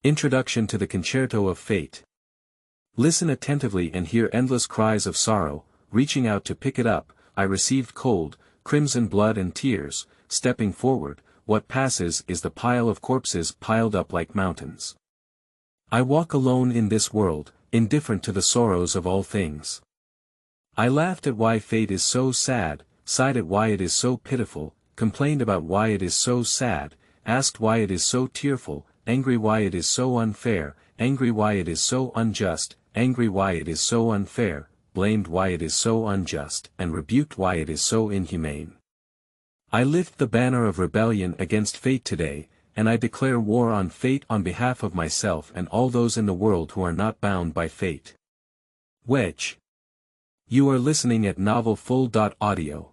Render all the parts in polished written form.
Introduction to the Concerto of Fate. Listen attentively and hear endless cries of sorrow. Reaching out to pick it up, I received cold, crimson blood and tears. Stepping forward, what passes is the pile of corpses piled up like mountains. I walk alone in this world, indifferent to the sorrows of all things. I laughed at why fate is so sad, sighed at why it is so pitiful, complained about why it is so sad, asked why it is so tearful, angry why it is so unfair, angry why it is so unjust, angry why it is so unfair, blamed why it is so unjust, and rebuked why it is so inhumane. I lift the banner of rebellion against fate today, and I declare war on fate on behalf of myself and all those in the world who are not bound by fate. Wedge. You are listening at novelfull.audio.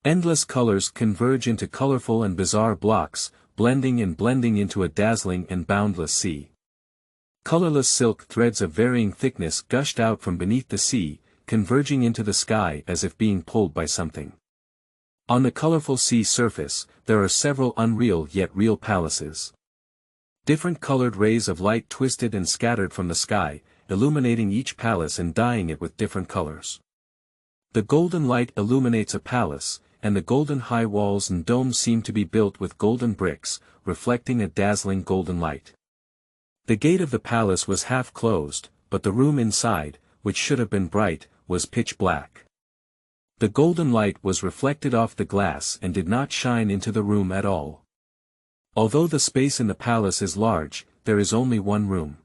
Endless colors converge into colorful and bizarre blocks, blending into a dazzling and boundless sea. Colorless silk threads of varying thickness gushed out from beneath the sea, converging into the sky as if being pulled by something. On the colorful sea surface, there are several unreal yet real palaces. Different colored rays of light twisted and scattered from the sky, illuminating each palace and dyeing it with different colors. The golden light illuminates a palace, and the golden high walls and domes seem to be built with golden bricks, reflecting a dazzling golden light. The gate of the palace was half closed, but the room inside, which should have been bright, was pitch black. The golden light was reflected off the glass and did not shine into the room at all. Although the space in the palace is large, there is only one room.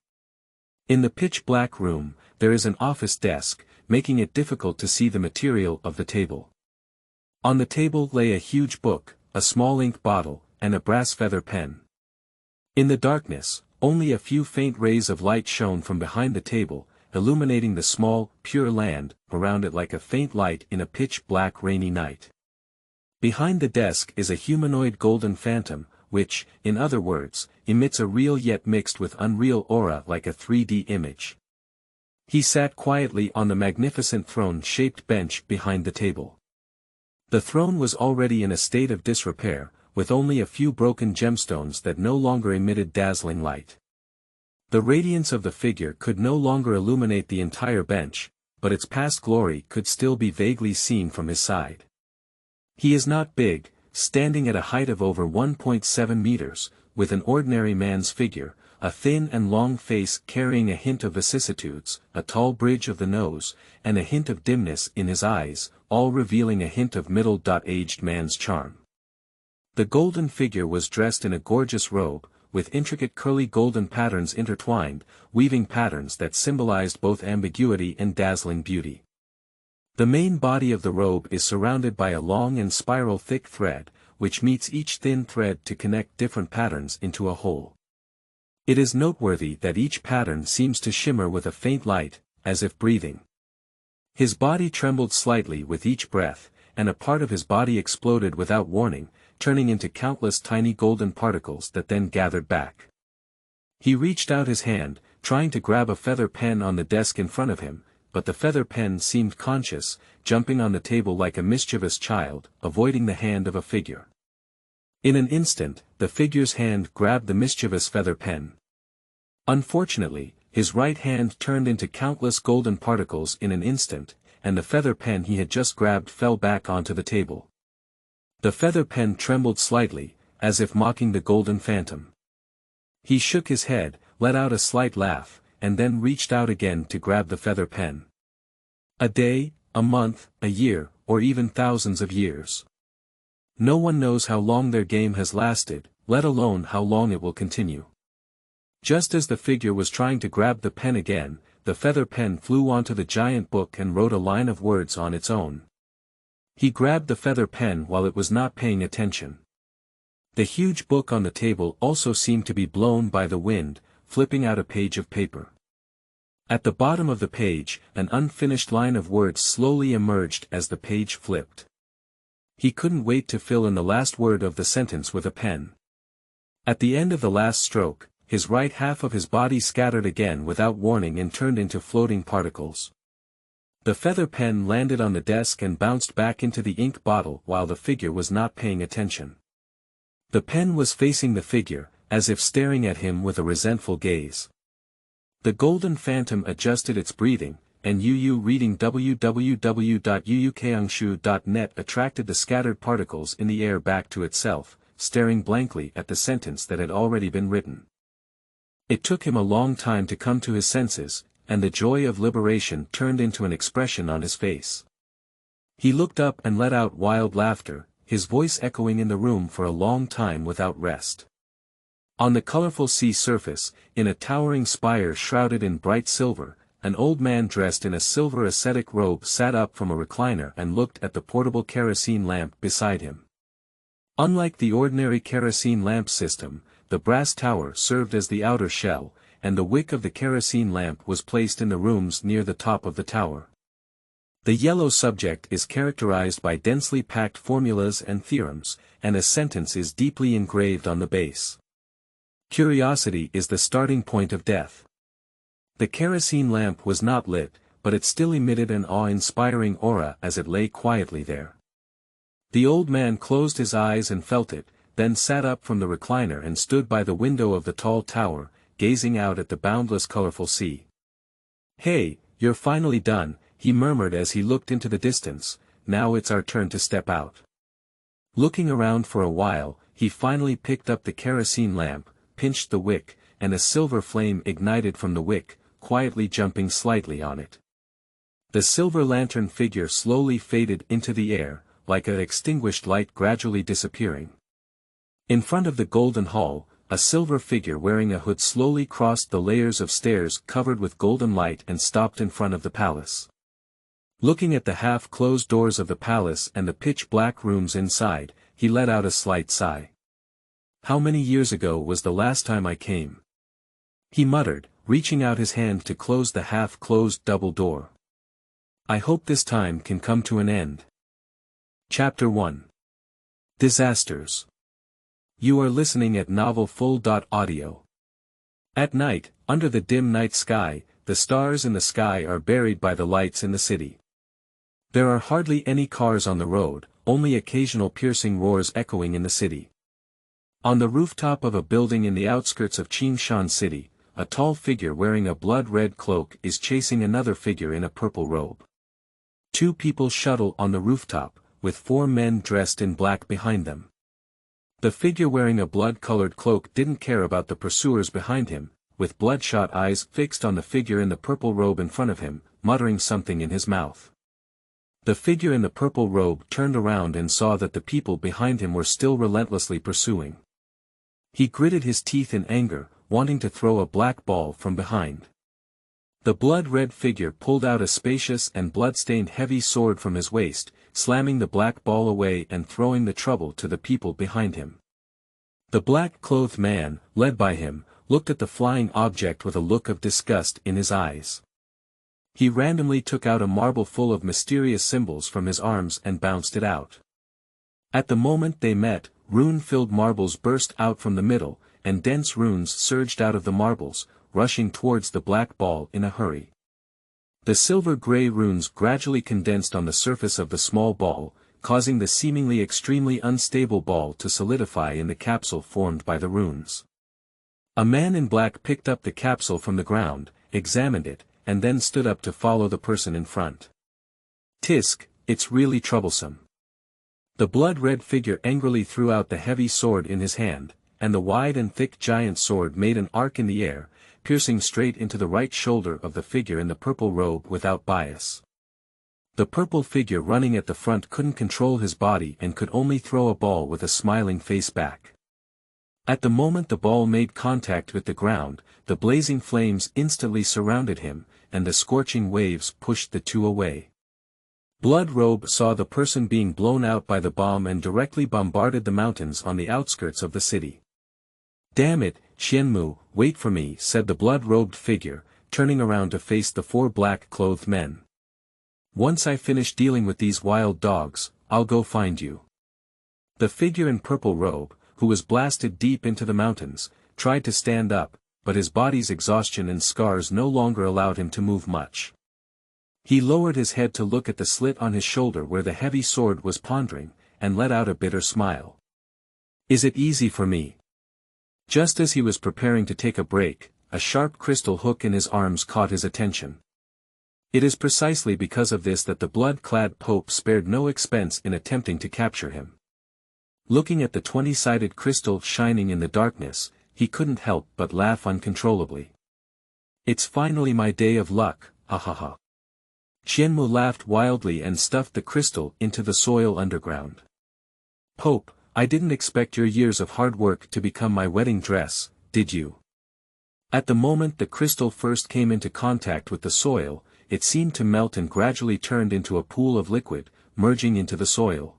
In the pitch-black room, there is an office desk, making it difficult to see the material of the table. On the table lay a huge book, a small ink bottle, and a brass feather pen. In the darkness, only a few faint rays of light shone from behind the table, illuminating the small, pure land around it like a faint light in a pitch-black rainy night. Behind the desk is a humanoid golden phantom, which, in other words, emits a real yet mixed with unreal aura like a 3D image. He sat quietly on the magnificent throne-shaped bench behind the table. The throne was already in a state of disrepair, with only a few broken gemstones that no longer emitted dazzling light. The radiance of the figure could no longer illuminate the entire bench, but its past glory could still be vaguely seen from his side. He is not big, standing at a height of over 1.7 meters, with an ordinary man's figure, a thin and long face carrying a hint of vicissitudes, a tall bridge of the nose, and a hint of dimness in his eyes, all revealing a hint of middle-aged man's charm. The golden figure was dressed in a gorgeous robe, with intricate curly golden patterns intertwined, weaving patterns that symbolized both ambiguity and dazzling beauty. The main body of the robe is surrounded by a long and spiral thick thread, which meets each thin thread to connect different patterns into a whole. It is noteworthy that each pattern seems to shimmer with a faint light, as if breathing. His body trembled slightly with each breath, and a part of his body exploded without warning, turning into countless tiny golden particles that then gathered back. He reached out his hand, trying to grab a feather pen on the desk in front of him, but the feather pen seemed conscious, jumping on the table like a mischievous child, avoiding the hand of a figure. In an instant, the figure's hand grabbed the mischievous feather pen. Unfortunately, his right hand turned into countless golden particles in an instant, and the feather pen he had just grabbed fell back onto the table. The feather pen trembled slightly, as if mocking the golden phantom. He shook his head, let out a slight laugh, and then reached out again to grab the feather pen. A day, a month, a year, or even thousands of years. No one knows how long their game has lasted, let alone how long it will continue. Just as the figure was trying to grab the pen again, the feather pen flew onto the giant book and wrote a line of words on its own. He grabbed the feather pen while it was not paying attention. The huge book on the table also seemed to be blown by the wind, flipping out a page of paper. At the bottom of the page, an unfinished line of words slowly emerged as the page flipped. He couldn't wait to fill in the last word of the sentence with a pen. At the end of the last stroke, his right half of his body scattered again without warning and turned into floating particles. The feather pen landed on the desk and bounced back into the ink bottle while the figure was not paying attention. The pen was facing the figure, as if staring at him with a resentful gaze. The golden phantom adjusted its breathing, and Yu reading www.uukangshu.net attracted the scattered particles in the air back to itself, staring blankly at the sentence that had already been written. It took him a long time to come to his senses, and the joy of liberation turned into an expression on his face. He looked up and let out wild laughter, his voice echoing in the room for a long time without rest. On the colorful sea surface, in a towering spire shrouded in bright silver, an old man dressed in a silver ascetic robe sat up from a recliner and looked at the portable kerosene lamp beside him. Unlike the ordinary kerosene lamp system, the brass tower served as the outer shell, and the wick of the kerosene lamp was placed in the rooms near the top of the tower. The yellow subject is characterized by densely packed formulas and theorems, and a sentence is deeply engraved on the base. Curiosity is the starting point of death. The kerosene lamp was not lit, but it still emitted an awe-inspiring aura as it lay quietly there. The old man closed his eyes and felt it, then sat up from the recliner and stood by the window of the tall tower, gazing out at the boundless colorful sea. "Hey, you're finally done," he murmured as he looked into the distance. "Now it's our turn to step out." Looking around for a while, he finally picked up the kerosene lamp, pinched the wick, and a silver flame ignited from the wick, quietly jumping slightly on it. The silver lantern figure slowly faded into the air, like an extinguished light gradually disappearing. In front of the golden hall, a silver figure wearing a hood slowly crossed the layers of stairs covered with golden light and stopped in front of the palace. Looking at the half-closed doors of the palace and the pitch-black rooms inside, he let out a slight sigh. "How many years ago was the last time I came?" he muttered, reaching out his hand to close the half-closed double door. "I hope this time can come to an end." Chapter 1. Disasters. You are listening at novelfull.audio. At night, under the dim night sky, the stars in the sky are buried by the lights in the city. There are hardly any cars on the road, only occasional piercing roars echoing in the city. On the rooftop of a building in the outskirts of Qingshan City, a tall figure wearing a blood-red cloak is chasing another figure in a purple robe. Two people shuttle on the rooftop, with four men dressed in black behind them. The figure wearing a blood-colored cloak didn't care about the pursuers behind him, with bloodshot eyes fixed on the figure in the purple robe in front of him, muttering something in his mouth. The figure in the purple robe turned around and saw that the people behind him were still relentlessly pursuing. He gritted his teeth in anger, wanting to throw a black ball from behind. The blood-red figure pulled out a spacious and blood-stained heavy sword from his waist, slamming the black ball away and throwing the trouble to the people behind him. The black-clothed man, led by him, looked at the flying object with a look of disgust in his eyes. He randomly took out a marble full of mysterious symbols from his arms and bounced it out. At the moment they met, rune-filled marbles burst out from the middle, and dense runes surged out of the marbles, rushing towards the black ball in a hurry. The silver-gray runes gradually condensed on the surface of the small ball, causing the seemingly extremely unstable ball to solidify in the capsule formed by the runes. A man in black picked up the capsule from the ground, examined it, and then stood up to follow the person in front. "Tisk, it's really troublesome." The blood-red figure angrily threw out the heavy sword in his hand, and the wide and thick giant sword made an arc in the air, piercing straight into the right shoulder of the figure in the purple robe without bias. The purple figure running at the front couldn't control his body and could only throw a ball with a smiling face back. At the moment the ball made contact with the ground, the blazing flames instantly surrounded him, and the scorching waves pushed the two away. Blood Robe saw the person being blown out by the bomb and directly bombarded the mountains on the outskirts of the city. "Damn it, Xianmu, wait for me," said the blood-robed figure, turning around to face the four black-clothed men. "Once I finish dealing with these wild dogs, I'll go find you." The figure in purple robe, who was blasted deep into the mountains, tried to stand up, but his body's exhaustion and scars no longer allowed him to move much. He lowered his head to look at the slit on his shoulder where the heavy sword was pondering, and let out a bitter smile. "Is it easy for me?" Just as he was preparing to take a break, a sharp crystal hook in his arms caught his attention. It is precisely because of this that the blood-clad Pope spared no expense in attempting to capture him. Looking at the 20-sided crystal shining in the darkness, he couldn't help but laugh uncontrollably. "It's finally my day of luck, ha ha ha." Qianmu laughed wildly and stuffed the crystal into the soil underground. "Pope, I didn't expect your years of hard work to become my wedding dress, did you?" At the moment the crystal first came into contact with the soil, it seemed to melt and gradually turned into a pool of liquid, merging into the soil.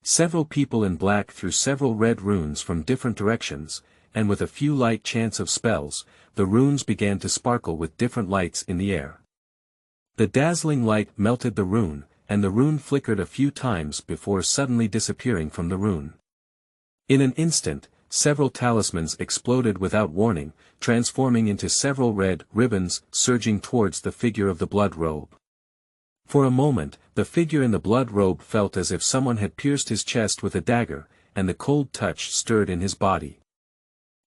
Several people in black threw several red runes from different directions, and with a few light chants of spells, the runes began to sparkle with different lights in the air. The dazzling light melted the rune, and the rune flickered a few times before suddenly disappearing from the rune. In an instant, several talismans exploded without warning, transforming into several red ribbons surging towards the figure of the blood robe. For a moment, the figure in the blood robe felt as if someone had pierced his chest with a dagger, and the cold touch stirred in his body.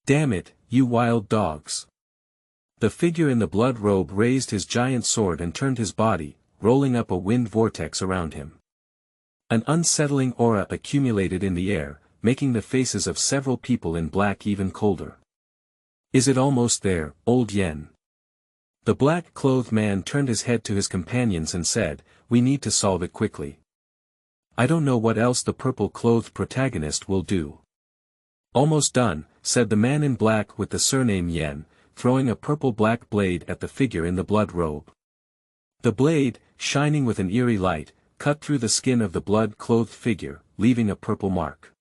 "Damn it, you wild dogs!" The figure in the blood robe raised his giant sword and turned his body, rolling up a wind vortex around him. An unsettling aura accumulated in the air, making the faces of several people in black even colder. "Is it almost there, old Yen?" The black-clothed man turned his head to his companions and said, "We need to solve it quickly. I don't know what else the purple-clothed protagonist will do." "Almost done," said the man in black with the surname Yen, throwing a purple-black blade at the figure in the blood robe. The blade, shining with an eerie light, cut through the skin of the blood-clothed figure, leaving a purple mark.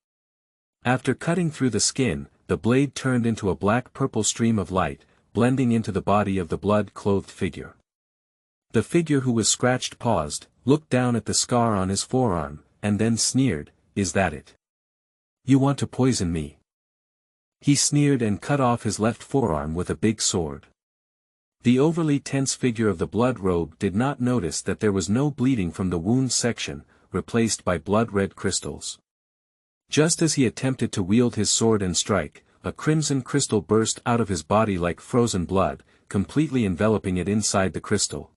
After cutting through the skin, the blade turned into a black-purple stream of light, blending into the body of the blood-clothed figure. The figure who was scratched paused, looked down at the scar on his forearm, and then sneered, "Is that it? You want to poison me?" He sneered and cut off his left forearm with a big sword. The overly tense figure of the blood robe did not notice that there was no bleeding from the wound section, replaced by blood-red crystals. Just as he attempted to wield his sword and strike, a crimson crystal burst out of his body like frozen blood, completely enveloping it inside the crystal.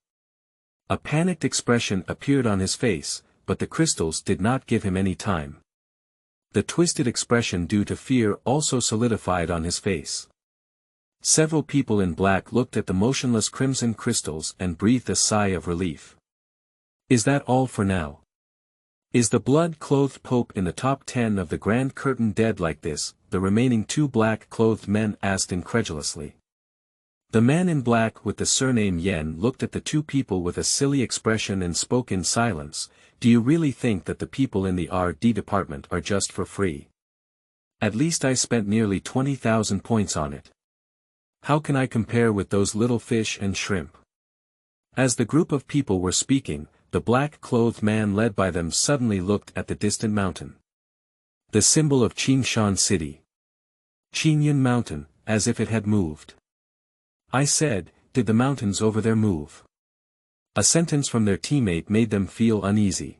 A panicked expression appeared on his face, but the crystals did not give him any time. The twisted expression due to fear also solidified on his face. Several people in black looked at the motionless crimson crystals and breathed a sigh of relief. "Is that all for now? Is the blood-clothed Pope in the top 10 of the Grand Curtain dead like this?" the remaining two black-clothed men asked incredulously. The man in black with the surname Yen looked at the two people with a silly expression and spoke in silence. "Do you really think that the people in the RD department are just for free? At least I spent nearly 20,000 points on it. How can I compare with those little fish and shrimp?" As the group of people were speaking, the black-clothed man led by them suddenly looked at the distant mountain. The symbol of Qingshan City. Qingyun Mountain, as if it had moved. I said, "Did the mountains over there move?" A sentence from their teammate made them feel uneasy.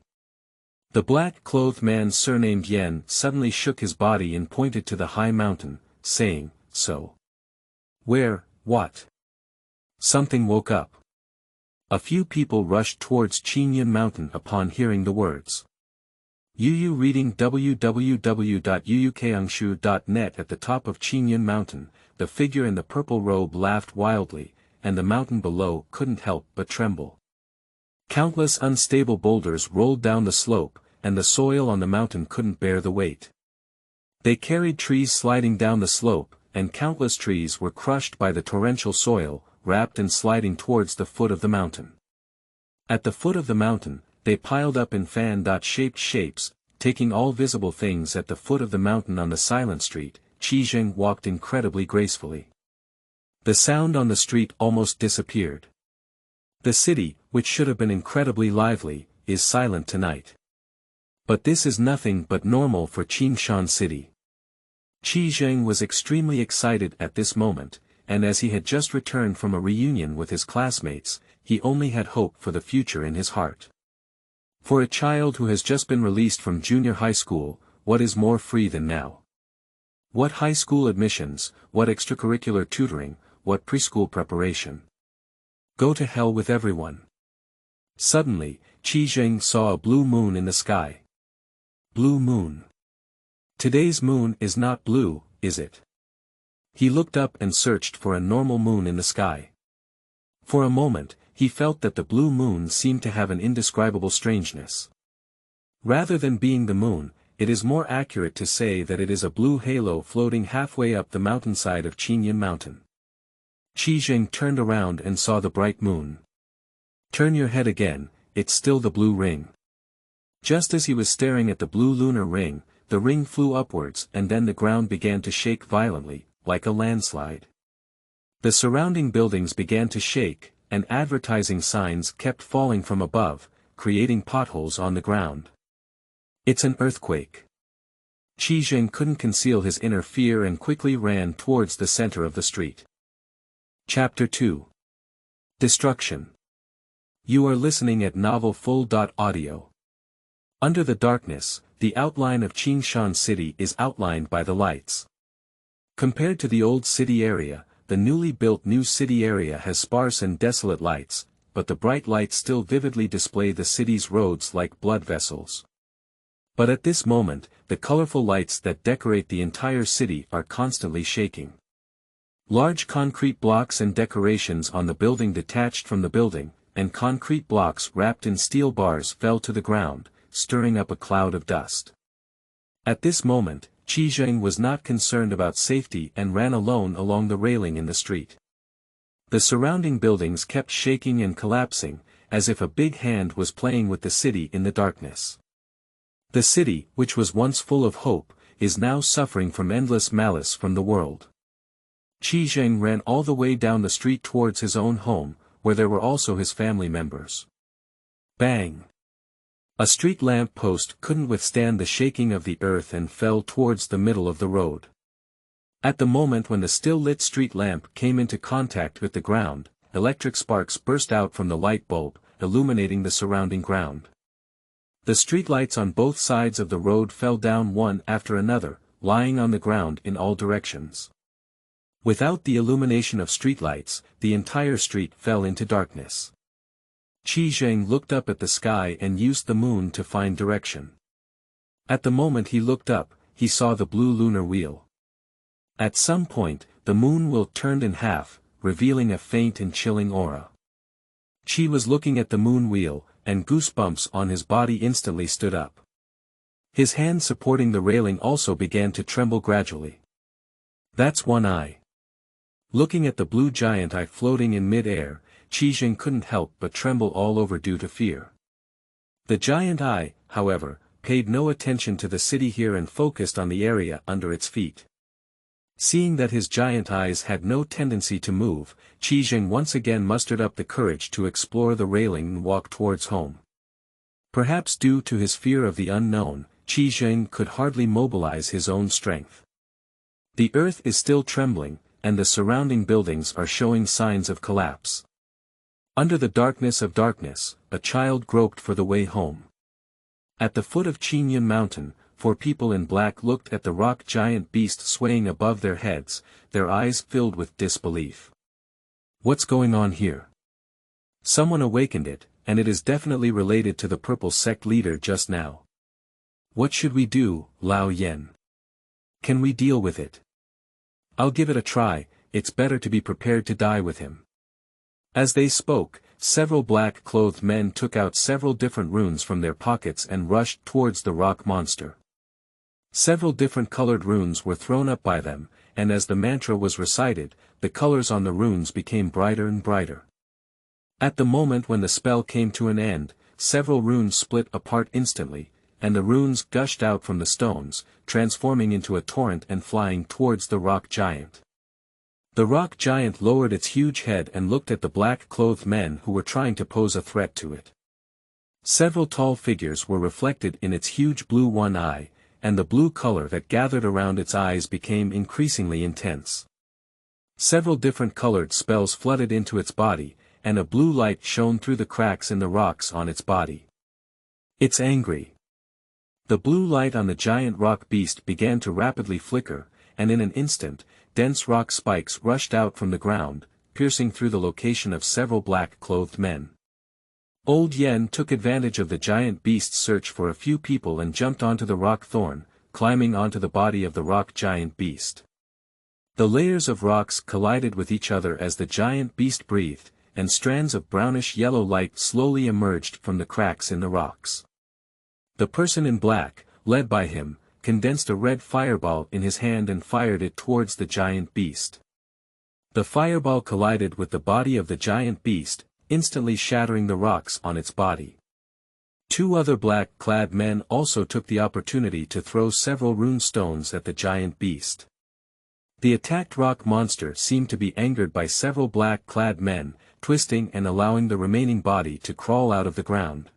The black-clothed man surnamed Yen suddenly shook his body and pointed to the high mountain, saying, "So. Where, what?" Something woke up. A few people rushed towards Qingyun Mountain upon hearing the words. Yu reading www.yuukangshu.net. At the top of Qingyun Mountain, the figure in the purple robe laughed wildly, and the mountain below couldn't help but tremble. Countless unstable boulders rolled down the slope, and the soil on the mountain couldn't bear the weight. They carried trees sliding down the slope, and countless trees were crushed by the torrential soil, wrapped and sliding towards the foot of the mountain. At the foot of the mountain, they piled up in fan-shaped shapes, taking all visible things at the foot of the mountain. On the silent street, Qi Zheng walked incredibly gracefully. The sound on the street almost disappeared. The city, which should have been incredibly lively, is silent tonight. But this is nothing but normal for Qingshan City. Qi Zheng was extremely excited at this moment, and as he had just returned from a reunion with his classmates, he only had hope for the future in his heart. For a child who has just been released from junior high school, what is more free than now? What high school admissions, what extracurricular tutoring, what preschool preparation. Go to hell with everyone. Suddenly, Qi Zheng saw a blue moon in the sky. Blue moon. Today's moon is not blue, is it? He looked up and searched for a normal moon in the sky. For a moment, he felt that the blue moon seemed to have an indescribable strangeness. Rather than being the moon, it is more accurate to say that it is a blue halo floating halfway up the mountainside of Qinyan Mountain. Qi Zheng turned around and saw the bright moon. Turn your head again, it's still the blue ring. Just as he was staring at the blue lunar ring, the ring flew upwards and then the ground began to shake violently, like a landslide. The surrounding buildings began to shake, and advertising signs kept falling from above, creating potholes on the ground. It's an earthquake. Qi Zheng couldn't conceal his inner fear and quickly ran towards the center of the street. Chapter 2. Destruction. You are listening at novelfull.audio. Under the darkness, the outline of Qingshan City is outlined by the lights. Compared to the old city area, the newly built new city area has sparse and desolate lights, but the bright lights still vividly display the city's roads like blood vessels. But at this moment, the colorful lights that decorate the entire city are constantly shaking. Large concrete blocks and decorations on the building detached from the building, and concrete blocks wrapped in steel bars fell to the ground, stirring up a cloud of dust. At this moment, Qi Zheng was not concerned about safety and ran alone along the railing in the street. The surrounding buildings kept shaking and collapsing, as if a big hand was playing with the city in the darkness. The city, which was once full of hope, is now suffering from endless malice from the world. Qi Zheng ran all the way down the street towards his own home, where there were also his family members. Bang! A street lamp post couldn't withstand the shaking of the earth and fell towards the middle of the road. At the moment when the still-lit street lamp came into contact with the ground, electric sparks burst out from the light bulb, illuminating the surrounding ground. The streetlights on both sides of the road fell down one after another, lying on the ground in all directions. Without the illumination of streetlights, the entire street fell into darkness. Qi Zheng looked up at the sky and used the moon to find direction. At the moment he looked up, he saw the blue lunar wheel. At some point, the moon wheel turned in half, revealing a faint and chilling aura. Qi was looking at the moon wheel, and goosebumps on his body instantly stood up. His hand supporting the railing also began to tremble gradually. That's one eye. Looking at the blue giant eye floating in mid-air, Qi Zheng couldn't help but tremble all over due to fear. The giant eye, however, paid no attention to the city here and focused on the area under its feet. Seeing that his giant eyes had no tendency to move, Qi Zheng once again mustered up the courage to explore the railing and walk towards home. Perhaps due to his fear of the unknown, Qi Zheng could hardly mobilize his own strength. The earth is still trembling, and the surrounding buildings are showing signs of collapse. Under the darkness of darkness, a child groped for the way home. At the foot of Qinyan Mountain, 4 people in black looked at the rock giant beast swaying above their heads, their eyes filled with disbelief. What's going on here? Someone awakened it, and it is definitely related to the purple sect leader just now. What should we do, Lao Yen? Can we deal with it? I'll give it a try, it's better to be prepared to die with him. As they spoke, several black-clothed men took out several different runes from their pockets and rushed towards the rock monster. Several different colored runes were thrown up by them, and as the mantra was recited, the colors on the runes became brighter and brighter. At the moment when the spell came to an end, several runes split apart instantly, and the runes gushed out from the stones, transforming into a torrent and flying towards the rock giant. The rock giant lowered its huge head and looked at the black-clothed men who were trying to pose a threat to it. Several tall figures were reflected in its huge blue one eye, and the blue color that gathered around its eyes became increasingly intense. Several different colored spells flooded into its body, and a blue light shone through the cracks in the rocks on its body. It's angry. The blue light on the giant rock beast began to rapidly flicker, and in an instant, dense rock spikes rushed out from the ground, piercing through the location of several black-clothed men. Old Yen took advantage of the giant beast's search for a few people and jumped onto the rock thorn, climbing onto the body of the rock giant beast. The layers of rocks collided with each other as the giant beast breathed, and strands of brownish-yellow light slowly emerged from the cracks in the rocks. The person in black, led by him, condensed a red fireball in his hand and fired it towards the giant beast. The fireball collided with the body of the giant beast, instantly shattering the rocks on its body. Two other black-clad men also took the opportunity to throw several rune stones at the giant beast. The attacked rock monster seemed to be angered by several black-clad men, twisting and allowing the remaining body to crawl out of the ground.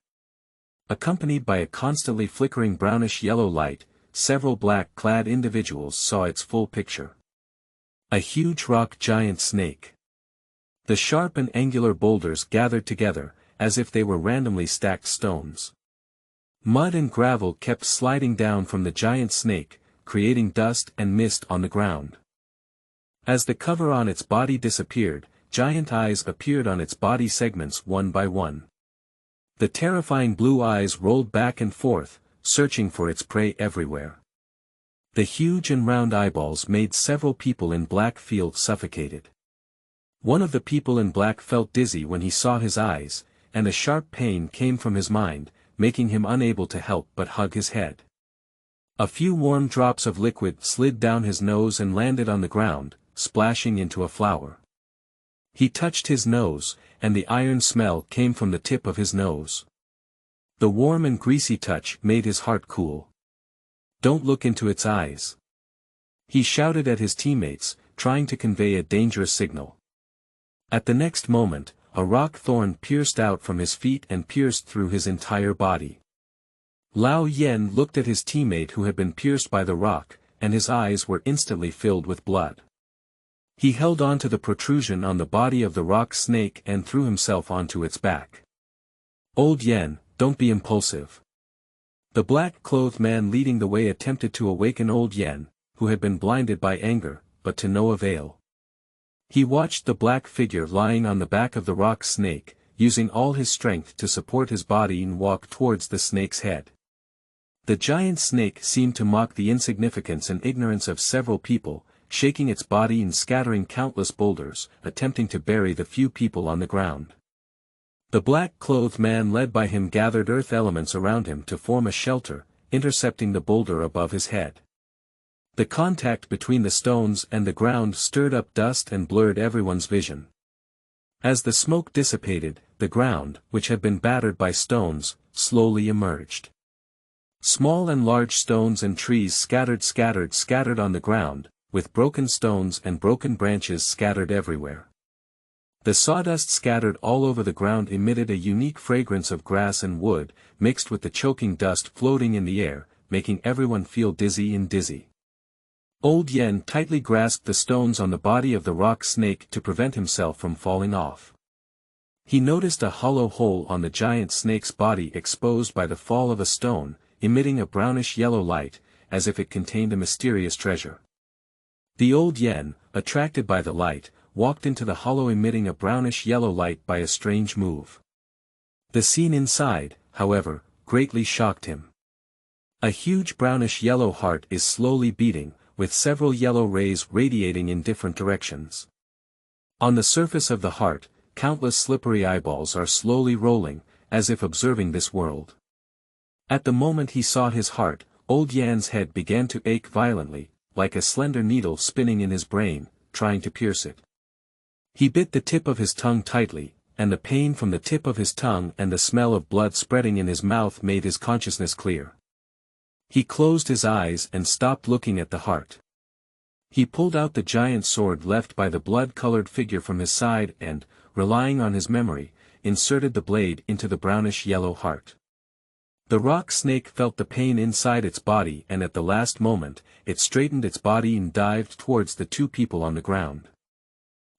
Accompanied by a constantly flickering brownish-yellow light, several black-clad individuals saw its full picture. A huge rock giant snake. The sharp and angular boulders gathered together, as if they were randomly stacked stones. Mud and gravel kept sliding down from the giant snake, creating dust and mist on the ground. As the cover on its body disappeared, giant eyes appeared on its body segments one by one. The terrifying blue eyes rolled back and forth, searching for its prey everywhere. The huge and round eyeballs made several people in black feel suffocated. One of the people in black felt dizzy when he saw his eyes, and a sharp pain came from his mind, making him unable to help but hug his head. A few warm drops of liquid slid down his nose and landed on the ground, splashing into a flower. He touched his nose, and the iron smell came from the tip of his nose. The warm and greasy touch made his heart cool. "Don't look into its eyes," he shouted at his teammates, trying to convey a dangerous signal. At the next moment, a rock thorn pierced out from his feet and pierced through his entire body. Lao Yen looked at his teammate who had been pierced by the rock, and his eyes were instantly filled with blood. He held on to the protrusion on the body of the rock snake and threw himself onto its back. "Old Yen, don't be impulsive." The black-clothed man leading the way attempted to awaken Old Yen, who had been blinded by anger, but to no avail. He watched the black figure lying on the back of the rock snake, using all his strength to support his body and walk towards the snake's head. The giant snake seemed to mock the insignificance and ignorance of several people, shaking its body and scattering countless boulders, attempting to bury the few people on the ground. The black-clothed man led by him gathered earth elements around him to form a shelter, intercepting the boulder above his head. The contact between the stones and the ground stirred up dust and blurred everyone's vision. As the smoke dissipated, the ground, which had been battered by stones, slowly emerged. Small and large stones and trees scattered on the ground, with broken stones and broken branches scattered everywhere. The sawdust scattered all over the ground emitted a unique fragrance of grass and wood, mixed with the choking dust floating in the air, making everyone feel dizzy. Old Yen tightly grasped the stones on the body of the rock snake to prevent himself from falling off. He noticed a hollow hole on the giant snake's body exposed by the fall of a stone, emitting a brownish-yellow light, as if it contained a mysterious treasure. The Old Yen, attracted by the light, walked into the hollow emitting a brownish-yellow light by a strange move. The scene inside, however, greatly shocked him. A huge brownish-yellow heart is slowly beating, with several yellow rays radiating in different directions. On the surface of the heart, countless slippery eyeballs are slowly rolling, as if observing this world. At the moment he saw his heart, Old Yan's head began to ache violently, like a slender needle spinning in his brain, trying to pierce it. He bit the tip of his tongue tightly, and the pain from the tip of his tongue and the smell of blood spreading in his mouth made his consciousness clear. He closed his eyes and stopped looking at the heart. He pulled out the giant sword left by the blood-colored figure from his side and, relying on his memory, inserted the blade into the brownish-yellow heart. The rock snake felt the pain inside its body and at the last moment, it straightened its body and dived towards the two people on the ground.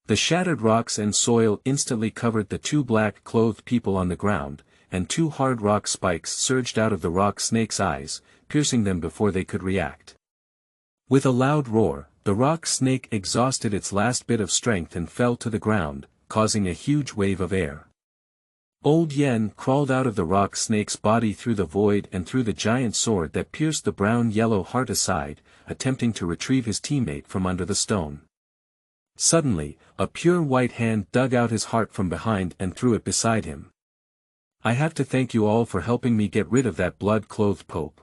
The shattered rocks and soil instantly covered the two black-clothed people on the ground, and two hard rock spikes surged out of the rock snake's eyes, piercing them before they could react. With a loud roar, the rock snake exhausted its last bit of strength and fell to the ground, causing a huge wave of air. Old Yen crawled out of the rock snake's body through the void and threw the giant sword that pierced the brown-yellow heart aside, attempting to retrieve his teammate from under the stone. Suddenly, a pure white hand dug out his heart from behind and threw it beside him. "I have to thank you all for helping me get rid of that blood-clothed Pope."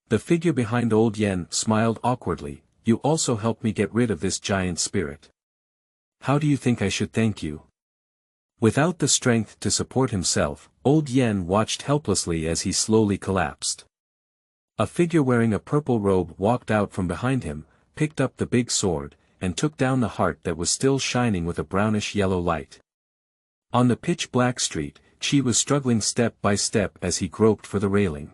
The figure behind Old Yen smiled awkwardly. "You also helped me get rid of this giant spirit. How do you think I should thank you?" Without the strength to support himself, Old Yen watched helplessly as he slowly collapsed. A figure wearing a purple robe walked out from behind him, picked up the big sword, and took down the heart that was still shining with a brownish-yellow light. On the pitch-black street, Chi was struggling step by step as he groped for the railing.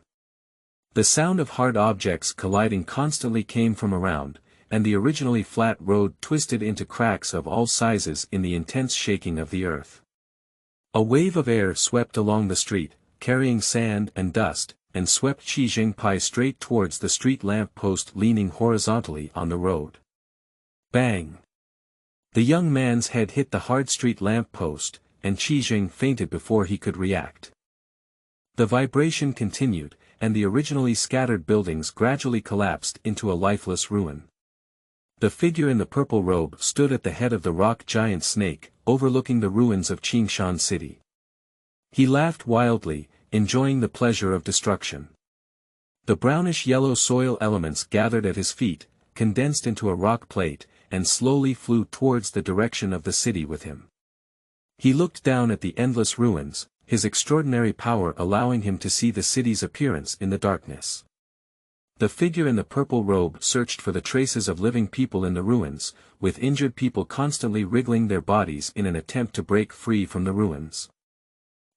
The sound of hard objects colliding constantly came from around, and the originally flat road twisted into cracks of all sizes in the intense shaking of the earth. A wave of air swept along the street, carrying sand and dust, and swept Qi Jingpai straight towards the street lamp post leaning horizontally on the road. Bang! The young man's head hit the hard street lamp post, and Qi Jing fainted before he could react. The vibration continued, and the originally scattered buildings gradually collapsed into a lifeless ruin. The figure in the purple robe stood at the head of the rock giant snake, overlooking the ruins of Qingshan City. He laughed wildly, enjoying the pleasure of destruction. The brownish-yellow soil elements gathered at his feet, condensed into a rock plate, and slowly flew towards the direction of the city with him. He looked down at the endless ruins, his extraordinary power allowing him to see the city's appearance in the darkness. The figure in the purple robe searched for the traces of living people in the ruins, with injured people constantly wriggling their bodies in an attempt to break free from the ruins.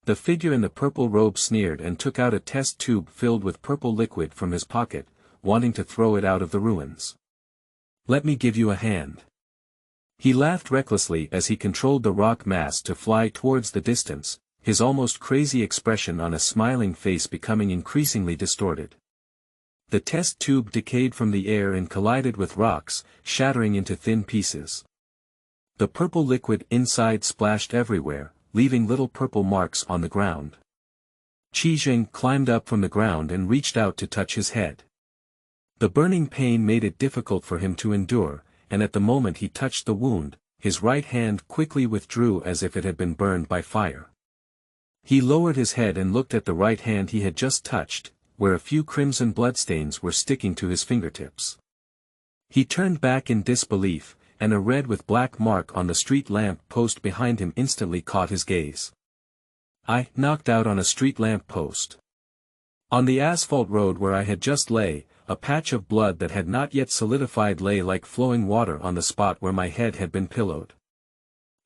The figure in the purple robe sneered and took out a test tube filled with purple liquid from his pocket, wanting to throw it out of the ruins. "Let me give you a hand." He laughed recklessly as he controlled the rock mass to fly towards the distance, his almost crazy expression on a smiling face becoming increasingly distorted. The test tube decayed from the air and collided with rocks, shattering into thin pieces. The purple liquid inside splashed everywhere, leaving little purple marks on the ground. Qi Jing climbed up from the ground and reached out to touch his head. The burning pain made it difficult for him to endure, and at the moment he touched the wound, his right hand quickly withdrew as if it had been burned by fire. He lowered his head and looked at the right hand he had just touched, where a few crimson bloodstains were sticking to his fingertips. He turned back in disbelief, and a red with black mark on the street lamp post behind him instantly caught his gaze. "I knocked out on a street lamp post. On the asphalt road where I had just lay, a patch of blood that had not yet solidified lay like flowing water on the spot where my head had been pillowed."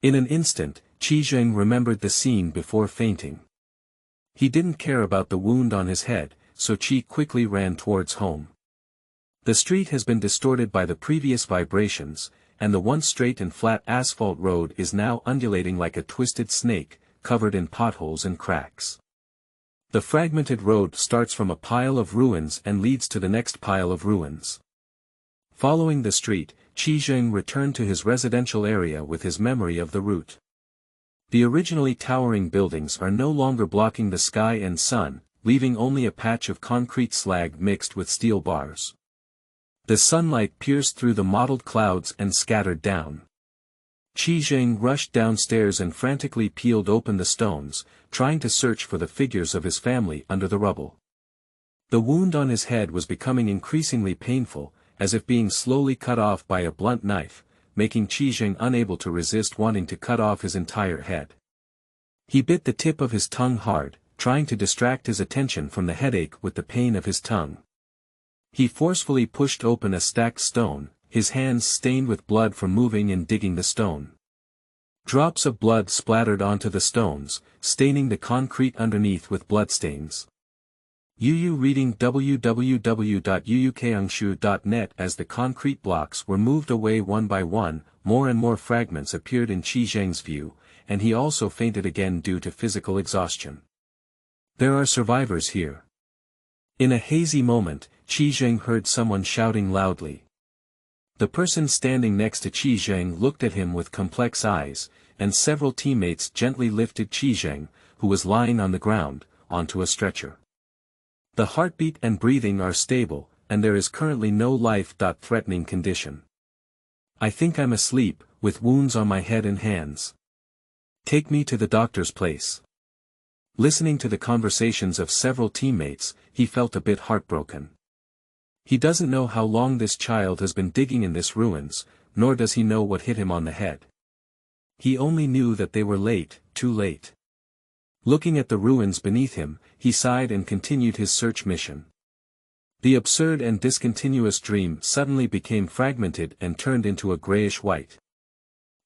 In an instant, Qi Jing remembered the scene before fainting. He didn't care about the wound on his head, so Qi quickly ran towards home. The street has been distorted by the previous vibrations, and the once straight and flat asphalt road is now undulating like a twisted snake, covered in potholes and cracks. The fragmented road starts from a pile of ruins and leads to the next pile of ruins. Following the street, Qi Jing returned to his residential area with his memory of the route. The originally towering buildings are no longer blocking the sky and sun, leaving only a patch of concrete slag mixed with steel bars. The sunlight pierced through the mottled clouds and scattered down. Qi Jing rushed downstairs and frantically peeled open the stones, trying to search for the figures of his family under the rubble. The wound on his head was becoming increasingly painful, as if being slowly cut off by a blunt knife, making Qi Jing unable to resist wanting to cut off his entire head. He bit the tip of his tongue hard, trying to distract his attention from the headache with the pain of his tongue. He forcefully pushed open a stacked stone, his hands stained with blood from moving and digging the stone. Drops of blood splattered onto the stones, staining the concrete underneath with bloodstains. Yu reading www.yuukangshu.net. As the concrete blocks were moved away one by one, more and more fragments appeared in Qi Jing's view, and he also fainted again due to physical exhaustion. "There are survivors here." In a hazy moment, Qi Jing heard someone shouting loudly. The person standing next to Qi Zheng looked at him with complex eyes, and several teammates gently lifted Qi Zheng, who was lying on the ground, onto a stretcher. The heartbeat and breathing are stable, and there is currently no life-threatening condition. I think I'm asleep, with wounds on my head and hands. Take me to the doctor's place. Listening to the conversations of several teammates, he felt a bit heartbroken. He doesn't know how long this child has been digging in this ruins, nor does he know what hit him on the head. He only knew that they were late, too late. Looking at the ruins beneath him, he sighed and continued his search mission. The absurd and discontinuous dream suddenly became fragmented and turned into a grayish-white.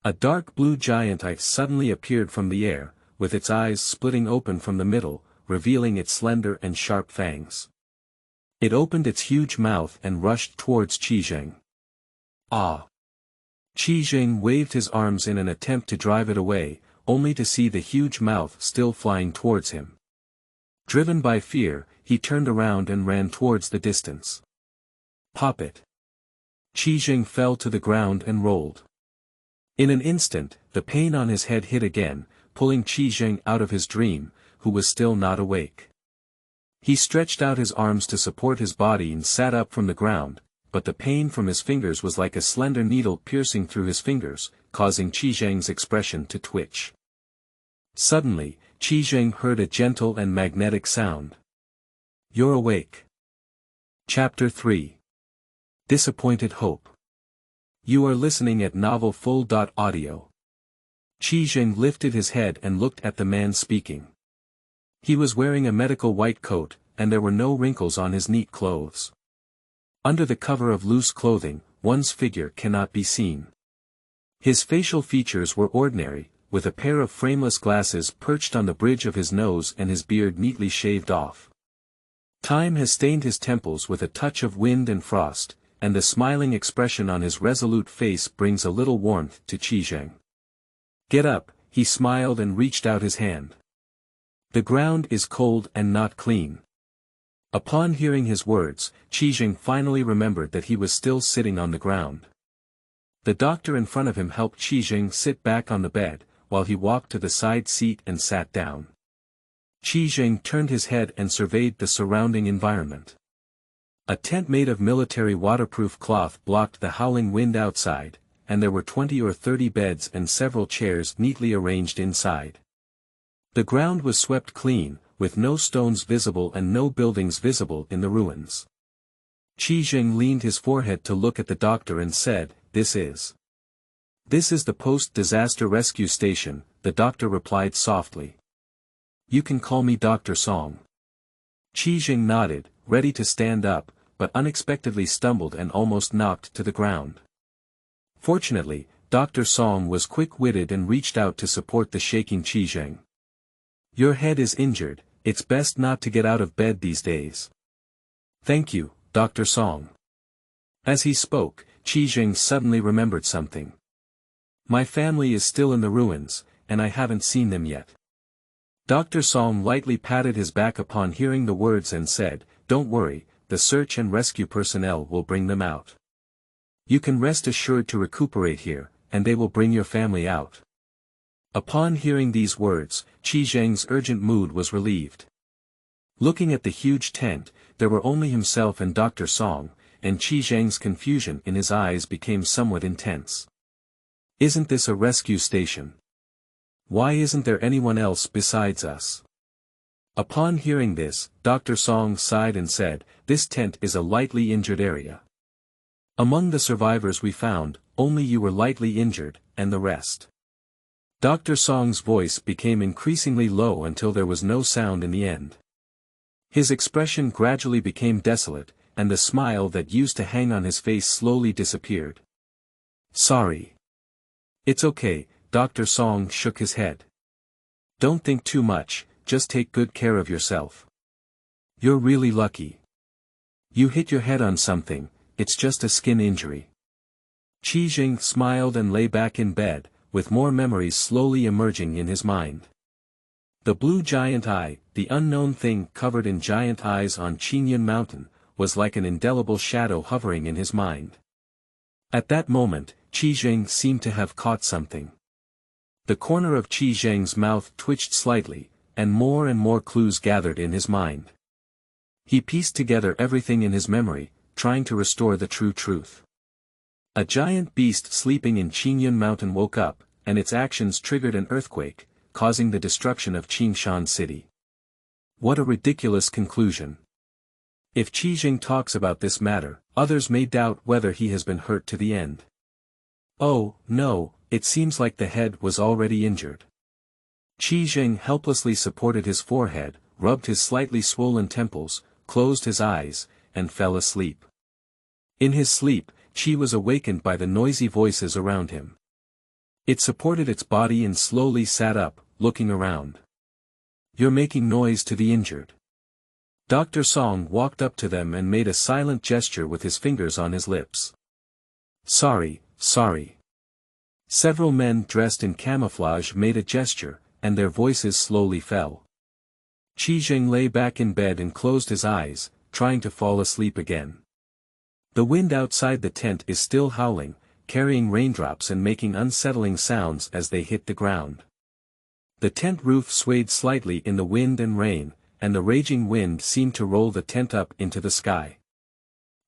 A dark blue giant eye suddenly appeared from the air, with its eyes splitting open from the middle, revealing its slender and sharp fangs. It opened its huge mouth and rushed towards Qi Zheng. Ah! Qi Zheng waved his arms in an attempt to drive it away, only to see the huge mouth still flying towards him. Driven by fear, he turned around and ran towards the distance. Pop it! Qi Zheng fell to the ground and rolled. In an instant, the pain on his head hit again, pulling Qi Zheng out of his dream, who was still not awake. He stretched out his arms to support his body and sat up from the ground, but the pain from his fingers was like a slender needle piercing through his fingers, causing Qi Zheng's expression to twitch. Suddenly, Qi Zheng heard a gentle and magnetic sound. You're awake. Chapter 3. Disappointed Hope. You are listening at novelfull.audio. Qi Zheng lifted his head and looked at the man speaking. He was wearing a medical white coat, and there were no wrinkles on his neat clothes. Under the cover of loose clothing, one's figure cannot be seen. His facial features were ordinary, with a pair of frameless glasses perched on the bridge of his nose and his beard neatly shaved off. Time has stained his temples with a touch of wind and frost, and the smiling expression on his resolute face brings a little warmth to Qi Zheng. Get up, he smiled and reached out his hand. The ground is cold and not clean. Upon hearing his words, Qi Zheng finally remembered that he was still sitting on the ground. The doctor in front of him helped Qi Zheng sit back on the bed, while he walked to the side seat and sat down. Qi Zheng turned his head and surveyed the surrounding environment. A tent made of military waterproof cloth blocked the howling wind outside, and there were 20 or 30 beds and several chairs neatly arranged inside. The ground was swept clean, with no stones visible and no buildings visible in the ruins. Qi Zheng leaned his forehead to look at the doctor and said, This is the post-disaster rescue station, the doctor replied softly. You can call me Dr. Song. Qi Zheng nodded, ready to stand up, but unexpectedly stumbled and almost knocked to the ground. Fortunately, Dr. Song was quick-witted and reached out to support the shaking Qi Zheng. Your head is injured, it's best not to get out of bed these days. Thank you, Dr. Song. As he spoke, Qi Zheng suddenly remembered something. My family is still in the ruins, and I haven't seen them yet. Dr. Song lightly patted his back upon hearing the words and said, Don't worry, the search and rescue personnel will bring them out. You can rest assured to recuperate here, and they will bring your family out. Upon hearing these words, Qi Zheng's urgent mood was relieved. Looking at the huge tent, there were only himself and Dr. Song, and Qi Zheng's confusion in his eyes became somewhat intense. Isn't this a rescue station? Why isn't there anyone else besides us? Upon hearing this, Dr. Song sighed and said, This tent is a lightly injured area. Among the survivors we found, only you were lightly injured, and the rest. Dr. Song's voice became increasingly low until there was no sound in the end. His expression gradually became desolate, and the smile that used to hang on his face slowly disappeared. Sorry. It's okay, Dr. Song shook his head. Don't think too much, just take good care of yourself. You're really lucky. You hit your head on something, it's just a skin injury. Qi Zheng smiled and lay back in bed, with more memories slowly emerging in his mind. The blue giant eye, the unknown thing covered in giant eyes on Qingyun Mountain, was like an indelible shadow hovering in his mind. At that moment, Qi Zheng seemed to have caught something. The corner of Qi Zheng's mouth twitched slightly, and more clues gathered in his mind. He pieced together everything in his memory, trying to restore the true truth. A giant beast sleeping in Qingyun Mountain woke up, and its actions triggered an earthquake, causing the destruction of Qingshan City. What a ridiculous conclusion. If Qi Zheng talks about this matter, others may doubt whether he has been hurt to the end. Oh, no, it seems like the head was already injured. Qi Zheng helplessly supported his forehead, rubbed his slightly swollen temples, closed his eyes, and fell asleep. In his sleep, Qi was awakened by the noisy voices around him. It supported its body and slowly sat up, looking around. "You're making noise to the injured." Dr. Song walked up to them and made a silent gesture with his fingers on his lips. "Sorry, sorry." Several men dressed in camouflage made a gesture, and their voices slowly fell. Qi Zheng lay back in bed and closed his eyes, trying to fall asleep again. The wind outside the tent is still howling, carrying raindrops and making unsettling sounds as they hit the ground. The tent roof swayed slightly in the wind and rain, and the raging wind seemed to roll the tent up into the sky.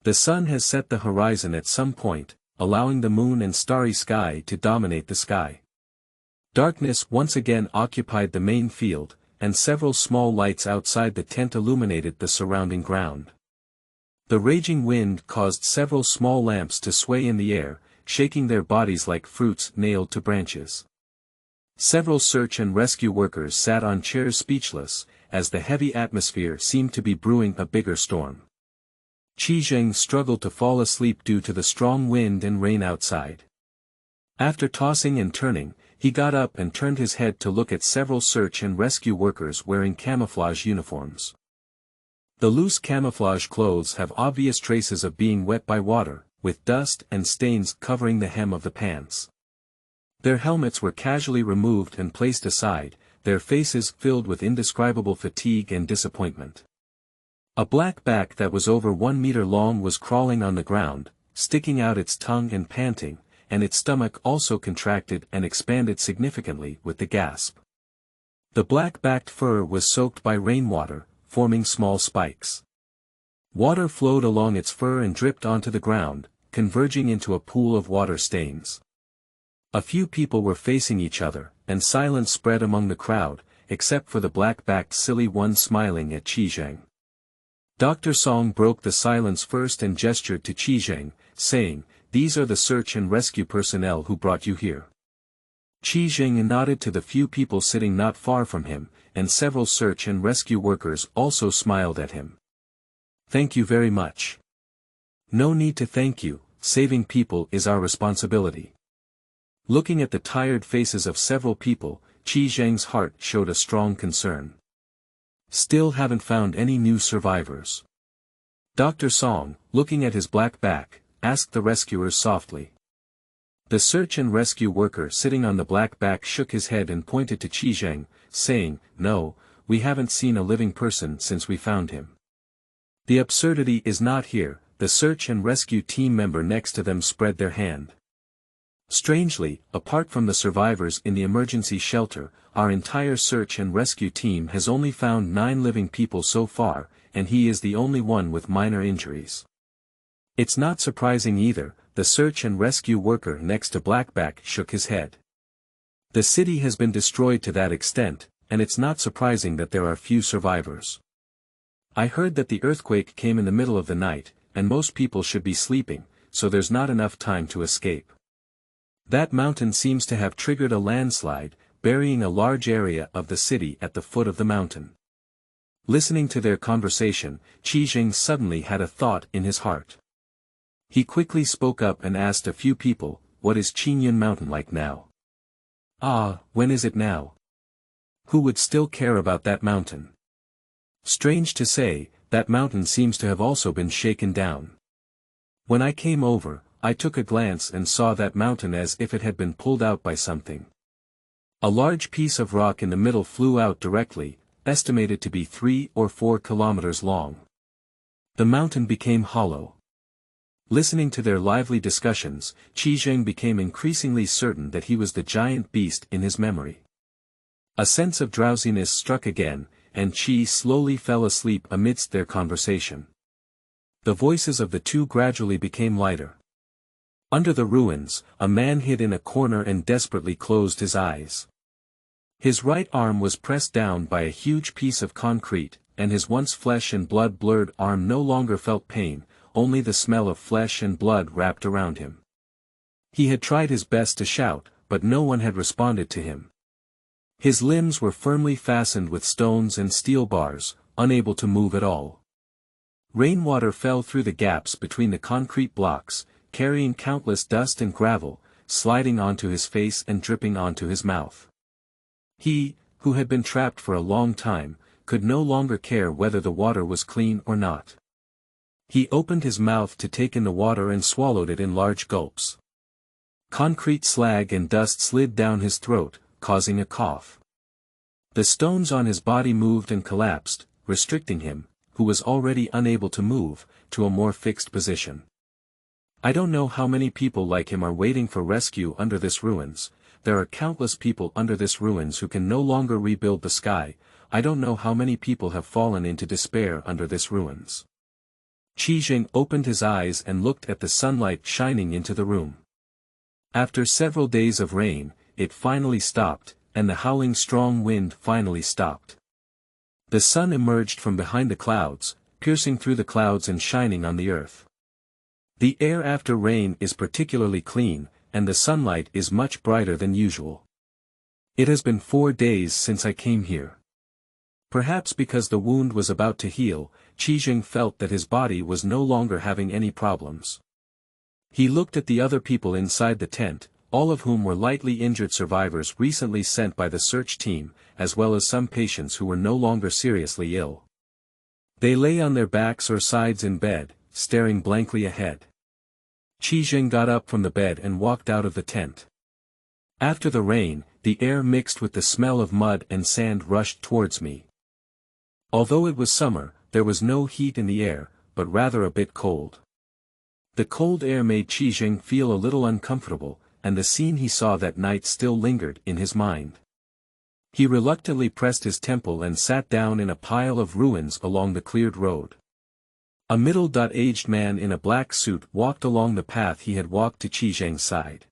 The sun has set the horizon at some point, allowing the moon and starry sky to dominate the sky. Darkness once again occupied the main field, and several small lights outside the tent illuminated the surrounding ground. The raging wind caused several small lamps to sway in the air, shaking their bodies like fruits nailed to branches. Several search and rescue workers sat on chairs speechless, as the heavy atmosphere seemed to be brewing a bigger storm. Qi Zheng struggled to fall asleep due to the strong wind and rain outside. After tossing and turning, he got up and turned his head to look at several search and rescue workers wearing camouflage uniforms. The loose camouflage clothes have obvious traces of being wet by water, with dust and stains covering the hem of the pants. Their helmets were casually removed and placed aside, their faces filled with indescribable fatigue and disappointment. A black back that was over 1 meter long was crawling on the ground, sticking out its tongue and panting, and its stomach also contracted and expanded significantly with the gasp. The black-backed fur was soaked by rainwater, forming small spikes. Water flowed along its fur and dripped onto the ground, converging into a pool of water stains. A few people were facing each other, and silence spread among the crowd, except for the black-backed silly one smiling at Qi Zheng. Dr. Song broke the silence first and gestured to Qi Zheng, saying, "These are the search and rescue personnel who brought you here." Qi Zheng nodded to the few people sitting not far from him, and several search and rescue workers also smiled at him. "Thank you very much." "No need to thank you, saving people is our responsibility." Looking at the tired faces of several people, Qi Zheng's heart showed a strong concern. "Still haven't found any new survivors?" Dr. Song, looking at his black back, asked the rescuers softly. The search and rescue worker sitting on the black back shook his head and pointed to Qi Zheng, saying, "No, we haven't seen a living person since we found him." "The absurdity is not here," the search and rescue team member next to them spread their hand. "Strangely, apart from the survivors in the emergency shelter, our entire search and rescue team has only found 9 living people so far, and he is the only one with minor injuries." "It's not surprising either," the search and rescue worker next to Blackback shook his head. "The city has been destroyed to that extent, and it's not surprising that there are few survivors. I heard that the earthquake came in the middle of the night, and most people should be sleeping, so there's not enough time to escape. That mountain seems to have triggered a landslide, burying a large area of the city at the foot of the mountain." Listening to their conversation, Qi Zheng suddenly had a thought in his heart. He quickly spoke up and asked a few people, "What is Qingyun Mountain like now?" "Ah, when is it now? Who would still care about that mountain? Strange to say, that mountain seems to have also been shaken down. When I came over, I took a glance and saw that mountain as if it had been pulled out by something. A large piece of rock in the middle flew out directly, estimated to be 3 or 4 kilometers long. The mountain became hollow. Listening to their lively discussions, Qi Zheng became increasingly certain that he was the giant beast in his memory. A sense of drowsiness struck again, and Qi slowly fell asleep amidst their conversation. The voices of the two gradually became lighter. Under the ruins, a man hid in a corner and desperately closed his eyes. His right arm was pressed down by a huge piece of concrete, and his once flesh and blood blurred arm no longer felt pain, only the smell of flesh and blood wrapped around him. He had tried his best to shout, but no one had responded to him. His limbs were firmly fastened with stones and steel bars, unable to move at all. Rainwater fell through the gaps between the concrete blocks, carrying countless dust and gravel, sliding onto his face and dripping onto his mouth. He, who had been trapped for a long time, could no longer care whether the water was clean or not. He opened his mouth to take in the water and swallowed it in large gulps. Concrete slag and dust slid down his throat, causing a cough. The stones on his body moved and collapsed, restricting him, who was already unable to move, to a more fixed position. I don't know how many people like him are waiting for rescue under this ruins. There are countless people under this ruins who can no longer rebuild the sky. I don't know how many people have fallen into despair under this ruins. Qi Zheng opened his eyes and looked at the sunlight shining into the room. After several days of rain, it finally stopped, and the howling strong wind finally stopped. The sun emerged from behind the clouds, piercing through the clouds and shining on the earth. The air after rain is particularly clean, and the sunlight is much brighter than usual. It has been 4 days since I came here. Perhaps because the wound was about to heal, Qi Zheng felt that his body was no longer having any problems. He looked at the other people inside the tent, all of whom were lightly injured survivors recently sent by the search team, as well as some patients who were no longer seriously ill. They lay on their backs or sides in bed, staring blankly ahead. Qi Zheng got up from the bed and walked out of the tent. After the rain, the air mixed with the smell of mud and sand rushed towards me. Although it was summer, there was no heat in the air, but rather a bit cold. The cold air made Qi Zheng feel a little uncomfortable, and the scene he saw that night still lingered in his mind. He reluctantly pressed his temple and sat down in a pile of ruins along the cleared road. A middle-aged man in a black suit walked along the path he had walked to Qi Zheng's side.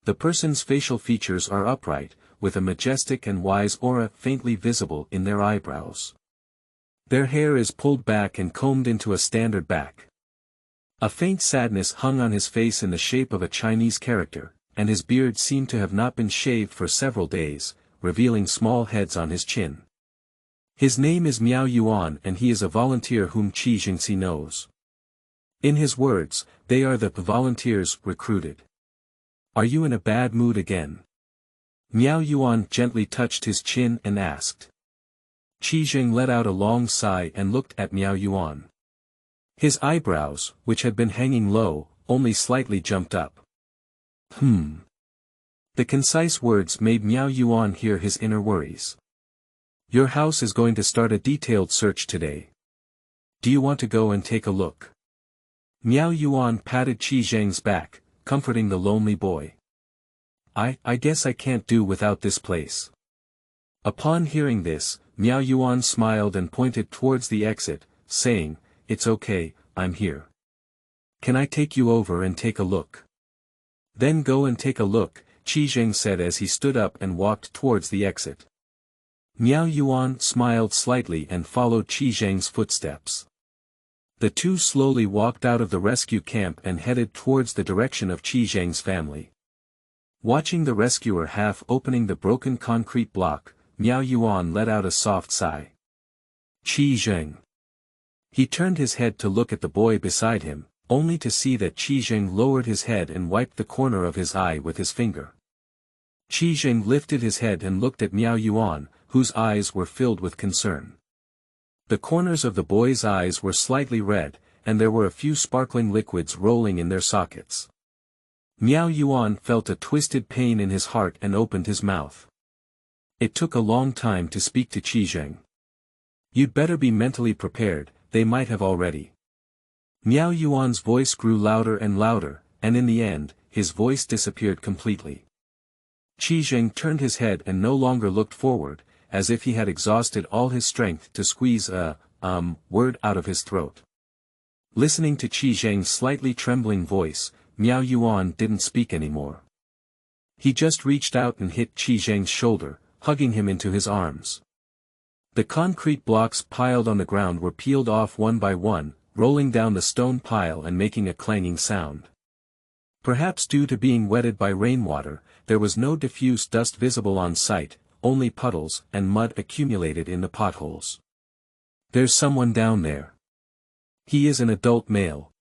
The person's facial features are upright, with a majestic and wise aura faintly visible in their eyebrows. Their hair is pulled back and combed into a standard back. A faint sadness hung on his face in the shape of a Chinese character, and his beard seemed to have not been shaved for several days, revealing small heads on his chin. His name is Miao Yuan and he is a volunteer whom Qi Zheng knows. In his words, they are the volunteers recruited. Are you in a bad mood again? Miao Yuan gently touched his chin and asked. Qi Zheng let out a long sigh and looked at Miao Yuan. His eyebrows, which had been hanging low, only slightly jumped up. The concise words made Miao Yuan hear his inner worries. Your house is going to start a detailed search today. Do you want to go and take a look? Miao Yuan patted Qi Zheng's back, comforting the lonely boy. I guess I can't do without this place. Upon hearing this, Miao Yuan smiled and pointed towards the exit, saying, It's okay, I'm here. Can I take you over and take a look? Then go and take a look, Qi Zheng said as he stood up and walked towards the exit. Miao Yuan smiled slightly and followed Qi Zheng's footsteps. The two slowly walked out of the rescue camp and headed towards the direction of Qi Zheng's family. Watching the rescuer half opening the broken concrete block, Miao Yuan let out a soft sigh. Qi Zheng. He turned his head to look at the boy beside him, only to see that Qi Zheng lowered his head and wiped the corner of his eye with his finger. Qi Zheng lifted his head and looked at Miao Yuan, whose eyes were filled with concern. The corners of the boy's eyes were slightly red, and there were a few sparkling liquids rolling in their sockets. Miao Yuan felt a twisted pain in his heart and opened his mouth. It took a long time to speak to Qi Zheng. You'd better be mentally prepared, they might have already. Miao Yuan's voice grew louder and louder, and in the end, his voice disappeared completely. Qi Zheng turned his head and no longer looked forward, as if he had exhausted all his strength to squeeze a word out of his throat. Listening to Qi Zheng's slightly trembling voice, Miao Yuan didn't speak anymore. He just reached out and hit Qi Zheng's shoulder, hugging him into his arms. The concrete blocks piled on the ground were peeled off one by one, rolling down the stone pile and making a clanging sound. Perhaps due to being wetted by rainwater, there was no diffuse dust visible on sight, only puddles and mud accumulated in the potholes. There's someone down there. He is an adult male.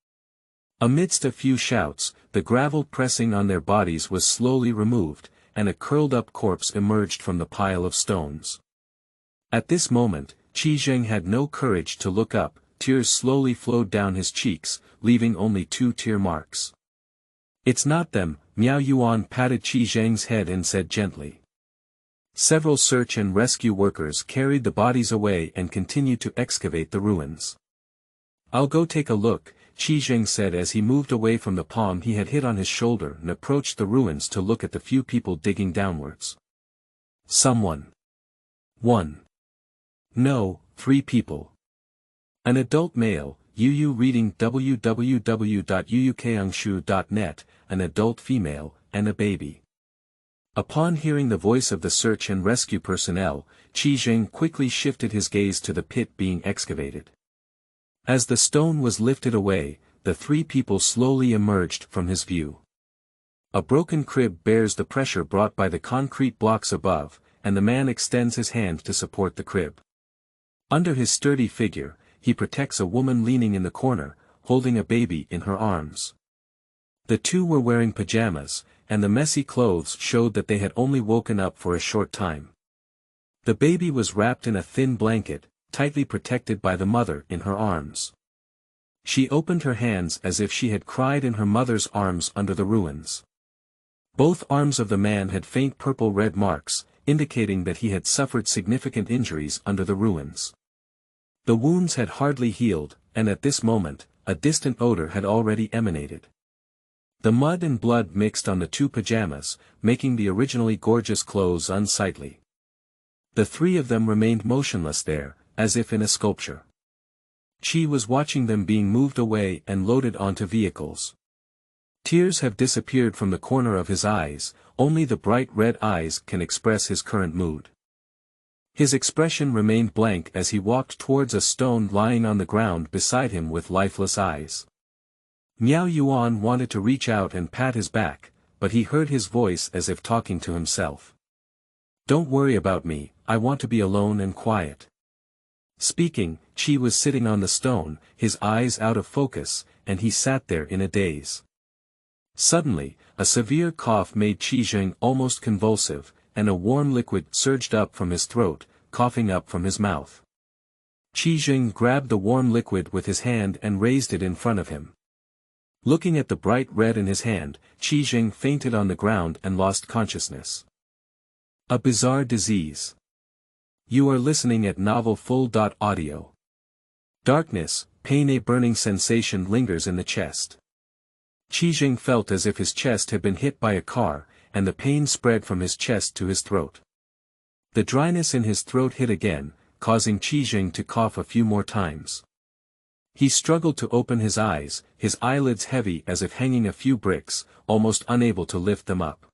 Amidst a few shouts, the gravel pressing on their bodies was slowly removed, and a curled-up corpse emerged from the pile of stones. At this moment, Qi Zheng had no courage to look up, tears slowly flowed down his cheeks, leaving only 2 tear marks. It's not them, Miao Yuan patted Qi Zheng's head and said gently. Several search and rescue workers carried the bodies away and continued to excavate the ruins. I'll go take a look, Qi Zheng said as he moved away from the palm he had hit on his shoulder and approached the ruins to look at the few people digging downwards. Someone. 1. No, 3 people. An adult male, Yu reading www.yuukangshu.net, an adult female, and a baby. Upon hearing the voice of the search and rescue personnel, Qi Zheng quickly shifted his gaze to the pit being excavated. As the stone was lifted away, the 3 people slowly emerged from his view. A broken crib bears the pressure brought by the concrete blocks above, and the man extends his hand to support the crib. Under his sturdy figure, he protects a woman leaning in the corner, holding a baby in her arms. The 2 were wearing pajamas, and the messy clothes showed that they had only woken up for a short time. The baby was wrapped in a thin blanket, tightly protected by the mother in her arms. She opened her hands as if she had cried in her mother's arms under the ruins. Both arms of the man had faint purple-red marks, indicating that he had suffered significant injuries under the ruins. The wounds had hardly healed, and at this moment, a distant odor had already emanated. The mud and blood mixed on the 2 pajamas, making the originally gorgeous clothes unsightly. The 3 of them remained motionless there, as if in a sculpture. Qi was watching them being moved away and loaded onto vehicles. Tears have disappeared from the corner of his eyes, only the bright red eyes can express his current mood. His expression remained blank as he walked towards a stone lying on the ground beside him with lifeless eyes. Miao Yuan wanted to reach out and pat his back, but he heard his voice as if talking to himself. Don't worry about me, I want to be alone and quiet. Speaking, Qi was sitting on the stone, his eyes out of focus, and he sat there in a daze. Suddenly, a severe cough made Qi Zheng almost convulsive, and a warm liquid surged up from his throat, coughing up from his mouth. Qi Zheng grabbed the warm liquid with his hand and raised it in front of him. Looking at the bright red in his hand, Qi Zheng fainted on the ground and lost consciousness. A bizarre disease. You are listening at novelfull.audio. Darkness, pain. A burning sensation lingers in the chest. Qi Zheng felt as if his chest had been hit by a car, and the pain spread from his chest to his throat. The dryness in his throat hit again, causing Qi Zheng to cough a few more times. He struggled to open his eyes, his eyelids heavy as if hanging a few bricks, almost unable to lift them up.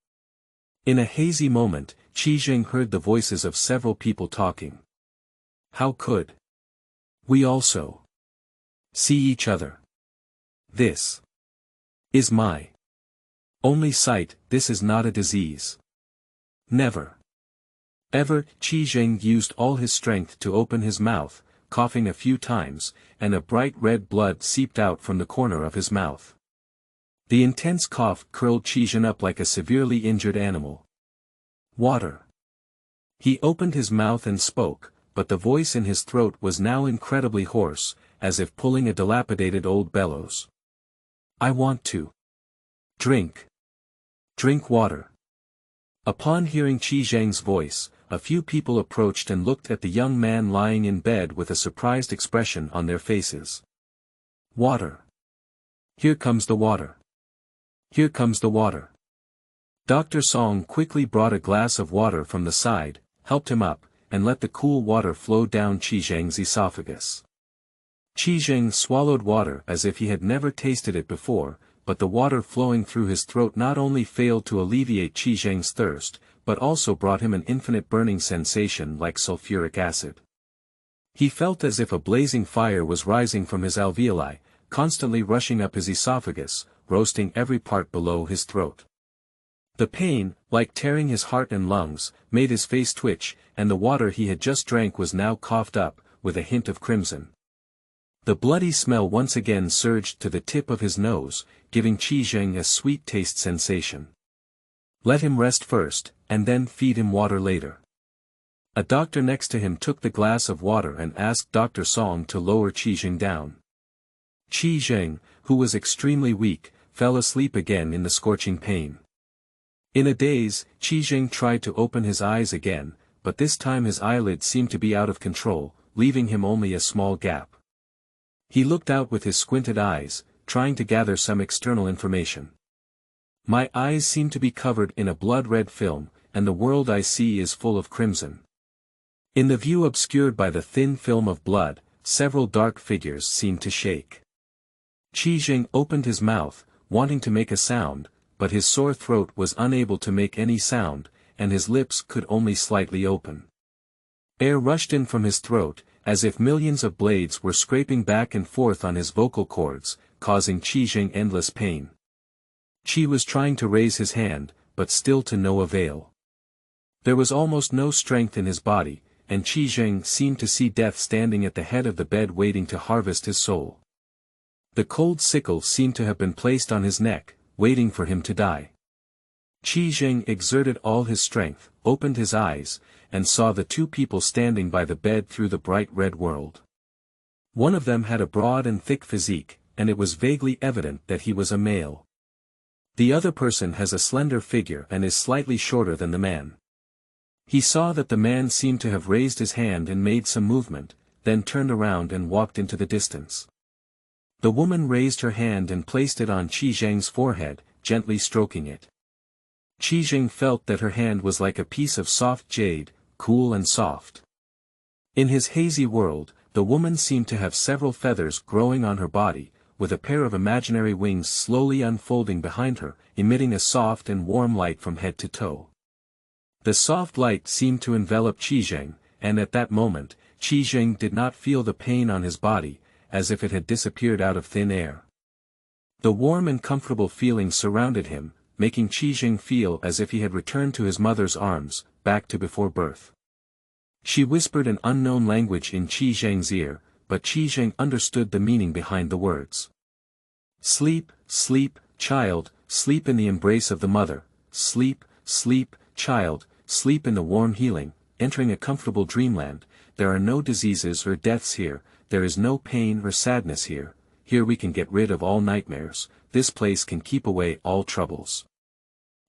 In a hazy moment, Qi Zheng heard the voices of several people talking. How could we also see each other? This is my only sight. This is not a disease. Never ever. Qi Zheng used all his strength to open his mouth, coughing a few times, and a bright red blood seeped out from the corner of his mouth. The intense cough curled Qi Zheng up like a severely injured animal. Water. He opened his mouth and spoke, but the voice in his throat was now incredibly hoarse, as if pulling a dilapidated old bellows. I want to drink water. Upon hearing Qi Zheng's voice, a few people approached and looked at the young man lying in bed with a surprised expression on their faces. Water. Here comes the water. Here comes the water. Dr. Song quickly brought a glass of water from the side, helped him up, and let the cool water flow down Qi Zheng's esophagus. Qi Zheng swallowed water as if he had never tasted it before, but the water flowing through his throat not only failed to alleviate Qi Zheng's thirst, but also brought him an infinite burning sensation like sulfuric acid. He felt as if a blazing fire was rising from his alveoli, constantly rushing up his esophagus, roasting every part below his throat. The pain, like tearing his heart and lungs, made his face twitch, and the water he had just drank was now coughed up, with a hint of crimson. The bloody smell once again surged to the tip of his nose, giving Qi Zheng a sweet taste sensation. Let him rest first, and then feed him water later. A doctor next to him took the glass of water and asked Dr. Song to lower Qi Zheng down. Qi Zheng, who was extremely weak, fell asleep again in the scorching pain. In a daze, Qi Zheng tried to open his eyes again, but this time his eyelids seemed to be out of control, leaving him only a small gap. He looked out with his squinted eyes, trying to gather some external information. My eyes seem to be covered in a blood-red film, and the world I see is full of crimson. In the view obscured by the thin film of blood, several dark figures seemed to shake. Qi Zheng opened his mouth, wanting to make a sound, but his sore throat was unable to make any sound, and his lips could only slightly open. Air rushed in from his throat, as if millions of blades were scraping back and forth on his vocal cords, causing Qi Zheng endless pain. Qi was trying to raise his hand, but still to no avail. There was almost no strength in his body, and Qi Zheng seemed to see death standing at the head of the bed waiting to harvest his soul. The cold sickle seemed to have been placed on his neck, waiting for him to die. Qi Zheng exerted all his strength, opened his eyes, and saw the two people standing by the bed through the bright red world. One of them had a broad and thick physique, and it was vaguely evident that he was a male. The other person has a slender figure and is slightly shorter than the man. He saw that the man seemed to have raised his hand and made some movement, then turned around and walked into the distance. The woman raised her hand and placed it on Qi Zheng's forehead, gently stroking it. Qi Zheng felt that her hand was like a piece of soft jade, cool and soft. In his hazy world, the woman seemed to have several feathers growing on her body, with a pair of imaginary wings slowly unfolding behind her, emitting a soft and warm light from head to toe. The soft light seemed to envelop Qi Zheng, and at that moment, Qi Zheng did not feel the pain on his body, as if it had disappeared out of thin air. The warm and comfortable feeling surrounded him, making Qi Zheng feel as if he had returned to his mother's arms, back to before birth. She whispered an unknown language in Qi Zheng's ear, but Qi Zheng understood the meaning behind the words. Sleep, sleep, child, sleep in the embrace of the mother, sleep, sleep, child, sleep in the warm healing, entering a comfortable dreamland. There are no diseases or deaths here, there is no pain or sadness here, here we can get rid of all nightmares, this place can keep away all troubles.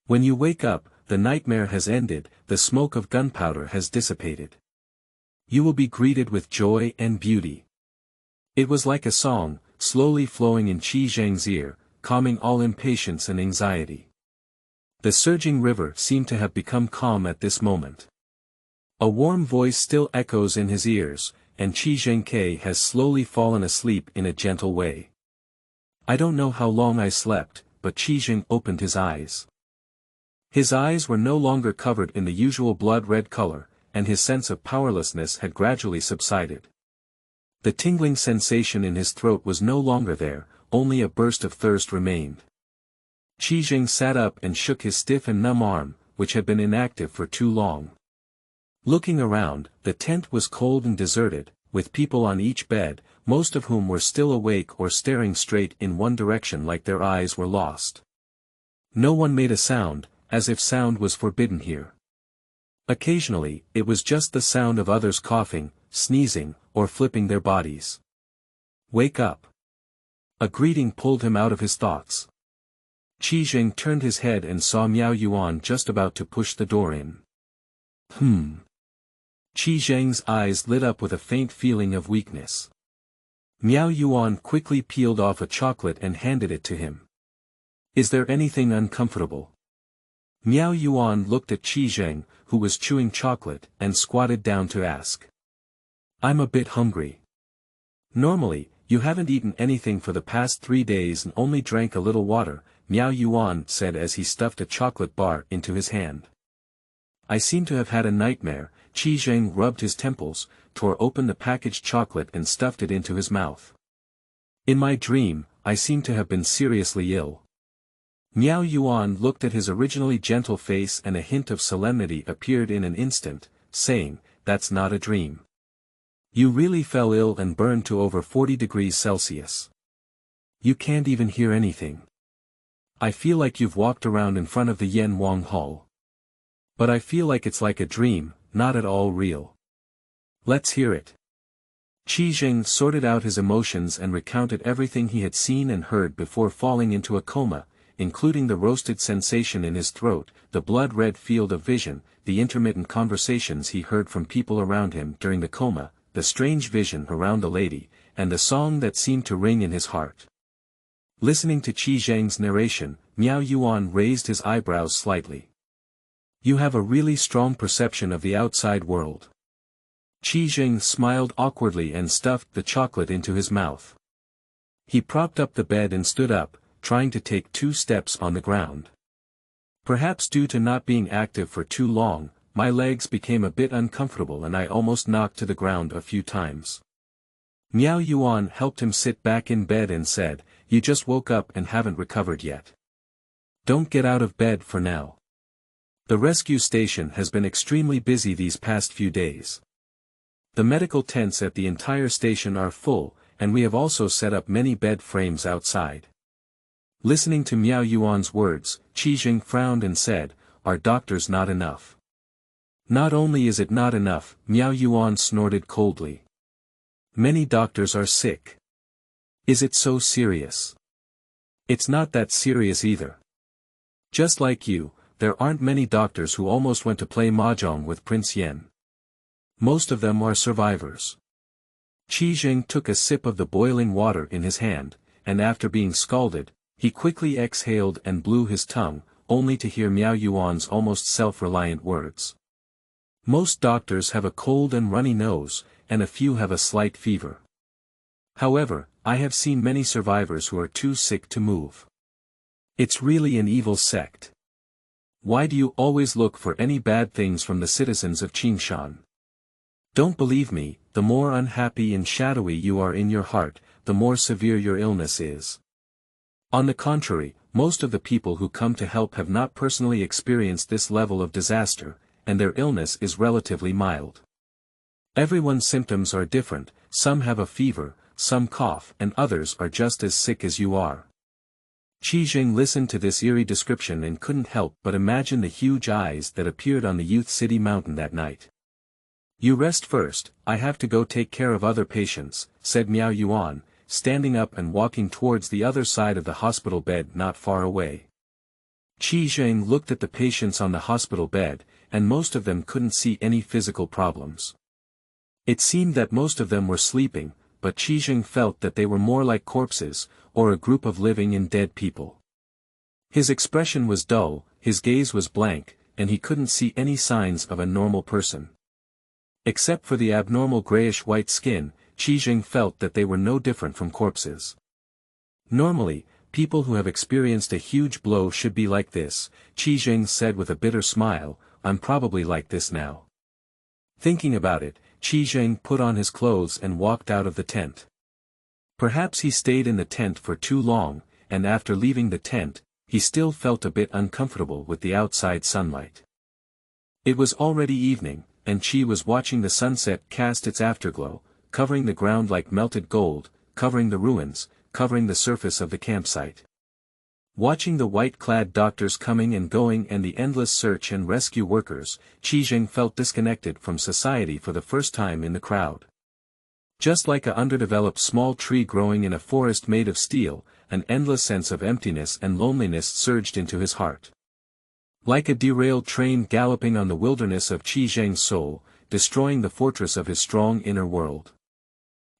When you wake up, the nightmare has ended, the smoke of gunpowder has dissipated. You will be greeted with joy and beauty. It was like a song, slowly flowing in Qi Zheng's ear, calming all impatience and anxiety. The surging river seemed to have become calm at this moment. A warm voice still echoes in his ears, and Qi Zheng has slowly fallen asleep in a gentle way. I don't know how long I slept, but Qi Zheng opened his eyes. His eyes were no longer covered in the usual blood-red color, and his sense of powerlessness had gradually subsided. The tingling sensation in his throat was no longer there, only a burst of thirst remained. Qi Zheng sat up and shook his stiff and numb arm, which had been inactive for too long. Looking around, the tent was cold and deserted, with people on each bed, most of whom were still awake or staring straight in one direction like their eyes were lost. No one made a sound, as if sound was forbidden here. Occasionally, it was just the sound of others coughing, sneezing, or flipping their bodies. Wake up. A greeting pulled him out of his thoughts. Qi Zheng turned his head and saw Miao Yuan just about to push the door in. Qi Zheng's eyes lit up with a faint feeling of weakness. Miao Yuan quickly peeled off a chocolate and handed it to him. Is there anything uncomfortable? Miao Yuan looked at Qi Zheng, who was chewing chocolate, and squatted down to ask. I'm a bit hungry. Normally, you haven't eaten anything for the past 3 days and only drank a little water, Miao Yuan said as he stuffed a chocolate bar into his hand. I seem to have had a nightmare. Qi Zheng rubbed his temples, tore open the packaged chocolate and stuffed it into his mouth. In my dream, I seem to have been seriously ill. Miao Yuan looked at his originally gentle face and a hint of solemnity appeared in an instant, saying, that's not a dream. You really fell ill and burned to over 40 degrees Celsius. You can't even hear anything. I feel like you've walked around in front of the Yan Wang Hall. But I feel like it's like a dream, not at all real. Let's hear it. Qi Zheng sorted out his emotions and recounted everything he had seen and heard before falling into a coma, including the roasted sensation in his throat, the blood-red field of vision, the intermittent conversations he heard from people around him during the coma, the strange vision around the lady, and the song that seemed to ring in his heart. Listening to Qi Zheng's narration, Miao Yuan raised his eyebrows slightly. You have a really strong perception of the outside world. Qi Zheng smiled awkwardly and stuffed the chocolate into his mouth. He propped up the bed and stood up, trying to take 2 steps on the ground. Perhaps due to not being active for too long, my legs became a bit uncomfortable and I almost knocked to the ground a few times. Miao Yuan helped him sit back in bed and said, you just woke up and haven't recovered yet. Don't get out of bed for now. The rescue station has been extremely busy these past few days. The medical tents at the entire station are full, and we have also set up many bed frames outside. Listening to Miao Yuan's words, Qi Zheng frowned and said, are doctors not enough? Not only is it not enough, Miao Yuan snorted coldly. Many doctors are sick. Is it so serious? It's not that serious either. Just like you, there aren't many doctors who almost went to play mahjong with Prince Yen. Most of them are survivors. Qi Zheng took a sip of the boiling water in his hand, and after being scalded, he quickly exhaled and blew his tongue, only to hear Miao Yuan's almost self-reliant words. Most doctors have a cold and runny nose, and a few have a slight fever. However, I have seen many survivors who are too sick to move. It's really an evil sect. Why do you always look for any bad things from the citizens of Qingshan? Don't believe me, the more unhappy and shadowy you are in your heart, the more severe your illness is. On the contrary, most of the people who come to help have not personally experienced this level of disaster, and their illness is relatively mild. Everyone's symptoms are different, some have a fever, some cough, and others are just as sick as you are. Qi Zheng listened to this eerie description and couldn't help but imagine the huge eyes that appeared on the Youth City mountain that night. You rest first, I have to go take care of other patients, said Miao Yuan, standing up and walking towards the other side of the hospital bed not far away. Qi Zheng looked at the patients on the hospital bed, and most of them couldn't see any physical problems. It seemed that most of them were sleeping, but Qi Zheng felt that they were more like corpses, or a group of living and dead people. His expression was dull, his gaze was blank, and he couldn't see any signs of a normal person. Except for the abnormal grayish-white skin, Qi Zheng felt that they were no different from corpses. Normally, people who have experienced a huge blow should be like this, Qi Zheng said with a bitter smile, I'm probably like this now. Thinking about it, Qi Zheng put on his clothes and walked out of the tent. Perhaps he stayed in the tent for too long, and after leaving the tent, he still felt a bit uncomfortable with the outside sunlight. It was already evening, and Qi was watching the sunset cast its afterglow, covering the ground like melted gold, covering the ruins, covering the surface of the campsite. Watching the white-clad doctors coming and going and the endless search and rescue workers, Qi Zheng felt disconnected from society for the first time in the crowd. Just like a underdeveloped small tree growing in a forest made of steel, an endless sense of emptiness and loneliness surged into his heart. Like a derailed train galloping on the wilderness of Qi Zheng's soul, destroying the fortress of his strong inner world.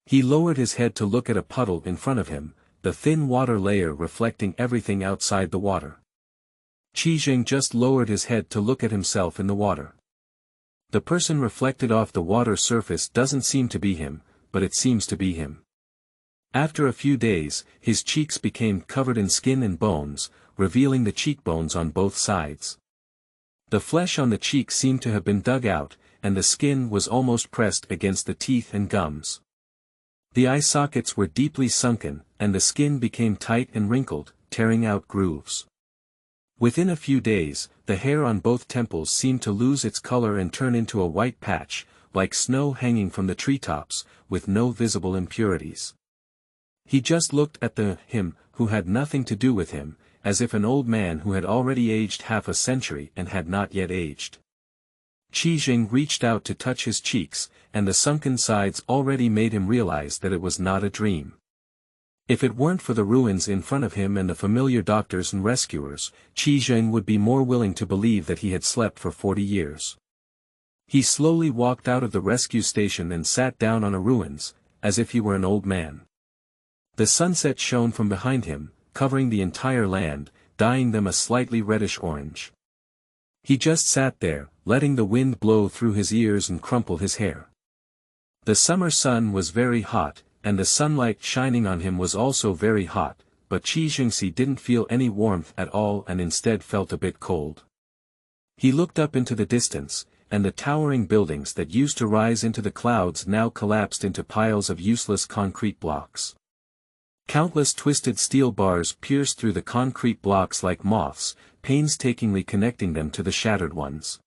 He lowered his head to look at a puddle in front of him, the thin water layer reflecting everything outside the water. Qi just lowered his head to look at himself in the water. The person reflected off the water surface doesn't seem to be him, but it seems to be him. After a few days, his cheeks became covered in skin and bones, revealing the cheekbones on both sides. The flesh on the cheek seemed to have been dug out, and the skin was almost pressed against the teeth and gums. The eye sockets were deeply sunken, and the skin became tight and wrinkled, tearing out grooves. Within a few days, the hair on both temples seemed to lose its color and turn into a white patch, like snow hanging from the treetops, with no visible impurities. He just looked at him who had nothing to do with him, as if an old man who had already aged half a century and had not yet aged. Qi reached out to touch his cheeks, and the sunken sides already made him realize that it was not a dream. If it weren't for the ruins in front of him and the familiar doctors and rescuers, Qi would be more willing to believe that he had slept for 40 years. He slowly walked out of the rescue station and sat down on a ruins, as if he were an old man. The sunset shone from behind him, covering the entire land, dyeing them a slightly reddish orange. He just sat there, letting the wind blow through his ears and crumple his hair. The summer sun was very hot, and the sunlight shining on him was also very hot, but Qi didn't feel any warmth at all and instead felt a bit cold. He looked up into the distance, and the towering buildings that used to rise into the clouds now collapsed into piles of useless concrete blocks. Countless twisted steel bars pierced through the concrete blocks like moths, painstakingly connecting them to the shattered ones.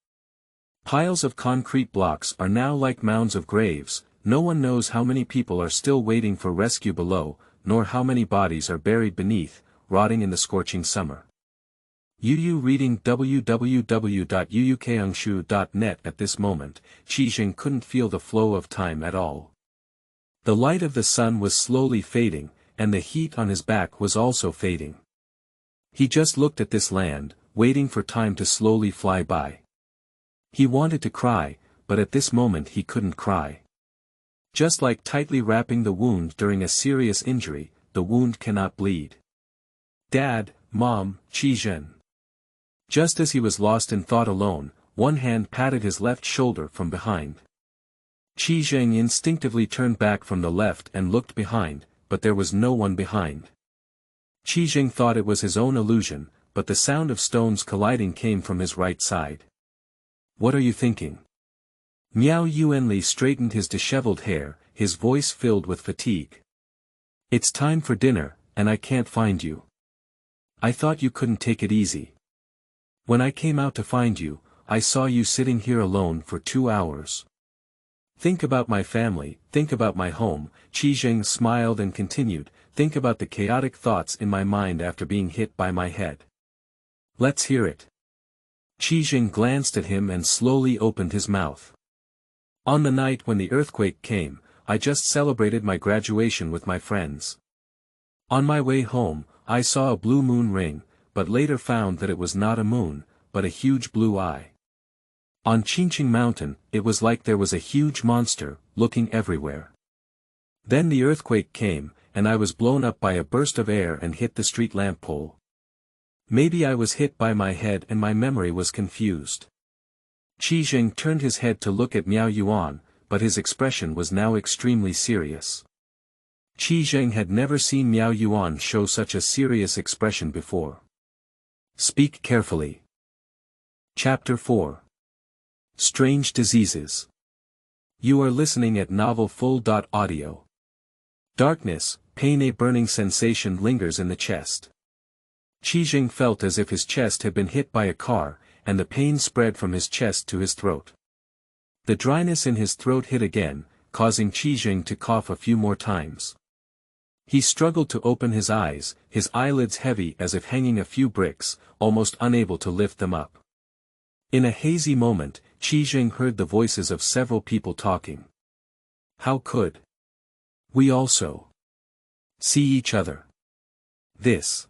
Piles of concrete blocks are now like mounds of graves. No one knows how many people are still waiting for rescue below, nor how many bodies are buried beneath, rotting in the scorching summer. Yu reading www.uukangshu.net. At this moment, Qi couldn't feel the flow of time at all. The light of the sun was slowly fading, and the heat on his back was also fading. He just looked at this land, waiting for time to slowly fly by. He wanted to cry, but at this moment he couldn't cry. Just like tightly wrapping the wound during a serious injury, the wound cannot bleed. Dad, Mom, Qi. Just as he was lost in thought alone, one hand patted his left shoulder from behind. Qi instinctively turned back from the left and looked behind, but there was no one behind. Qi thought it was his own illusion, but the sound of stones colliding came from his right side. What are you thinking? Miao Yuanli straightened his disheveled hair, his voice filled with fatigue. It's time for dinner, and I can't find you. I thought you couldn't take it easy. When I came out to find you, I saw you sitting here alone for 2 hours. Think about my family, think about my home. Qi smiled and continued, think about the chaotic thoughts in my mind after being hit by my head. Let's hear it. Qi glanced at him and slowly opened his mouth. On the night when the earthquake came, I just celebrated my graduation with my friends. On my way home, I saw a blue moon ring, but later found that it was not a moon, but a huge blue eye. On Qinqing Mountain, it was like there was a huge monster, looking everywhere. Then the earthquake came, and I was blown up by a burst of air and hit the street lamp pole. Maybe I was hit by my head and my memory was confused. Qi turned his head to look at Miao Yuan, but his expression was now extremely serious. Qi had never seen Miao Yuan show such a serious expression before. Speak carefully. Chapter 4. Strange Diseases. You are listening at novelfull.audio. Darkness, pain. A burning sensation lingers in the chest. Qi felt as if his chest had been hit by a car, and the pain spread from his chest to his throat. The dryness in his throat hit again, causing Qi to cough a few more times. He struggled to open his eyes, his eyelids heavy as if hanging a few bricks, almost unable to lift them up. In a hazy moment, Qi heard the voices of several people talking. How could we also see each other? This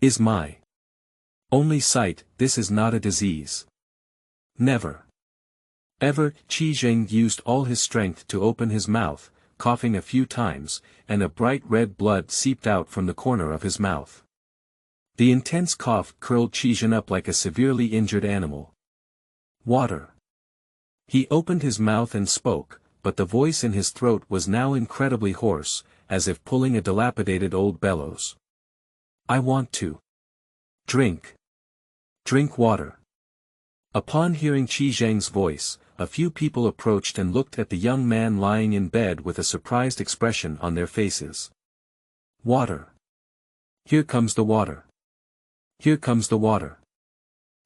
is my only sight. This is not a disease. Never ever. Qi used all his strength to open his mouth, coughing a few times, and a bright red blood seeped out from the corner of his mouth. The intense cough curled Qizhen up like a severely injured animal. Water. He opened his mouth and spoke, but the voice in his throat was now incredibly hoarse, as if pulling a dilapidated old bellows. I want to drink. Drink water. Upon hearing Qizheng's voice, a few people approached and looked at the young man lying in bed with a surprised expression on their faces. Water. Here comes the water. Here comes the water.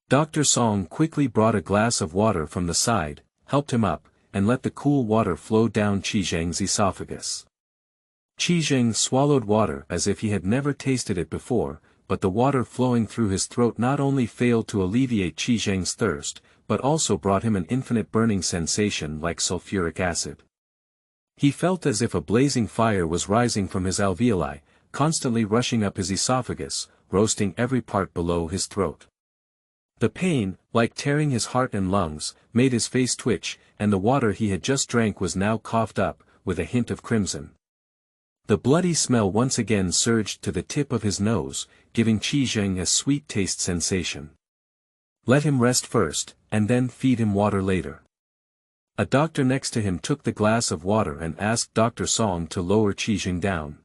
Dr. Song quickly brought a glass of water from the side, helped him up, and let the cool water flow down Qizheng's esophagus. Qizheng swallowed water as if he had never tasted it before, but the water flowing through his throat not only failed to alleviate Qizheng's thirst, but also brought him an infinite burning sensation like sulfuric acid. He felt as if a blazing fire was rising from his alveoli, constantly rushing up his esophagus, roasting every part below his throat. The pain, like tearing his heart and lungs, made his face twitch, and the water he had just drank was now coughed up, with a hint of crimson. The bloody smell once again surged to the tip of his nose, giving Qizheng a sweet taste sensation. Let him rest first, and then feed him water later. A doctor next to him took the glass of water and asked Dr. Song to lower Qizheng down.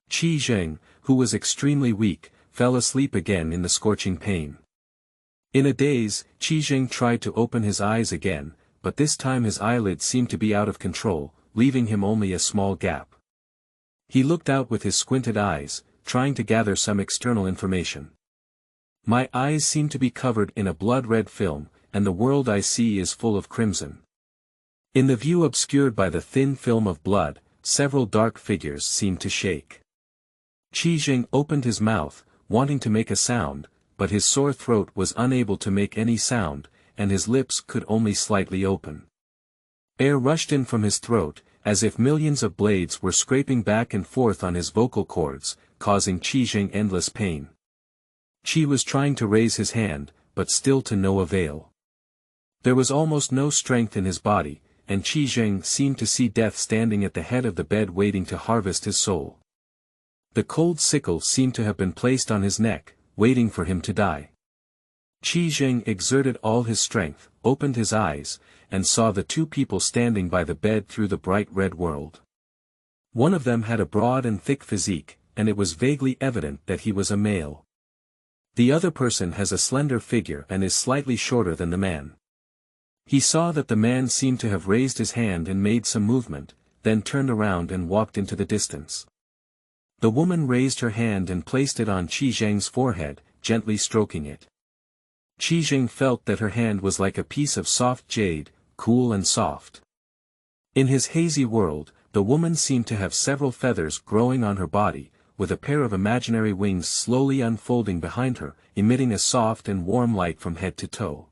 Qizheng, who was extremely weak, fell asleep again in the scorching pain. In a daze, Qizheng tried to open his eyes again, but this time his eyelids seemed to be out of control, leaving him only a small gap. He looked out with his squinted eyes, trying to gather some external information. My eyes seem to be covered in a blood-red film, and the world I see is full of crimson. In the view obscured by the thin film of blood, several dark figures seemed to shake. Qizheng opened his mouth, wanting to make a sound, but his sore throat was unable to make any sound, and his lips could only slightly open. Air rushed in from his throat, as if millions of blades were scraping back and forth on his vocal cords, causing Qizheng endless pain. Qi was trying to raise his hand, but still to no avail. There was almost no strength in his body, and Qizheng seemed to see death standing at the head of the bed waiting to harvest his soul. The cold sickle seemed to have been placed on his neck, waiting for him to die. Qizheng exerted all his strength, opened his eyes, and saw the two people standing by the bed through the bright red world. One of them had a broad and thick physique, and it was vaguely evident that he was a male. The other person has a slender figure and is slightly shorter than the man. He saw that the man seemed to have raised his hand and made some movement, then turned around and walked into the distance. The woman raised her hand and placed it on Qizheng's forehead, gently stroking it. Qizheng felt that her hand was like a piece of soft jade, cool and soft. In his hazy world, the woman seemed to have several feathers growing on her body, with a pair of imaginary wings slowly unfolding behind her, emitting a soft and warm light from head to toe.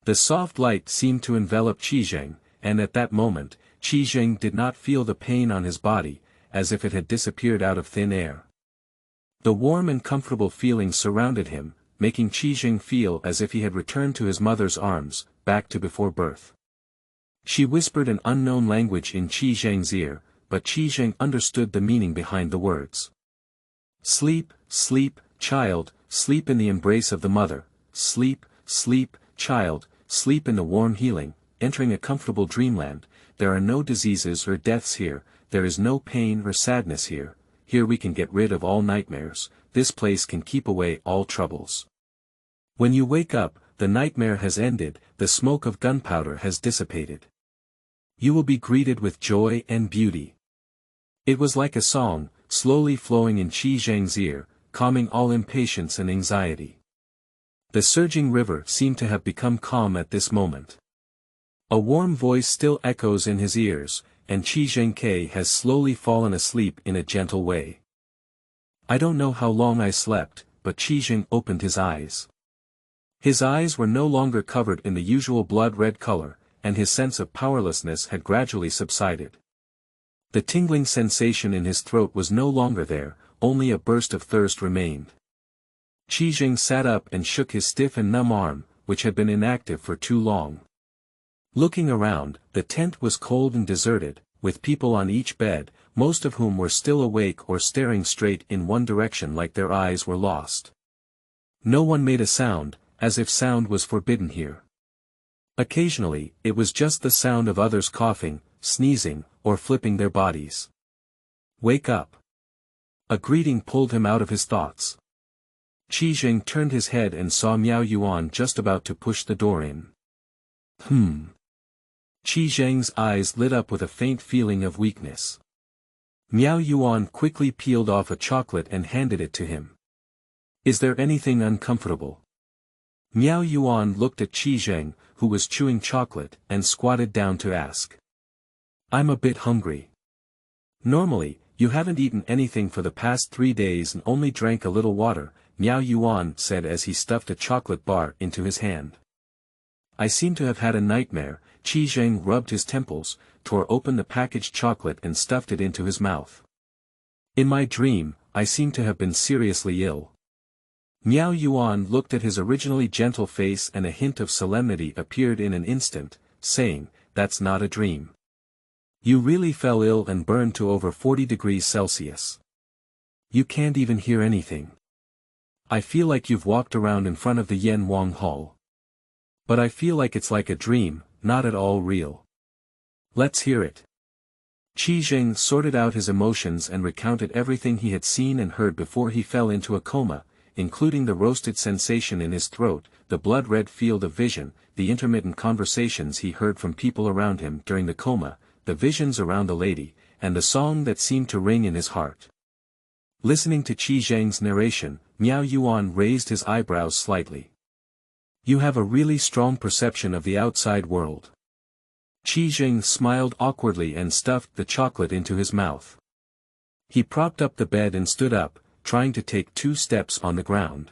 The soft light seemed to envelop Qizheng, and at that moment, Qizheng did not feel the pain on his body, as if it had disappeared out of thin air. The warm and comfortable feeling surrounded him, making Qizheng feel as if he had returned to his mother's arms, back to before birth. She whispered an unknown language in Qizheng's ear, but Qizheng understood the meaning behind the words. Sleep, sleep, child, sleep in the embrace of the mother, sleep, sleep, child, sleep in the warm healing, entering a comfortable dreamland. There are no diseases or deaths here, there is no pain or sadness here, here we can get rid of all nightmares, this place can keep away all troubles. When you wake up, the nightmare has ended, the smoke of gunpowder has dissipated. You will be greeted with joy and beauty. It was like a song, slowly flowing in Qizheng's ear, calming all impatience and anxiety. The surging river seemed to have become calm at this moment. A warm voice still echoes in his ears, and Qizheng has slowly fallen asleep in a gentle way. I don't know how long I slept, but Qizheng opened his eyes. His eyes were no longer covered in the usual blood-red color, and his sense of powerlessness had gradually subsided. The tingling sensation in his throat was no longer there, only a burst of thirst remained. Qizheng sat up and shook his stiff and numb arm, which had been inactive for too long. Looking around, the tent was cold and deserted, with people on each bed, most of whom were still awake or staring straight in one direction like their eyes were lost. No one made a sound, as if sound was forbidden here. Occasionally, it was just the sound of others coughing, sneezing, or flipping their bodies. "Wake up." A greeting pulled him out of his thoughts. Qi Jing turned his head and saw Miao Yuan just about to push the door in. Qi Zheng's eyes lit up with a faint feeling of weakness. Miao Yuan quickly peeled off a chocolate and handed it to him. "Is there anything uncomfortable?" Miao Yuan looked at Qi Zheng, who was chewing chocolate, and squatted down to ask. "I'm a bit hungry." "Normally, you haven't eaten anything for the past 3 days and only drank a little water," Miao Yuan said as he stuffed a chocolate bar into his hand. "I seem to have had a nightmare." Qi Zheng rubbed his temples, tore open the packaged chocolate and stuffed it into his mouth. "In my dream, I seem to have been seriously ill." Miao Yuan looked at his originally gentle face and a hint of solemnity appeared in an instant, saying, "That's not a dream. You really fell ill and burned to over 40 degrees Celsius. You can't even hear anything. I feel like you've walked around in front of the Yan Wang Hall. But I feel like it's like a dream, not at all real. Let's hear it." Qi Jing sorted out his emotions and recounted everything he had seen and heard before he fell into a coma, including the roasted sensation in his throat, the blood-red field of vision, the intermittent conversations he heard from people around him during the coma, the visions around the lady, and the song that seemed to ring in his heart. Listening to Qi Zheng's narration, Miao Yuan raised his eyebrows slightly. "You have a really strong perception of the outside world." Qi Zheng smiled awkwardly and stuffed the chocolate into his mouth. He propped up the bed and stood up, trying to take 2 steps on the ground.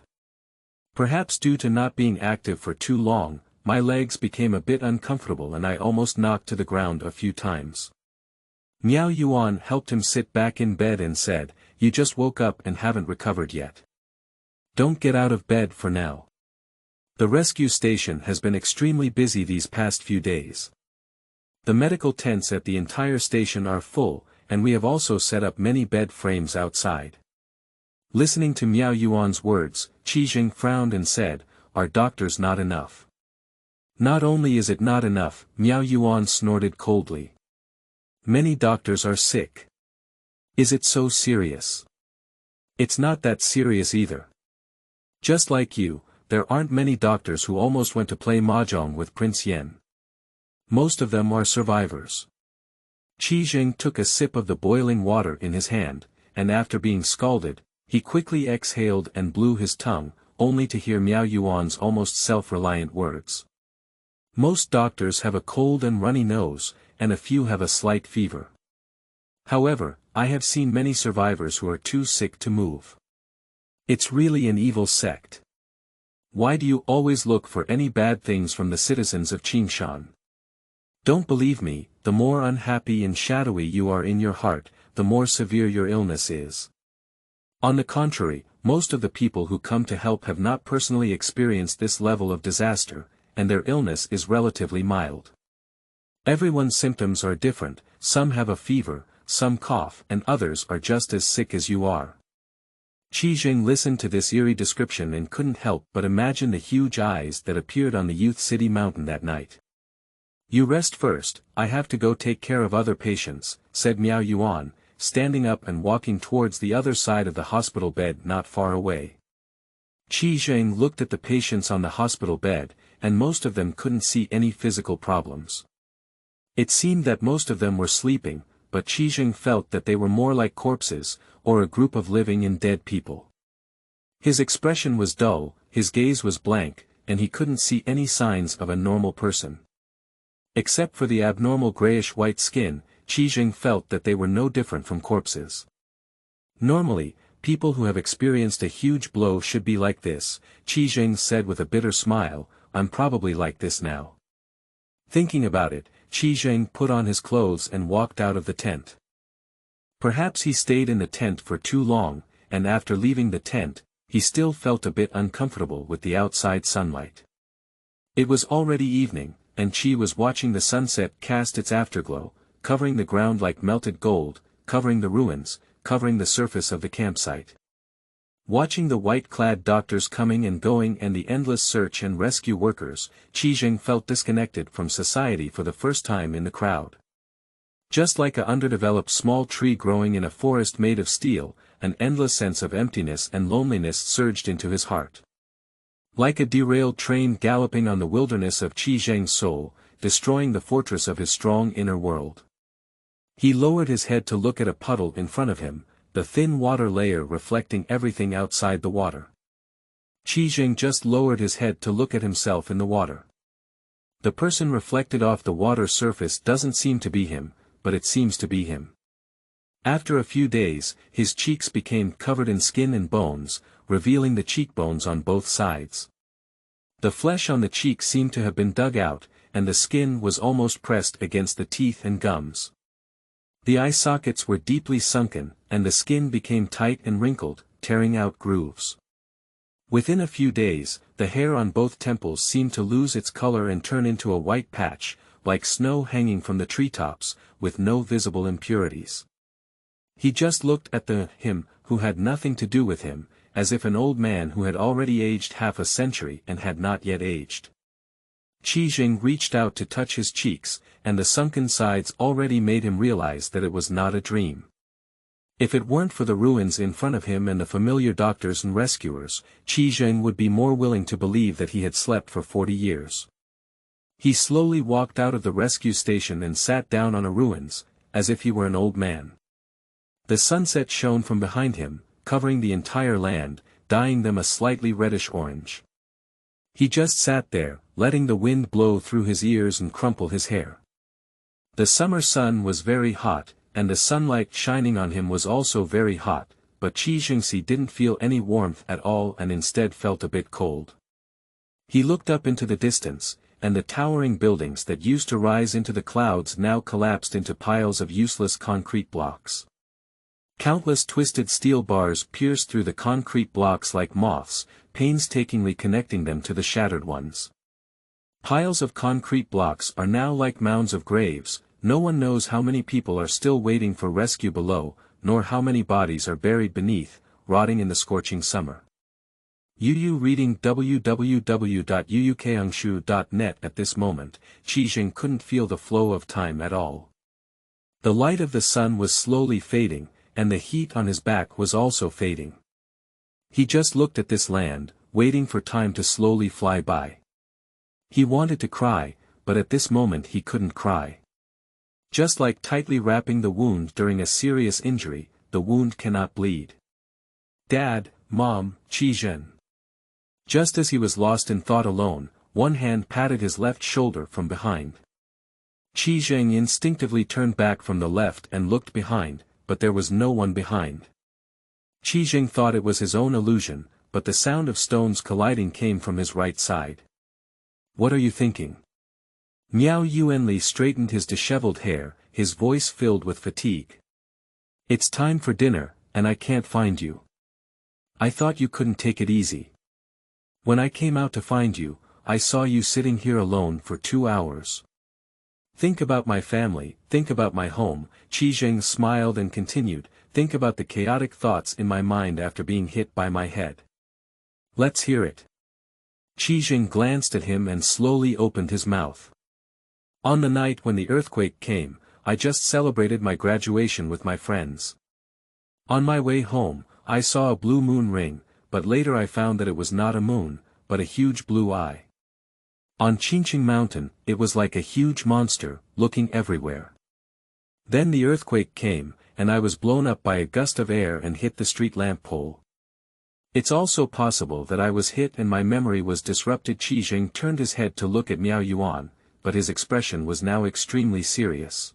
"Perhaps due to not being active for too long, my legs became a bit uncomfortable and I almost knocked to the ground a few times." Miao Yuan helped him sit back in bed and said, "You just woke up and haven't recovered yet. Don't get out of bed for now. The rescue station has been extremely busy these past few days. The medical tents at the entire station are full, and we have also set up many bed frames outside." Listening to Miao Yuan's words, Qi Jing frowned and said, "Are doctors not enough?" "Not only is it not enough," Miao Yuan snorted coldly. "Many doctors are sick." "Is it so serious?" "It's not that serious either. Just like you, there aren't many doctors who almost went to play mahjong with Prince Yen. Most of them are survivors." Qi Jing took a sip of the boiling water in his hand, and after being scalded, he quickly exhaled and blew his tongue, only to hear Miao Yuan's almost self-reliant words. "Most doctors have a cold and runny nose, and a few have a slight fever. However, I have seen many survivors who are too sick to move. It's really an evil sect. Why do you always look for any bad things from the citizens of Qingshan? Don't believe me, the more unhappy and shadowy you are in your heart, the more severe your illness is. On the contrary, most of the people who come to help have not personally experienced this level of disaster, and their illness is relatively mild. Everyone's symptoms are different, some have a fever, some cough and others are just as sick as you are." Qi Jing listened to this eerie description and couldn't help but imagine the huge eyes that appeared on the Youth City mountain that night. "You rest first, I have to go take care of other patients," said Miao Yuan, standing up and walking towards the other side of the hospital bed not far away. Qi Jing looked at the patients on the hospital bed, and most of them couldn't see any physical problems. It seemed that most of them were sleeping, but Qi Jing felt that they were more like corpses, or a group of living and dead people. His expression was dull, his gaze was blank, and he couldn't see any signs of a normal person. Except for the abnormal grayish-white skin, Qi Jing felt that they were no different from corpses. Normally, people who have experienced a huge blow should be like this, Qi Jing said with a bitter smile. "I'm probably like this now." Thinking about it, Qi Jing put on his clothes and walked out of the tent. Perhaps he stayed in the tent for too long, and after leaving the tent, he still felt a bit uncomfortable with the outside sunlight. It was already evening, and Qi was watching the sunset cast its afterglow, covering the ground like melted gold, covering the ruins, covering the surface of the campsite. Watching the white-clad doctors coming and going and the endless search and rescue workers, Qi felt disconnected from society for the first time in the crowd. Just like an underdeveloped small tree growing in a forest made of steel, an endless sense of emptiness and loneliness surged into his heart. Like a derailed train galloping on the wilderness of Qi soul, destroying the fortress of his strong inner world. He lowered his head to look at a puddle in front of him, the thin water layer reflecting everything outside the water. Qi just lowered his head to look at himself in the water. The person reflected off the water surface doesn't seem to be him, but it seems to be him. After a few days, his cheeks became covered in skin and bones, revealing the cheekbones on both sides. The flesh on the cheek seemed to have been dug out, and the skin was almost pressed against the teeth and gums. The eye sockets were deeply sunken, and the skin became tight and wrinkled, tearing out grooves. Within a few days, the hair on both temples seemed to lose its color and turn into a white patch, like snow hanging from the treetops, with no visible impurities. He just looked at him who had nothing to do with him, as if an old man who had already aged half a century and had not yet aged. Qi reached out to touch his cheeks, and the sunken sides already made him realize that it was not a dream. If it weren't for the ruins in front of him and the familiar doctors and rescuers, Qi would be more willing to believe that he had slept for 40 years. He slowly walked out of the rescue station and sat down on a ruins, as if he were an old man. The sunset shone from behind him, covering the entire land, dyeing them a slightly reddish orange. He just sat there, letting the wind blow through his ears and crumple his hair. The summer sun was very hot, and the sunlight shining on him was also very hot, but Qi didn't feel any warmth at all and instead felt a bit cold. He looked up into the distance, and the towering buildings that used to rise into the clouds now collapsed into piles of useless concrete blocks. Countless twisted steel bars pierced through the concrete blocks like moths, painstakingly connecting them to the shattered ones. Piles of concrete blocks are now like mounds of graves. No one knows how many people are still waiting for rescue below, nor how many bodies are buried beneath, rotting in the scorching summer. Yu reading www.uukangshu.net. At this moment, Qi couldn't feel the flow of time at all. The light of the sun was slowly fading, and the heat on his back was also fading. He just looked at this land, waiting for time to slowly fly by. He wanted to cry, but at this moment he couldn't cry. Just like tightly wrapping the wound during a serious injury, the wound cannot bleed. Dad, Mom, Qi. Just as he was lost in thought alone, one hand patted his left shoulder from behind. Qi instinctively turned back from the left and looked behind, but there was no one behind. Qi thought it was his own illusion, but the sound of stones colliding came from his right side. What are you thinking? Miao Yuanli straightened his disheveled hair, his voice filled with fatigue. It's time for dinner, and I can't find you. I thought you couldn't take it easy. When I came out to find you, I saw you sitting here alone for 2 hours. Think about my family, think about my home. Qi smiled and continued, think about the chaotic thoughts in my mind after being hit by my head. Let's hear it. Qi glanced at him and slowly opened his mouth. On the night when the earthquake came, I just celebrated my graduation with my friends. On my way home, I saw a blue moon ring, but later I found that it was not a moon, but a huge blue eye. On Qingqing Mountain, it was like a huge monster, looking everywhere. Then the earthquake came, and I was blown up by a gust of air and hit the street lamp pole. It's also possible that I was hit and my memory was disrupted. Qi turned his head to look at Miao Yuan, but his expression was now extremely serious.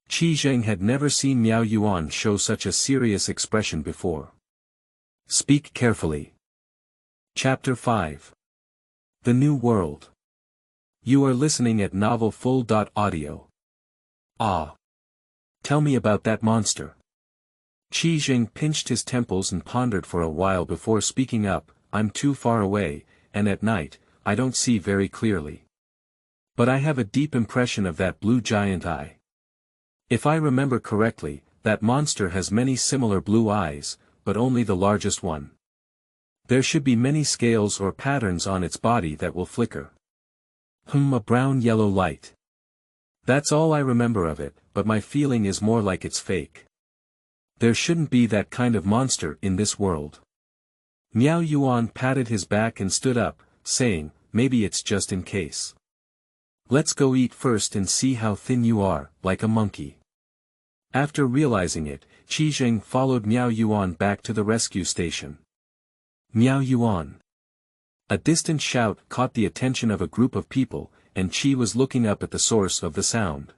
Qi had never seen Miao Yuan show such a serious expression before. Speak carefully. Chapter 5. The New World. You are listening at novelfull.audio. Ah. Tell me about that monster. Qi pinched his temples and pondered for a while before speaking up. I'm too far away, and at night, I don't see very clearly. But I have a deep impression of that blue giant eye. If I remember correctly, that monster has many similar blue eyes, but only the largest one. There should be many scales or patterns on its body that will flicker. A brown-yellow light. That's all I remember of it, but my feeling is more like it's fake. There shouldn't be that kind of monster in this world. Miao Yuan patted his back and stood up, saying, maybe it's just in case. Let's go eat first and see how thin you are, like a monkey. After realizing it, Qi Zheng followed Miao Yuan back to the rescue station. Miao Yuan. A distant shout caught the attention of a group of people, and Qi was looking up at the source of the sound.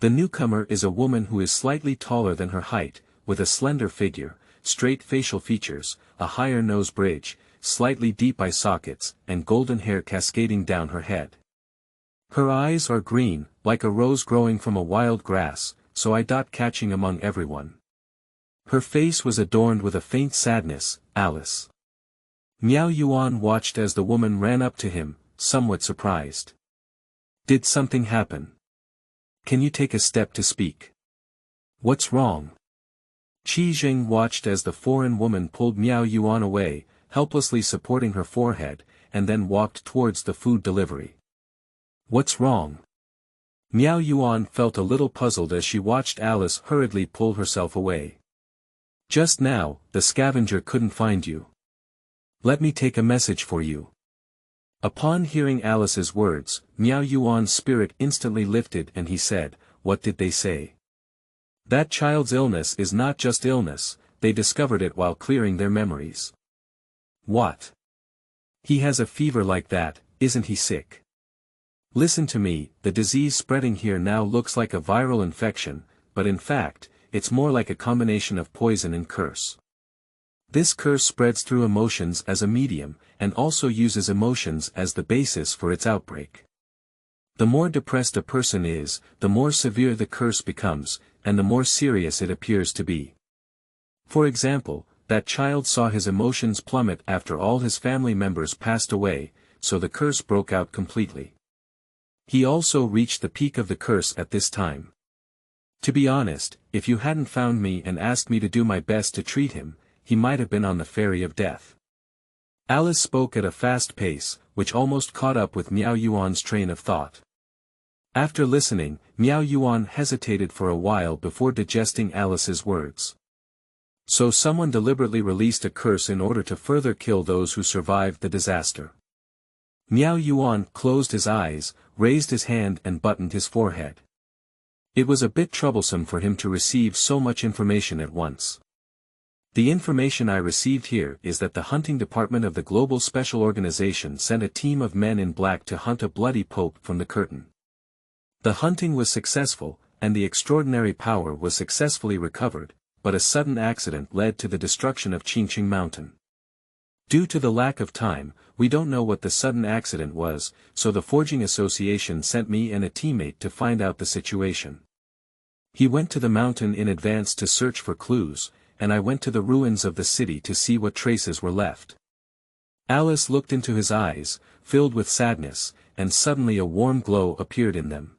The newcomer is a woman who is slightly taller than her height, with a slender figure, straight facial features, a higher nose bridge, slightly deep eye sockets, and golden hair cascading down her head. Her eyes are green, like a rose growing from a wild grass, so catching among everyone. Her face was adorned with a faint sadness, Alice. Miao Yuan watched as the woman ran up to him, somewhat surprised. Did something happen? Can you take a step to speak? What's wrong? Qi Zheng watched as the foreign woman pulled Miao Yuan away, helplessly supporting her forehead, and then walked towards the food delivery. What's wrong? Miao Yuan felt a little puzzled as she watched Alice hurriedly pull herself away. Just now, the scavenger couldn't find you. Let me take a message for you. Upon hearing Alice's words, Miao Yuan's spirit instantly lifted and he said, what did they say? That child's illness is not just illness, they discovered it while clearing their memories. What? He has a fever like that, isn't he sick? Listen to me, the disease spreading here now looks like a viral infection, but in fact, it's more like a combination of poison and curse. This curse spreads through emotions as a medium, and also uses emotions as the basis for its outbreak. The more depressed a person is, the more severe the curse becomes, and the more serious it appears to be. For example, that child saw his emotions plummet after all his family members passed away, so the curse broke out completely. He also reached the peak of the curse at this time. To be honest, if you hadn't found me and asked me to do my best to treat him, he might have been on the ferry of death. Alice spoke at a fast pace, which almost caught up with Miao Yuan's train of thought. After listening, Miao Yuan hesitated for a while before digesting Alice's words. So someone deliberately released a curse in order to further kill those who survived the disaster. Miao Yuan closed his eyes, raised his hand and buttoned his forehead. It was a bit troublesome for him to receive so much information at once. The information I received here is that the hunting department of the Global Special Organization sent a team of men in black to hunt a bloody pope from the curtain. The hunting was successful, and the extraordinary power was successfully recovered, but a sudden accident led to the destruction of Qingqing Mountain. Due to the lack of time, we don't know what the sudden accident was, so the Forging Association sent me and a teammate to find out the situation. He went to the mountain in advance to search for clues, and I went to the ruins of the city to see what traces were left. Alice looked into his eyes, filled with sadness, and suddenly a warm glow appeared in them.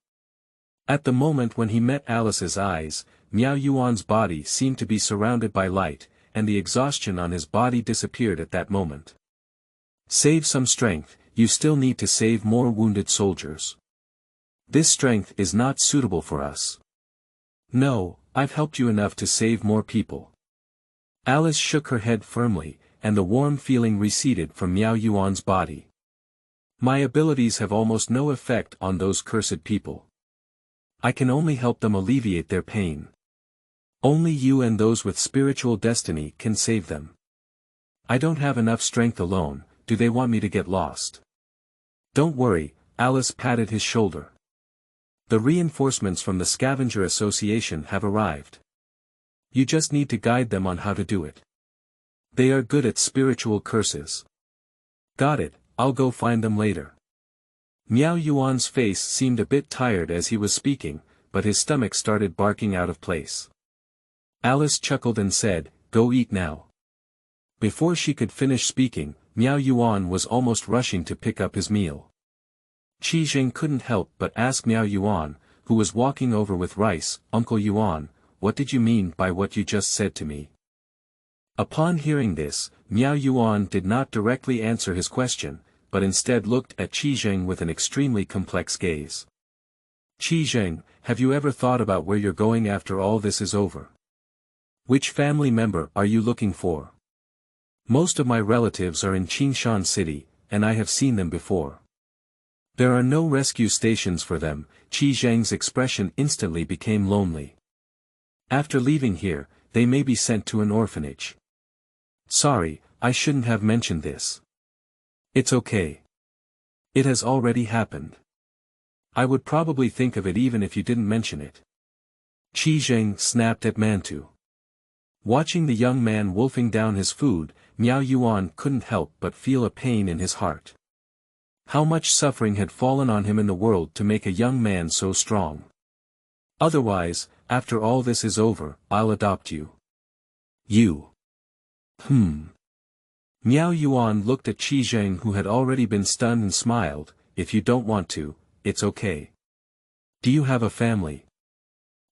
At the moment when he met Alice's eyes, Miao Yuan's body seemed to be surrounded by light, and the exhaustion on his body disappeared at that moment. Save some strength, you still need to save more wounded soldiers. This strength is not suitable for us. No, I've helped you enough to save more people. Alice shook her head firmly, and the warm feeling receded from Miao Yuan's body. My abilities have almost no effect on those cursed people. I can only help them alleviate their pain. Only you and those with spiritual destiny can save them. I don't have enough strength alone, do they want me to get lost? Don't worry, Alice patted his shoulder. The reinforcements from the Scavenger Association have arrived. You just need to guide them on how to do it. They are good at spiritual curses. Got it, I'll go find them later. Miao Yuan's face seemed a bit tired as he was speaking, but his stomach started barking out of place. Alice chuckled and said, go eat now. Before she could finish speaking, Miao Yuan was almost rushing to pick up his meal. Qi Zheng couldn't help but ask Miao Yuan, who was walking over with rice. Uncle Yuan, what did you mean by what you just said to me? Upon hearing this, Miao Yuan did not directly answer his question, but instead looked at Qi Zheng with an extremely complex gaze. Qi Zheng, have you ever thought about where you're going after all this is over? Which family member are you looking for? Most of my relatives are in Qingshan City, and I have seen them before. There are no rescue stations for them. Qi Zheng's expression instantly became lonely. After leaving here, they may be sent to an orphanage. Sorry, I shouldn't have mentioned this. It's okay. It has already happened. I would probably think of it even if you didn't mention it. Qi Zheng snapped at Mantu. Watching the young man wolfing down his food, Miao Yuan couldn't help but feel a pain in his heart. How much suffering had fallen on him in the world to make a young man so strong. Otherwise, after all this is over, I'll adopt you. You. Miao Yuan looked at Qi Zheng, who had already been stunned, and smiled. If you don't want to, it's okay. Do you have a family?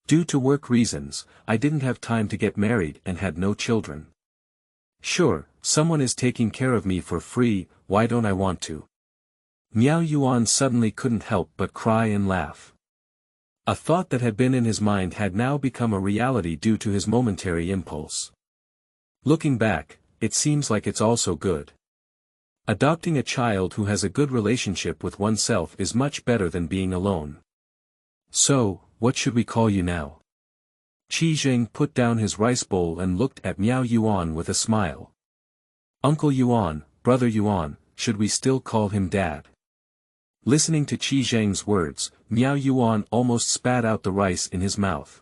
Due to work reasons, I didn't have time to get married and had no children. Sure, someone is taking care of me for free, why don't I want to? Miao Yuan suddenly couldn't help but cry and laugh. A thought that had been in his mind had now become a reality due to his momentary impulse. Looking back, it seems like it's also good. Adopting a child who has a good relationship with oneself is much better than being alone. So, what should we call you now? Qi Zheng put down his rice bowl and looked at Miao Yuan with a smile. Uncle Yuan, Brother Yuan, should we still call him Dad? Listening to Qi Zheng's words, Miao Yuan almost spat out the rice in his mouth.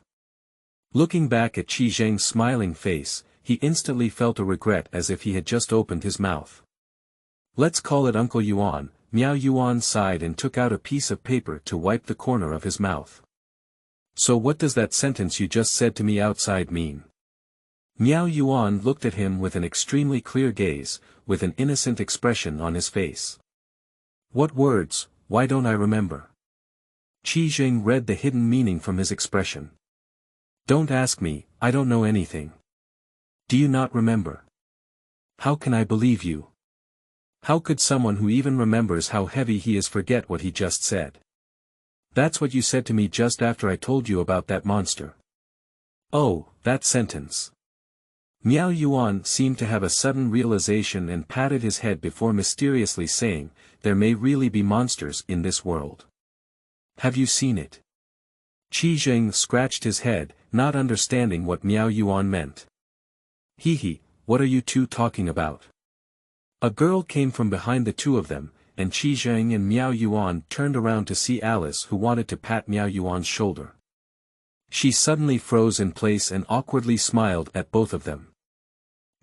Looking back at Qi Zheng's smiling face, he instantly felt a regret as if he had just opened his mouth. Let's call it Uncle Yuan. Miao Yuan sighed and took out a piece of paper to wipe the corner of his mouth. So what does that sentence you just said to me outside mean? Miao Yuan looked at him with an extremely clear gaze, with an innocent expression on his face. What words? Why don't I remember? Qi Zheng read the hidden meaning from his expression. Don't ask me, I don't know anything. Do you not remember? How can I believe you? How could someone who even remembers how heavy he is forget what he just said? That's what you said to me just after I told you about that monster. Oh, that sentence. Miao Yuan seemed to have a sudden realization and patted his head before mysteriously saying, there may really be monsters in this world. Have you seen it? Qi Zheng scratched his head, not understanding what Miao Yuan meant. He, what are you two talking about? A girl came from behind the two of them, and Qi Zheng and Miao Yuan turned around to see Alice, who wanted to pat Miao Yuan's shoulder. She suddenly froze in place and awkwardly smiled at both of them.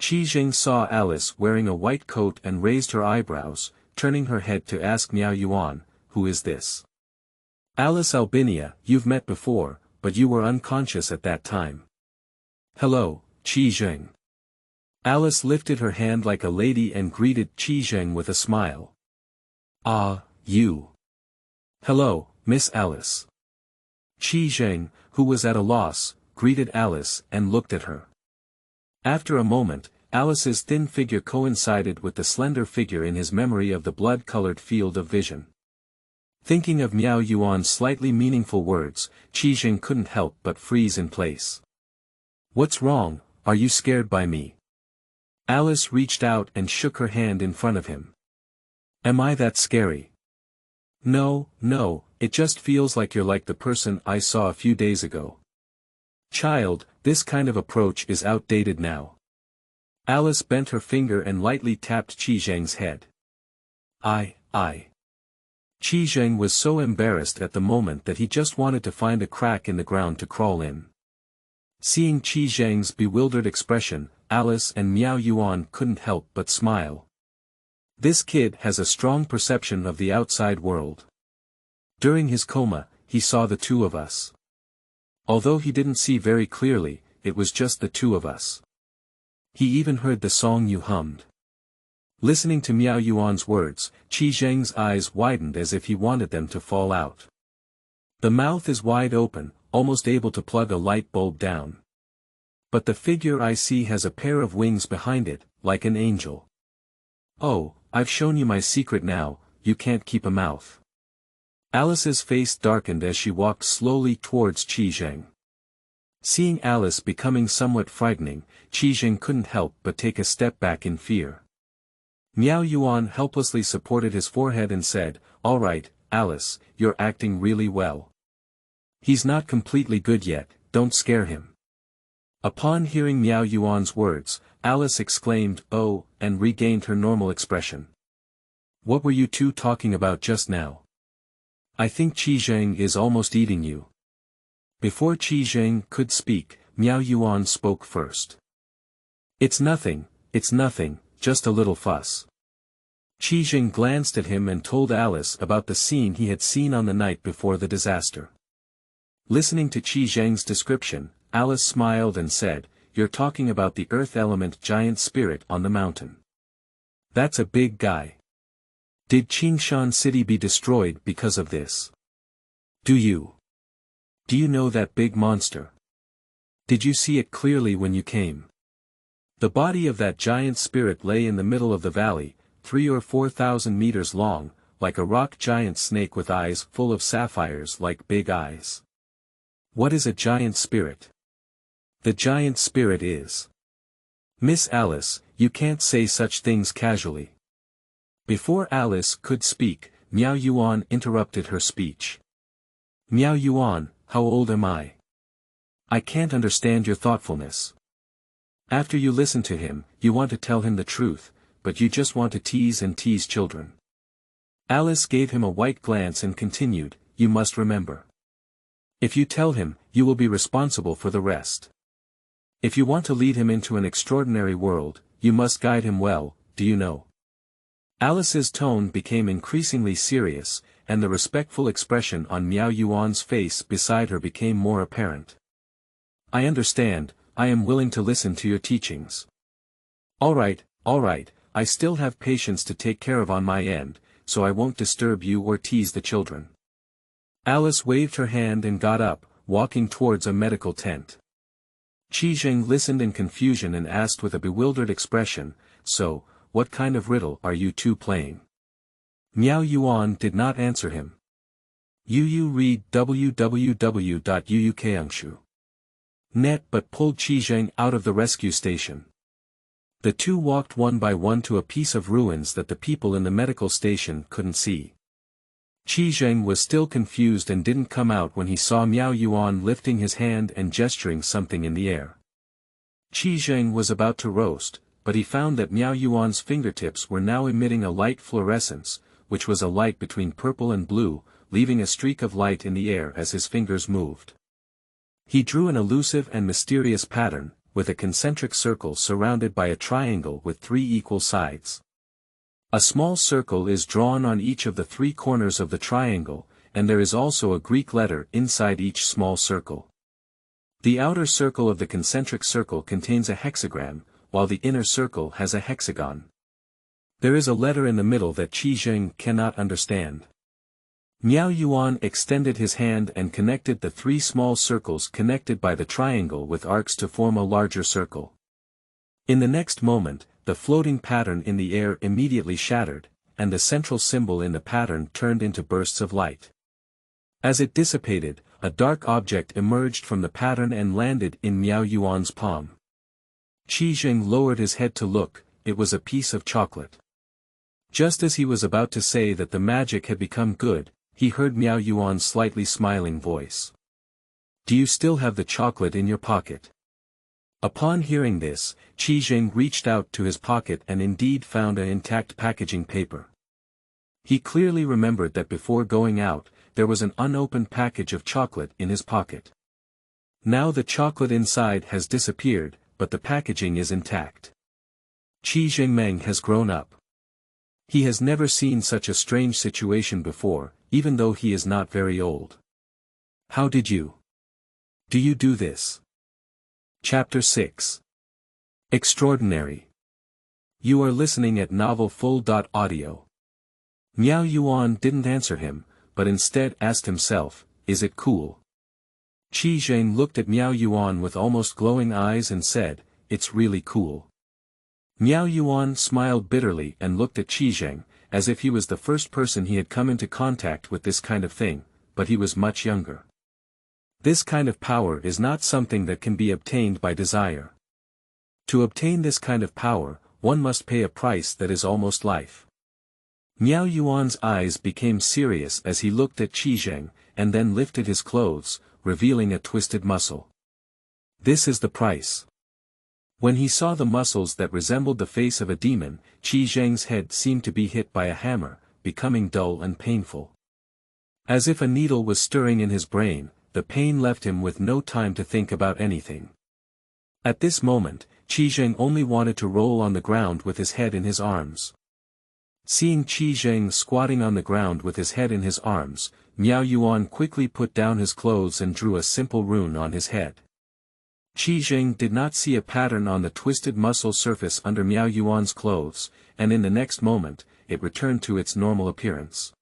Qi Zheng saw Alice wearing a white coat and raised her eyebrows, turning her head to ask Miao Yuan, who is this? Alice Albinia, you've met before, but you were unconscious at that time. Hello, Qi Zheng. Alice lifted her hand like a lady and greeted Qi Zheng with a smile. Ah, you. Hello, Miss Alice. Qi Zheng, who was at a loss, greeted Alice and looked at her. After a moment, Alice's thin figure coincided with the slender figure in his memory of the blood-colored field of vision. Thinking of Miao Yuan's slightly meaningful words, Qi Zheng couldn't help but freeze in place. What's wrong, are you scared by me? Alice reached out and shook her hand in front of him. Am I that scary? No, it just feels like you're like the person I saw a few days ago. Child, this kind of approach is outdated now. Alice bent her finger and lightly tapped Qi Zheng's head. I. Qi Zheng was so embarrassed at the moment that he just wanted to find a crack in the ground to crawl in. Seeing Qi Zheng's bewildered expression, Alice and Miao Yuan couldn't help but smile. This kid has a strong perception of the outside world. During his coma, he saw the two of us. Although he didn't see very clearly, it was just the two of us. He even heard the song you hummed. Listening to Miao Yuan's words, Qi Zheng's eyes widened as if he wanted them to fall out. The mouth is wide open, almost able to plug a light bulb down. But the figure I see has a pair of wings behind it, like an angel. Oh, I've shown you my secret now, you can't keep a mouth. Alice's face darkened as she walked slowly towards Qi Zheng. Seeing Alice becoming somewhat frightening, Qi Zheng couldn't help but take a step back in fear. Miao Yuan helplessly supported his forehead and said, "All right, Alice, you're acting really well. He's not completely good yet, don't scare him." Upon hearing Miao Yuan's words, Alice exclaimed, "Oh," and regained her normal expression. "What were you two talking about just now? I think Qi Zheng is almost eating you." Before Qi Zheng could speak, Miao Yuan spoke first. It's nothing, just a little fuss." Qi Zheng glanced at him and told Alice about the scene he had seen on the night before the disaster. Listening to Qi Zheng's description, Alice smiled and said, "You're talking about the earth element giant spirit on the mountain. That's a big guy. Did Qingshan City be destroyed because of this? Do you know that big monster? Did you see it clearly when you came? The body of that giant spirit lay in the middle of the valley, 3,000 or 4,000 meters long, like a rock giant snake with eyes full of sapphires like big eyes." "What is a giant spirit?" "The giant spirit is—" "Miss Alice, you can't say such things casually." Before Alice could speak, Miao Yuan interrupted her speech. "Miao Yuan, how old am I? I can't understand your thoughtfulness. After you listen to him, you want to tell him the truth, but you just want to tease and tease children." Alice gave him a white glance and continued, "You must remember. If you tell him, you will be responsible for the rest. If you want to lead him into an extraordinary world, you must guide him well, do you know?" Alice's tone became increasingly serious, and the respectful expression on Miao Yuan's face beside her became more apparent. "I understand, I am willing to listen to your teachings. All right, I still have patients to take care of on my end, so I won't disturb you or tease the children." Alice waved her hand and got up, walking towards a medical tent. Qi Zheng listened in confusion and asked with a bewildered expression, "So, what kind of riddle are you two playing?" Miao Yuan did not answer him. Yu read www.uukangshu.net but pulled Qi Zheng out of the rescue station. The two walked one by one to a piece of ruins that the people in the medical station couldn't see. Qi Zheng was still confused and didn't come out when he saw Miao Yuan lifting his hand and gesturing something in the air. Qi Zheng was about to roast, but he found that Miao Yuan's fingertips were now emitting a light fluorescence, which was a light between purple and blue, leaving a streak of light in the air as his fingers moved. He drew an elusive and mysterious pattern, with a concentric circle surrounded by a triangle with 3 equal sides. A small circle is drawn on each of the 3 corners of the triangle, and there is also a Greek letter inside each small circle. The outer circle of the concentric circle contains a hexagram, while the inner circle has a hexagon. There is a letter in the middle that Qi Zheng cannot understand. Miao Yuan extended his hand and connected the 3 small circles connected by the triangle with arcs to form a larger circle. In the next moment, the floating pattern in the air immediately shattered, and the central symbol in the pattern turned into bursts of light. As it dissipated, a dark object emerged from the pattern and landed in Miao Yuan's palm. Qi Zheng lowered his head to look, it was a piece of chocolate. Just as he was about to say that the magic had become good, he heard Miao Yuan's slightly smiling voice. "Do you still have the chocolate in your pocket?" Upon hearing this, Qi Zheng reached out to his pocket and indeed found an intact packaging paper. He clearly remembered that before going out, there was an unopened package of chocolate in his pocket. Now the chocolate inside has disappeared, but the packaging is intact. Qi Zhengmeng has grown up. He has never seen such a strange situation before, even though he is not very old. "How did you? Do you do this?" Chapter 6. Extraordinary. You are listening at novelfull.audio. Miao Yuan didn't answer him, but instead asked himself, is it cool? Qi Zheng looked at Miao Yuan with almost glowing eyes and said, it's really cool. Miao Yuan smiled bitterly and looked at Qi Zheng, as if he was the first person he had come into contact with this kind of thing, but he was much younger. This kind of power is not something that can be obtained by desire. To obtain this kind of power, one must pay a price that is almost life. Miao Yuan's eyes became serious as he looked at Qi Zheng, and then lifted his clothes, revealing a twisted muscle. This is the price. When he saw the muscles that resembled the face of a demon, Qi Zheng's head seemed to be hit by a hammer, becoming dull and painful. As if a needle was stirring in his brain, the pain left him with no time to think about anything. At this moment, Qi Zheng only wanted to roll on the ground with his head in his arms. Seeing Qi Zheng squatting on the ground with his head in his arms, Miao Yuan quickly put down his clothes and drew a simple rune on his head. Qi Zheng did not see a pattern on the twisted muscle surface under Miao Yuan's clothes, and in the next moment, it returned to its normal appearance.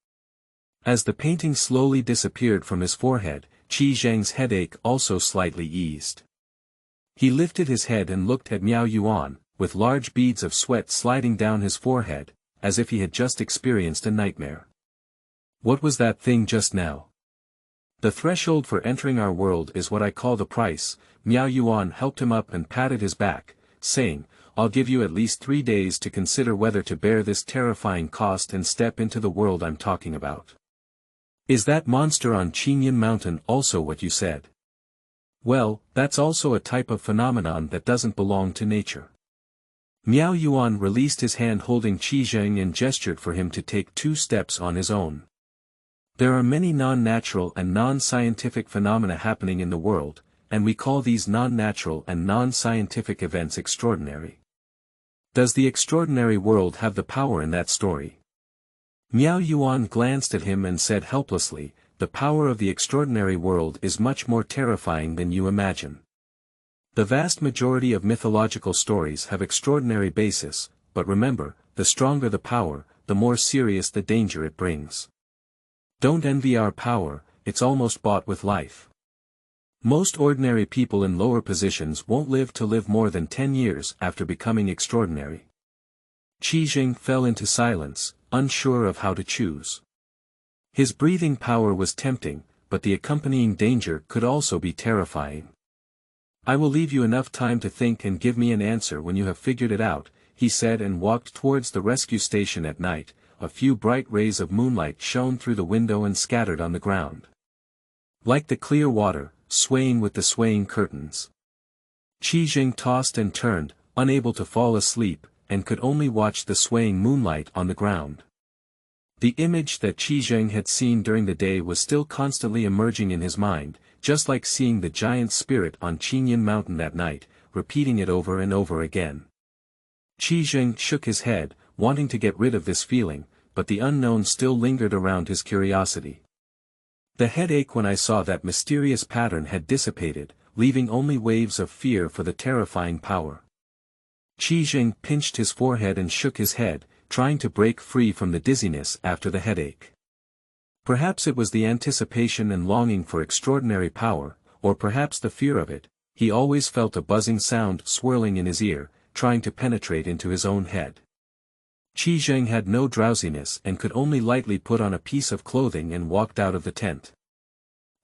As the painting slowly disappeared from his forehead, Qi Zheng's headache also slightly eased. He lifted his head and looked at Miao Yuan, with large beads of sweat sliding down his forehead, as if he had just experienced a nightmare. What was that thing just now? The threshold for entering our world is what I call the price. Miao Yuan helped him up and patted his back, saying, I'll give you at least 3 days to consider whether to bear this terrifying cost and step into the world I'm talking about. Is that monster on Qinyan Mountain also what you said? Well, that's also a type of phenomenon that doesn't belong to nature. Miao Yuan released his hand holding Qi Zheng and gestured for him to take 2 steps on his own. There are many non-natural and non-scientific phenomena happening in the world, and we call these non-natural and non-scientific events extraordinary. Does the extraordinary world have the power in that story? Miao Yuan glanced at him and said helplessly, the power of the extraordinary world is much more terrifying than you imagine. The vast majority of mythological stories have extraordinary basis, but remember, the stronger the power, the more serious the danger it brings. Don't envy our power, it's almost bought with life. Most ordinary people in lower positions won't live to live more than 10 years after becoming extraordinary. Qi Zheng fell into silence, unsure of how to choose. His breathing power was tempting, but the accompanying danger could also be terrifying. I will leave you enough time to think and give me an answer when you have figured it out, he said and walked towards the rescue station at night. A few bright rays of moonlight shone through the window and scattered on the ground. Like the clear water, swaying with the swaying curtains. Qi Zheng tossed and turned, unable to fall asleep, and could only watch the swaying moonlight on the ground. The image that Qi Zheng had seen during the day was still constantly emerging in his mind, just like seeing the giant spirit on Qinyan Mountain that night, repeating it over and over again. Qi Zheng shook his head, wanting to get rid of this feeling, but the unknown still lingered around his curiosity. The headache when I saw that mysterious pattern had dissipated, leaving only waves of fear for the terrifying power. Qi Zheng pinched his forehead and shook his head, trying to break free from the dizziness after the headache. Perhaps it was the anticipation and longing for extraordinary power, or perhaps the fear of it. He always felt a buzzing sound swirling in his ear, trying to penetrate into his own head. Qi Zheng had no drowsiness and could only lightly put on a piece of clothing and walked out of the tent.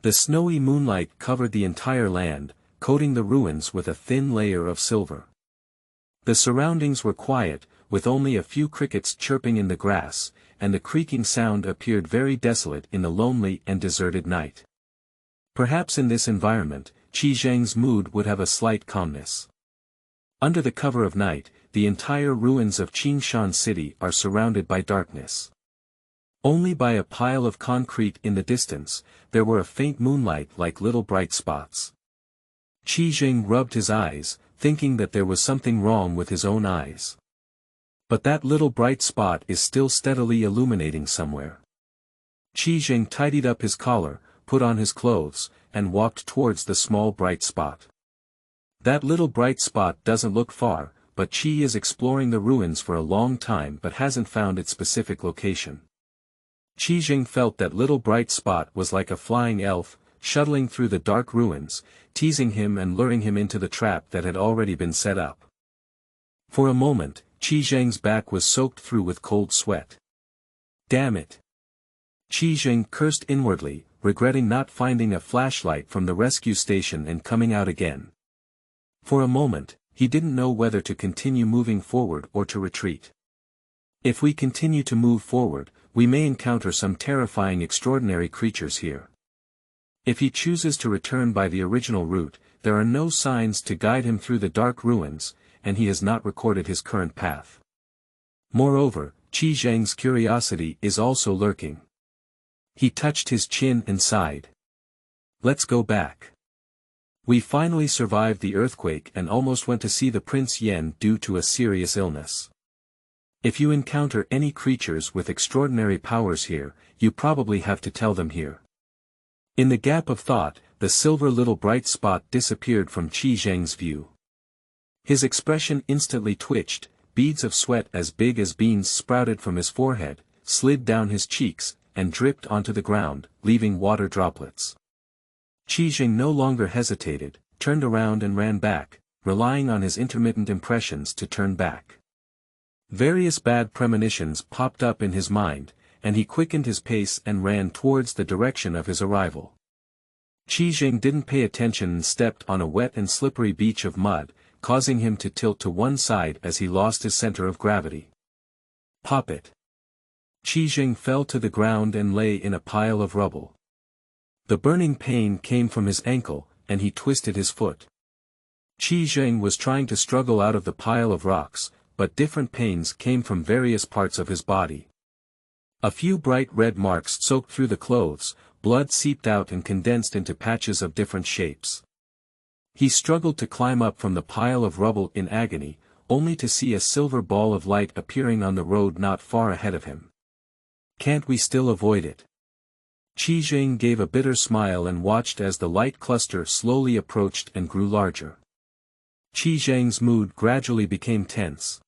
The snowy moonlight covered the entire land, coating the ruins with a thin layer of silver. The surroundings were quiet, with only a few crickets chirping in the grass, and the creaking sound appeared very desolate in the lonely and deserted night. Perhaps in this environment, Qi Zheng's mood would have a slight calmness. Under the cover of night, the entire ruins of Qingshan City are surrounded by darkness. Only by a pile of concrete in the distance, there were a faint moonlight like little bright spots. Qi Zheng rubbed his eyes, thinking that there was something wrong with his own eyes. But that little bright spot is still steadily illuminating somewhere. Qi Zheng tidied up his collar, put on his clothes, and walked towards the small bright spot. That little bright spot doesn't look far, but Qi is exploring the ruins for a long time but hasn't found its specific location. Qi Jing felt that little bright spot was like a flying elf, shuttling through the dark ruins, teasing him and luring him into the trap that had already been set up. For a moment, Qi Jing's back was soaked through with cold sweat. Damn it! Qi Jing cursed inwardly, regretting not finding a flashlight from the rescue station and coming out again. For a moment, he didn't know whether to continue moving forward or to retreat. If we continue to move forward, we may encounter some terrifying extraordinary creatures here. If he chooses to return by the original route, there are no signs to guide him through the dark ruins, and he has not recorded his current path. Moreover, Qi Jing's curiosity is also lurking. He touched his chin and sighed. Let's go back. We finally survived the earthquake and almost went to see the Prince Yen due to a serious illness. If you encounter any creatures with extraordinary powers here, you probably have to tell them here. In the gap of thought, the silver little bright spot disappeared from Qi Jing's view. His expression instantly twitched, beads of sweat as big as beans sprouted from his forehead, slid down his cheeks, and dripped onto the ground, leaving water droplets. Qi Jing no longer hesitated, turned around and ran back, relying on his intermittent impressions to turn back. Various bad premonitions popped up in his mind, and he quickened his pace and ran towards the direction of his arrival. Qi Jing didn't pay attention and stepped on a wet and slippery beach of mud, causing him to tilt to one side as he lost his center of gravity. Pop it! Qi Jing fell to the ground and lay in a pile of rubble. The burning pain came from his ankle, and he twisted his foot. Qi Jing was trying to struggle out of the pile of rocks, but different pains came from various parts of his body. A few bright red marks soaked through the clothes, blood seeped out and condensed into patches of different shapes. He struggled to climb up from the pile of rubble in agony, only to see a silver ball of light appearing on the road not far ahead of him. Can't we still avoid it? Qi Jing gave a bitter smile and watched as the light cluster slowly approached and grew larger. Qi Jing's mood gradually became tense.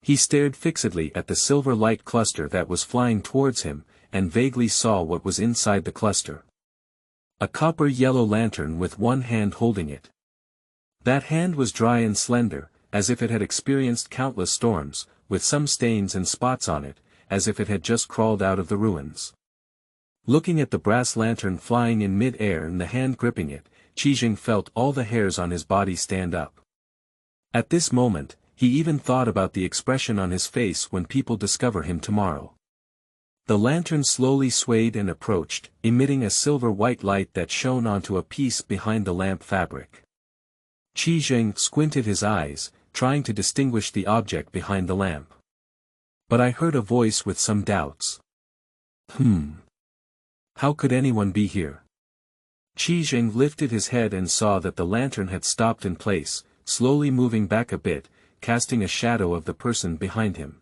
He stared fixedly at the silver light cluster that was flying towards him, and vaguely saw what was inside the cluster. A copper-yellow lantern with one hand holding it. That hand was dry and slender, as if it had experienced countless storms, with some stains and spots on it, as if it had just crawled out of the ruins. Looking at the brass lantern flying in mid-air and the hand gripping it, Qi Jing felt all the hairs on his body stand up. At this moment, he even thought about the expression on his face when people discover him tomorrow. The lantern slowly swayed and approached, emitting a silver-white light that shone onto a piece behind the lamp fabric. Qi Jing squinted his eyes, trying to distinguish the object behind the lamp. But I heard a voice with some doubts. How could anyone be here? Qi Jing lifted his head and saw that the lantern had stopped in place, slowly moving back a bit, casting a shadow of the person behind him.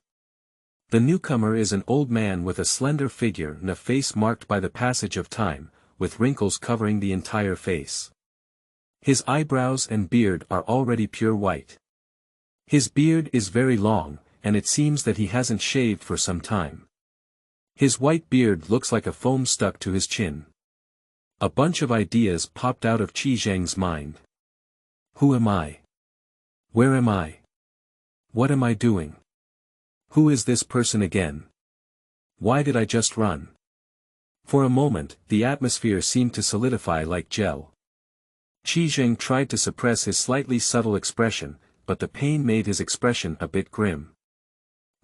The newcomer is an old man with a slender figure and a face marked by the passage of time, with wrinkles covering the entire face. His eyebrows and beard are already pure white. His beard is very long, and it seems that he hasn't shaved for some time. His white beard looks like a foam stuck to his chin. A bunch of ideas popped out of Qi Jing's mind. Who am I? Where am I? What am I doing? Who is this person again? Why did I just run? For a moment, the atmosphere seemed to solidify like gel. Qi Jing tried to suppress his slightly subtle expression, but the pain made his expression a bit grim.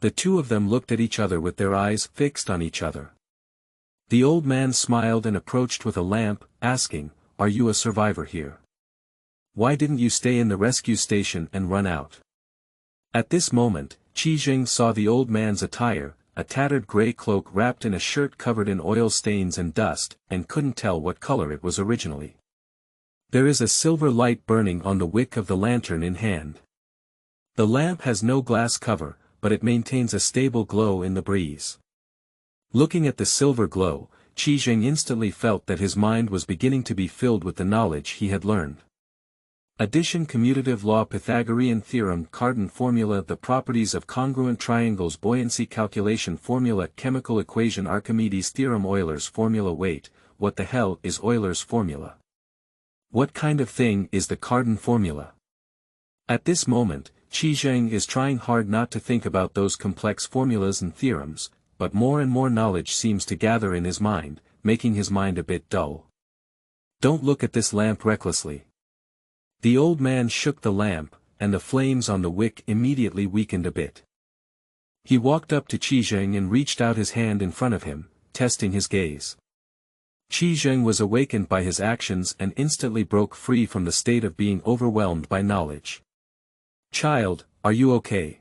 The two of them looked at each other with their eyes fixed on each other. The old man smiled and approached with a lamp, asking, "Are you a survivor here? Why didn't you stay in the rescue station and run out?" At this moment, Qi Jing saw the old man's attire, a tattered gray cloak wrapped in a shirt covered in oil stains and dust, and couldn't tell what color it was originally. There is a silver light burning on the wick of the lantern in hand. The lamp has no glass cover, but it maintains a stable glow in the breeze. Looking at the silver glow, Qi Jing instantly felt that his mind was beginning to be filled with the knowledge he had learned. Addition commutative law Pythagorean theorem Cardan formula The properties of congruent triangles Buoyancy calculation formula Chemical equation Archimedes theorem Euler's formula Wait, what the hell is Euler's formula? What kind of thing is the Cardan formula? At this moment, Qi Zheng is trying hard not to think about those complex formulas and theorems, but more and more knowledge seems to gather in his mind, making his mind a bit dull. Don't look at this lamp recklessly. The old man shook the lamp, and the flames on the wick immediately weakened a bit. He walked up to Qi Zheng and reached out his hand in front of him, testing his gaze. Qi Zheng was awakened by his actions and instantly broke free from the state of being overwhelmed by knowledge. "Child, are you okay?"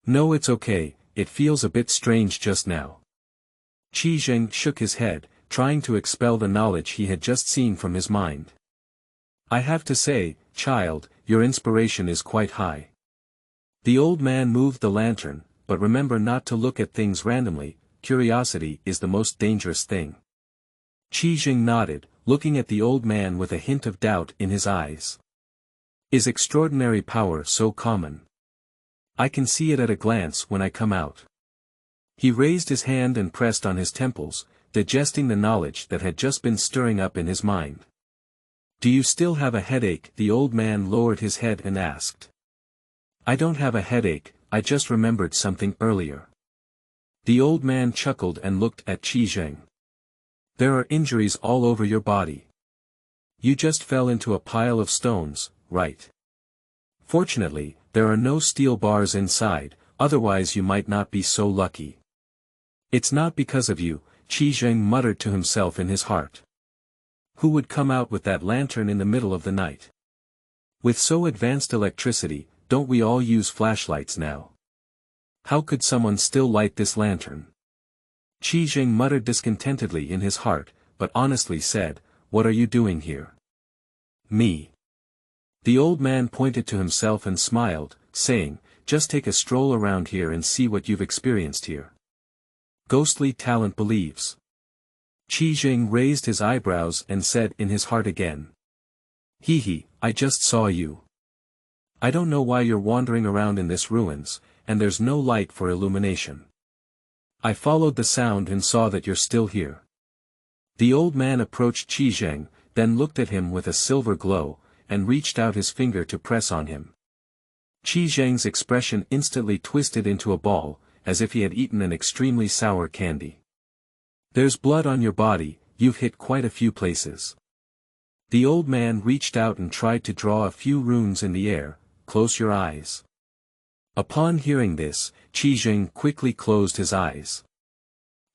"No, it's okay, it feels a bit strange just now." Qi Zheng shook his head, trying to expel the knowledge he had just seen from his mind. "I have to say, child, your inspiration is quite high." The old man moved the lantern, but remember not to look at things randomly, curiosity is the most dangerous thing. Qi Zheng nodded, looking at the old man with a hint of doubt in his eyes. "Is extraordinary power so common? I can see it at a glance when I come out." He raised his hand and pressed on his temples, digesting the knowledge that had just been stirring up in his mind. "Do you still have a headache?" The old man lowered his head and asked. "I don't have a headache, I just remembered something earlier." The old man chuckled and looked at Qi Zheng. "There are injuries all over your body. You just fell into a pile of stones, right? Fortunately, there are no steel bars inside, otherwise you might not be so lucky." "It's not because of you," Qi Zheng muttered to himself in his heart. Who would come out with that lantern in the middle of the night? With so advanced electricity, don't we all use flashlights now? How could someone still light this lantern? Qi Zheng muttered discontentedly in his heart, but honestly said, "What are you doing here?" "Me." The old man pointed to himself and smiled, saying, "Just take a stroll around here and see what you've experienced here." Ghostly talent believes. Qi Zheng raised his eyebrows and said in his heart again. "Hee, I just saw you. I don't know why you're wandering around in this ruins, and there's no light for illumination. I followed the sound and saw that you're still here." The old man approached Qi Zheng, then looked at him with a silver glow, and reached out his finger to press on him. Qi Zheng's expression instantly twisted into a ball, as if he had eaten an extremely sour candy. "There's blood on your body, you've hit quite a few places." The old man reached out and tried to draw a few runes in the air. "Close your eyes." Upon hearing this, Qi Zheng quickly closed his eyes.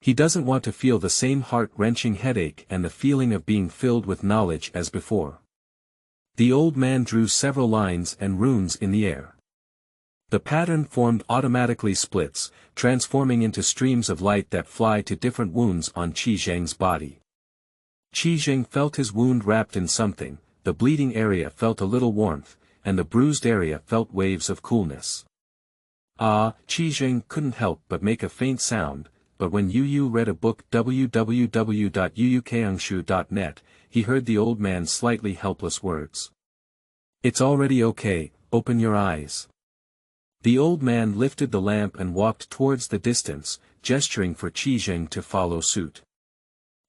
He doesn't want to feel the same heart-wrenching headache and the feeling of being filled with knowledge as before. The old man drew several lines and runes in the air. The pattern formed automatically splits, transforming into streams of light that fly to different wounds on Qi Zheng's body. Qi Zheng felt his wound wrapped in something, the bleeding area felt a little warmth, and the bruised area felt waves of coolness. Qi Zheng couldn't help but make a faint sound, but when Yu read a book www.yuukangshu.net, he heard the old man's slightly helpless words. "It's already okay, open your eyes." The old man lifted the lamp and walked towards the distance, gesturing for Qi Zheng to follow suit.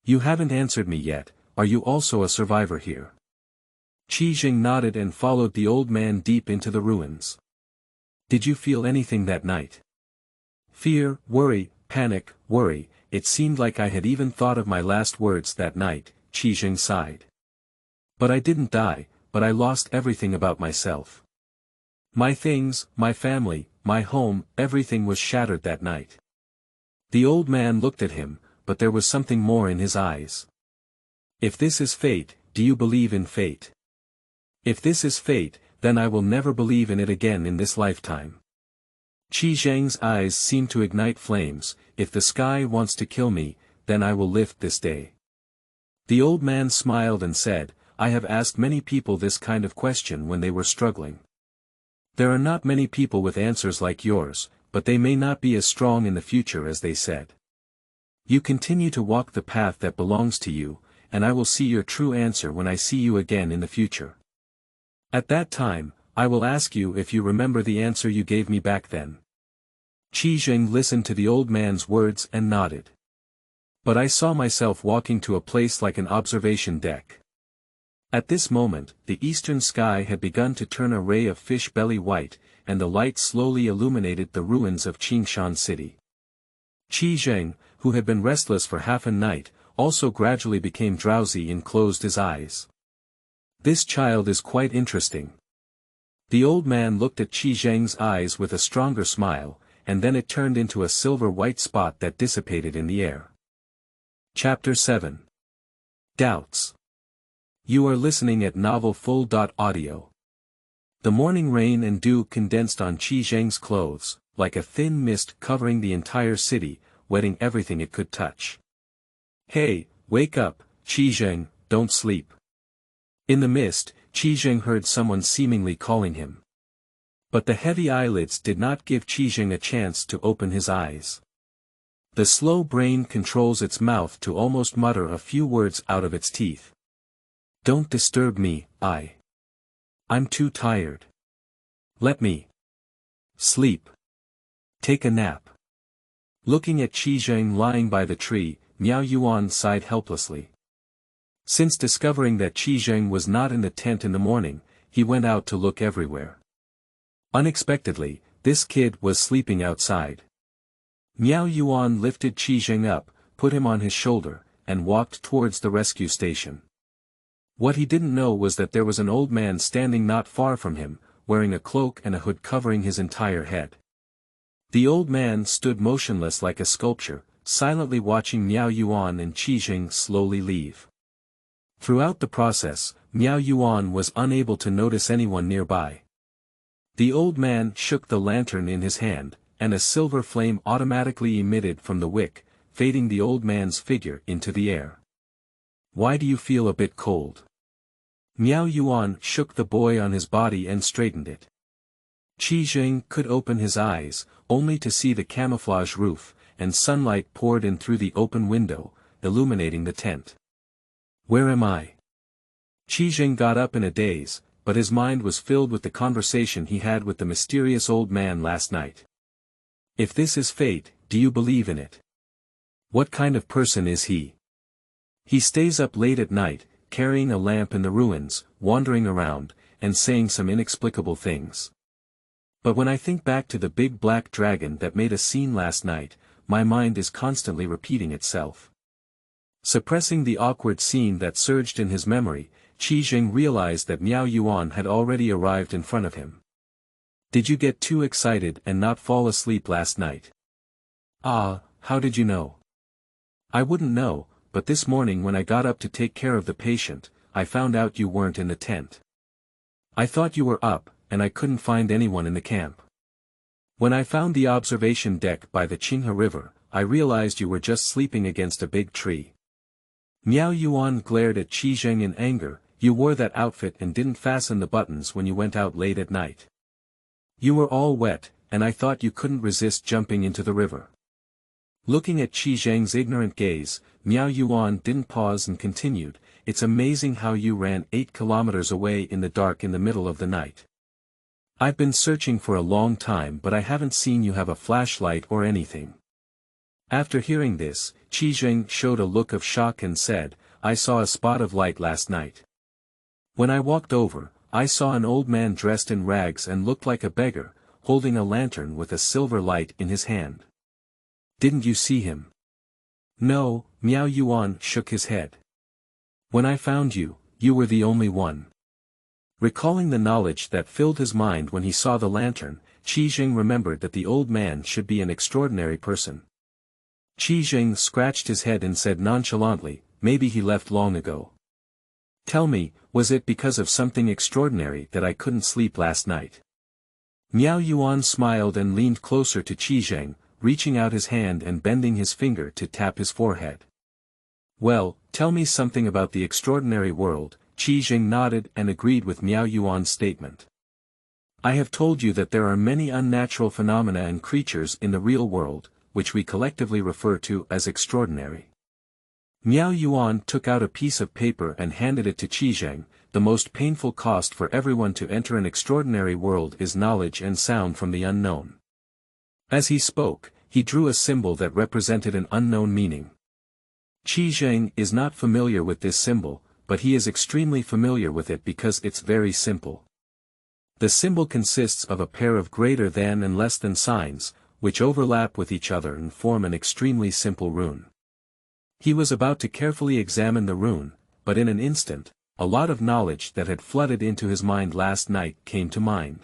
"You haven't answered me yet, are you also a survivor here?" Qi Zheng nodded and followed the old man deep into the ruins. "Did you feel anything that night?" "Fear, worry, panic, worry, it seemed like I had even thought of my last words that night," Qi Zheng sighed. "But I didn't die, but I lost everything about myself. My things, my family, my home, everything was shattered that night." The old man looked at him, but there was something more in his eyes. "If this is fate, do you believe in fate?" "If this is fate, then I will never believe in it again in this lifetime." Qi Zheng's eyes seemed to ignite flames. "If the sky wants to kill me, then I will lift this day." The old man smiled and said, "I have asked many people this kind of question when they were struggling. There are not many people with answers like yours, but they may not be as strong in the future as they said. You continue to walk the path that belongs to you, and I will see your true answer when I see you again in the future." At that time, I will ask you if you remember the answer you gave me back then. Qi Zheng listened to the old man's words and nodded. But I saw myself walking to a place like an observation deck. At this moment, the eastern sky had begun to turn a ray of fish belly white, and the light slowly illuminated the ruins of Qingshan city. Qi Zheng, who had been restless for half a night, also gradually became drowsy and closed his eyes. This child is quite interesting. The old man looked at Qi Zheng's eyes with a stronger smile, and then it turned into a silver-white spot that dissipated in the air. Chapter 7. Doubts. You are listening at novelfull.audio. The morning rain and dew condensed on Qi Zheng's clothes, like a thin mist covering the entire city, wetting everything it could touch. Hey, wake up, Qi Zheng, don't sleep. In the mist, Qi Zheng heard someone seemingly calling him. But the heavy eyelids did not give Qi Zheng a chance to open his eyes. The slow brain controls its mouth to almost mutter a few words out of its teeth. Don't disturb me, I'm too tired. Let me sleep. Take a nap. Looking at Qi Zheng lying by the tree, Miao Yuan sighed helplessly. Since discovering that Qi Zheng was not in the tent in the morning, he went out to look everywhere. Unexpectedly, this kid was sleeping outside. Miao Yuan lifted Qi Zheng up, put him on his shoulder, and walked towards the rescue station. What he didn't know was that there was an old man standing not far from him, wearing a cloak and a hood covering his entire head. The old man stood motionless like a sculpture, silently watching Miao Yuan and Qi Zheng slowly leave. Throughout the process, Miao Yuan was unable to notice anyone nearby. The old man shook the lantern in his hand, and a silver flame automatically emitted from the wick, fading the old man's figure into the air. Why do you feel a bit cold? Miao Yuan shook the boy on his body and straightened it. Qi Zheng could open his eyes, only to see the camouflage roof, and sunlight poured in through the open window, illuminating the tent. Where am I? Qi Zheng got up in a daze, but his mind was filled with the conversation he had with the mysterious old man last night. If this is fate, do you believe in it? What kind of person is he? He stays up late at night, carrying a lamp in the ruins, wandering around, and saying some inexplicable things. But when I think back to the big black dragon that made a scene last night, my mind is constantly repeating itself. Suppressing the awkward scene that surged in his memory, Qi Zheng realized that Miao Yuan had already arrived in front of him. Did you get too excited and not fall asleep last night? Ah, how did you know? I wouldn't know, but this morning when I got up to take care of the patient, I found out you weren't in the tent. I thought you were up, and I couldn't find anyone in the camp. When I found the observation deck by the Qinghe River, I realized you were just sleeping against a big tree. Miao Yuan glared at Qi Zheng in anger. You wore that outfit and didn't fasten the buttons when you went out late at night. You were all wet, and I thought you couldn't resist jumping into the river. Looking at Qi Zheng's ignorant gaze, Miao Yuan didn't pause and continued, It's amazing how you ran 8 kilometers away in the dark in the middle of the night. I've been searching for a long time but I haven't seen you have a flashlight or anything. After hearing this, Qi Zheng showed a look of shock and said, I saw a spot of light last night. When I walked over, I saw an old man dressed in rags and looked like a beggar, holding a lantern with a silver light in his hand. Didn't you see him? No, Miao Yuan shook his head. When I found you, you were the only one. Recalling the knowledge that filled his mind when he saw the lantern, Qi Zheng remembered that the old man should be an extraordinary person. Qi Zheng scratched his head and said nonchalantly, Maybe he left long ago. Tell me, was it because of something extraordinary that I couldn't sleep last night? Miao Yuan smiled and leaned closer to Qi Zheng, reaching out his hand and bending his finger to tap his forehead. Well, tell me something about the extraordinary world. Qi Zheng nodded and agreed with Miao Yuan's statement. I have told you that there are many unnatural phenomena and creatures in the real world, which we collectively refer to as extraordinary. Miao Yuan took out a piece of paper and handed it to Qi Zheng. the most painful cost for everyone to enter an extraordinary world is knowledge and sound from the unknown. As he spoke, he drew a symbol that represented an unknown meaning. Qi Zheng is not familiar with this symbol, but he is extremely familiar with it because it's very simple. The symbol consists of a pair of greater than and less than signs, which overlap with each other and form an extremely simple rune. He was about to carefully examine the rune, but in an instant, a lot of knowledge that had flooded into his mind last night came to mind.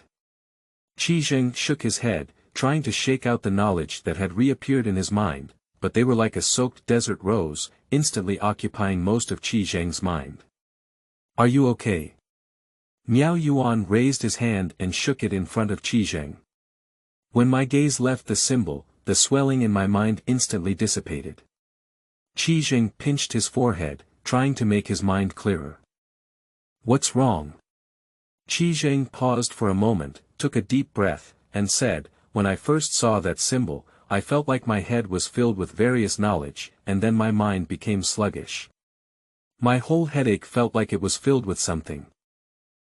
Qi Zheng shook his head, trying to shake out the knowledge that had reappeared in his mind, but they were like a soaked desert rose, instantly occupying most of Qi Zheng's mind. "Are you okay?" Miao Yuan raised his hand and shook it in front of Qi Zheng. "When my gaze left the symbol, the swelling in my mind instantly dissipated." Qi Zheng pinched his forehead, trying to make his mind clearer. "What's wrong?" Qi Zheng paused for a moment, took a deep breath, and said, "When I first saw that symbol, I felt like my head was filled with various knowledge, and then my mind became sluggish. My whole headache felt like it was filled with something."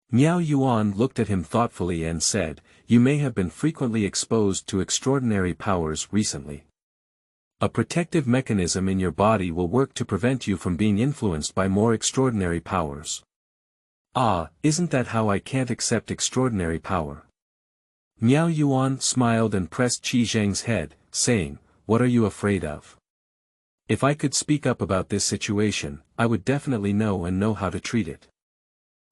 Miao Yuan looked at him thoughtfully and said, "You may have been frequently exposed to extraordinary powers recently. A protective mechanism in your body will work to prevent you from being influenced by more extraordinary powers." "Ah, isn't that how I can't accept extraordinary power?" Miao Yuan smiled and pressed Qi Zheng's head, saying, "What are you afraid of? If I could speak up about this situation, I would definitely know how to treat it."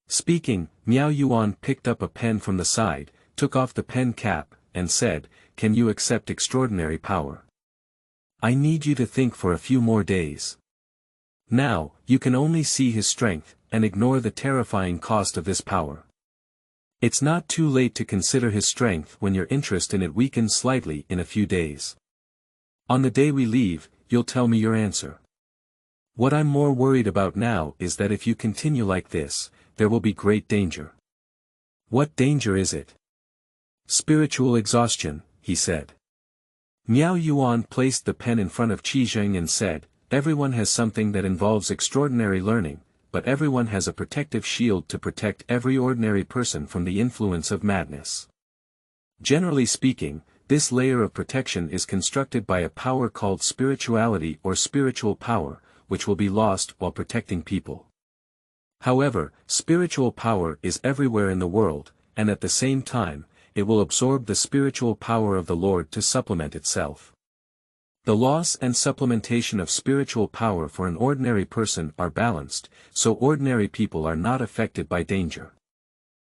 Speaking, Miao Yuan picked up a pen from the side, took off the pen cap, and said, "Can you accept extraordinary power? I need you to think for a few more days. Now, you can only see his strength, and ignore the terrifying cost of this power. It's not too late to consider his strength when your interest in it weakens slightly in a few days. On the day we leave, you'll tell me your answer. What I'm more worried about now is that if you continue like this, there will be great danger." "What danger is it?" "Spiritual exhaustion," he said. Miao Yuan placed the pen in front of Qi Zheng and said, "Everyone has something that involves extraordinary learning, but everyone has a protective shield to protect every ordinary person from the influence of madness. Generally speaking, this layer of protection is constructed by a power called spirituality or spiritual power, which will be lost while protecting people. However, spiritual power is everywhere in the world, and at the same time, it will absorb the spiritual power of the Lord to supplement itself. The loss and supplementation of spiritual power for an ordinary person are balanced, so ordinary people are not affected by danger.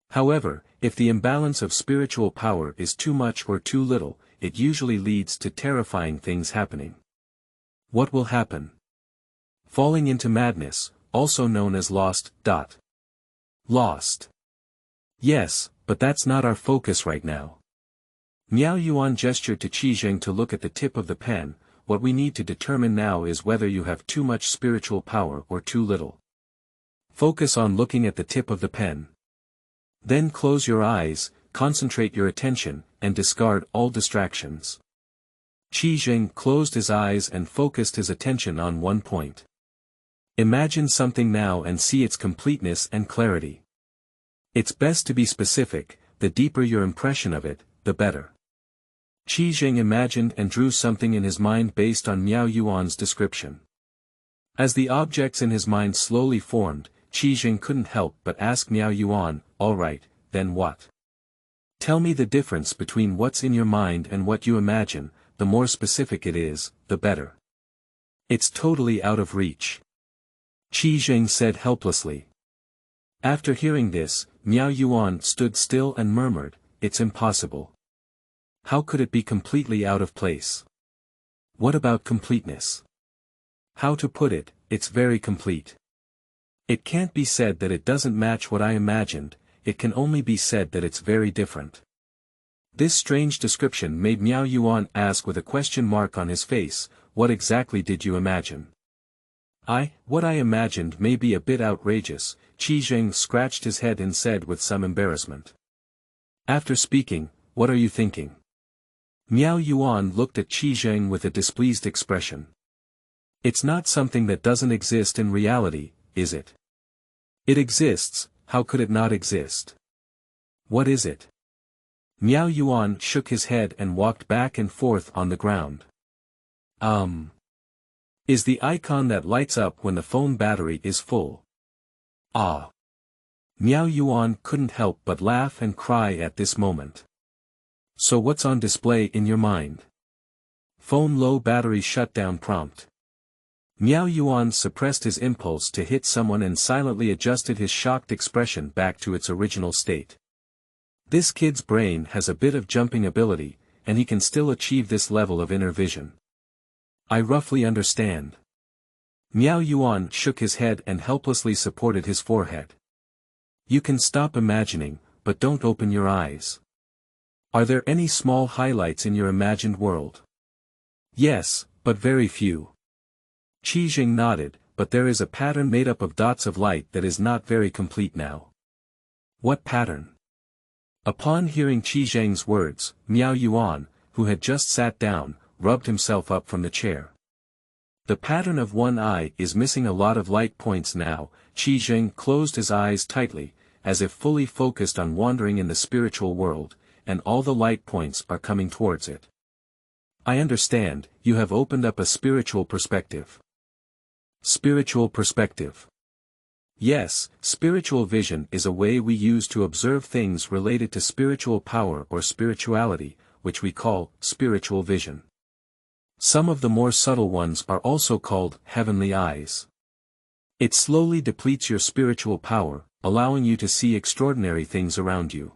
However, if the imbalance of spiritual power is too much or too little, it usually leads to terrifying things happening. What will happen? Falling into madness, also known as lost. Lost. Yes, but that's not our focus right now." Miao Yuan gestured to Qi Zheng to look at the tip of the pen. "What we need to determine now is whether you have too much spiritual power or too little. Focus on looking at the tip of the pen. Then close your eyes, concentrate your attention, and discard all distractions." Qi Zheng closed his eyes and focused his attention on one point. "Imagine something now and see its completeness and clarity. It's best to be specific, the deeper your impression of it, the better." Qi Zheng imagined and drew something in his mind based on Miao Yuan's description. As the objects in his mind slowly formed, Qi Zheng couldn't help but ask Miao Yuan, "All right, then what? Tell me the difference between what's in your mind and what you imagine, the more specific it is, the better." "It's totally out of reach," Qi Zheng said helplessly. After hearing this, Miao Yuan stood still and murmured, "It's impossible. How could it be completely out of place? What about completeness? How to put it, it's very complete. It can't be said that it doesn't match what I imagined, it can only be said that it's very different." This strange description made Miao Yuan ask with a question mark on his face, "What exactly did you imagine?" What I imagined may be a bit outrageous," Qi Zheng scratched his head and said with some embarrassment. After speaking, "What are you thinking?" Miao Yuan looked at Qi Zheng with a displeased expression. "It's not something that doesn't exist in reality, is it? It exists, how could it not exist? What is it? Miao Yuan shook his head and walked back and forth on the ground. Is the icon that lights up when the phone battery is full. Ah. Miao Yuan couldn't help but laugh and cry at this moment. So what's on display in your mind? Phone low battery shutdown prompt. Miao Yuan suppressed his impulse to hit someone and silently adjusted his shocked expression back to its original state. This kid's brain has a bit of jumping ability, and he can still achieve this level of inner vision. I roughly understand. Miao Yuan shook his head and helplessly supported his forehead. You can stop imagining, but don't open your eyes. Are there any small highlights in your imagined world? Yes, but very few. Qi Jing nodded, but there is a pattern made up of dots of light that is not very complete now. What pattern? Upon hearing Qi Zheng's words, Miao Yuan, who had just sat down, rubbed himself up from the chair. The pattern of one eye is missing a lot of light points now. Qi Zheng closed his eyes tightly, as if fully focused on wandering in the spiritual world, and all the light points are coming towards it. I understand, you have opened up a spiritual perspective. Spiritual perspective. Yes, spiritual vision is a way we use to observe things related to spiritual power or spirituality, which we call spiritual vision. Some of the more subtle ones are also called heavenly eyes. It slowly depletes your spiritual power, allowing you to see extraordinary things around you.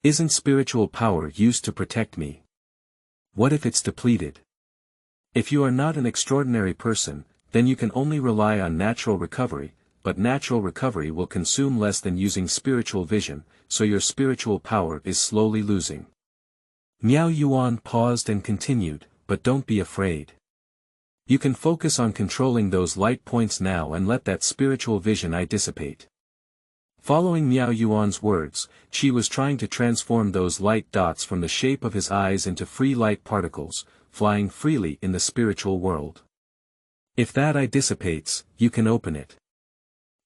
Isn't spiritual power used to protect me? What if it's depleted? If you are not an extraordinary person, then you can only rely on natural recovery, but natural recovery will consume less than using spiritual vision, so your spiritual power is slowly losing. Miao Yuan paused and continued, but don't be afraid. You can focus on controlling those light points now and let that spiritual vision eye dissipate. Following Miao Yuan's words, Qi was trying to transform those light dots from the shape of his eyes into free light particles, flying freely in the spiritual world. If that eye dissipates, you can open it.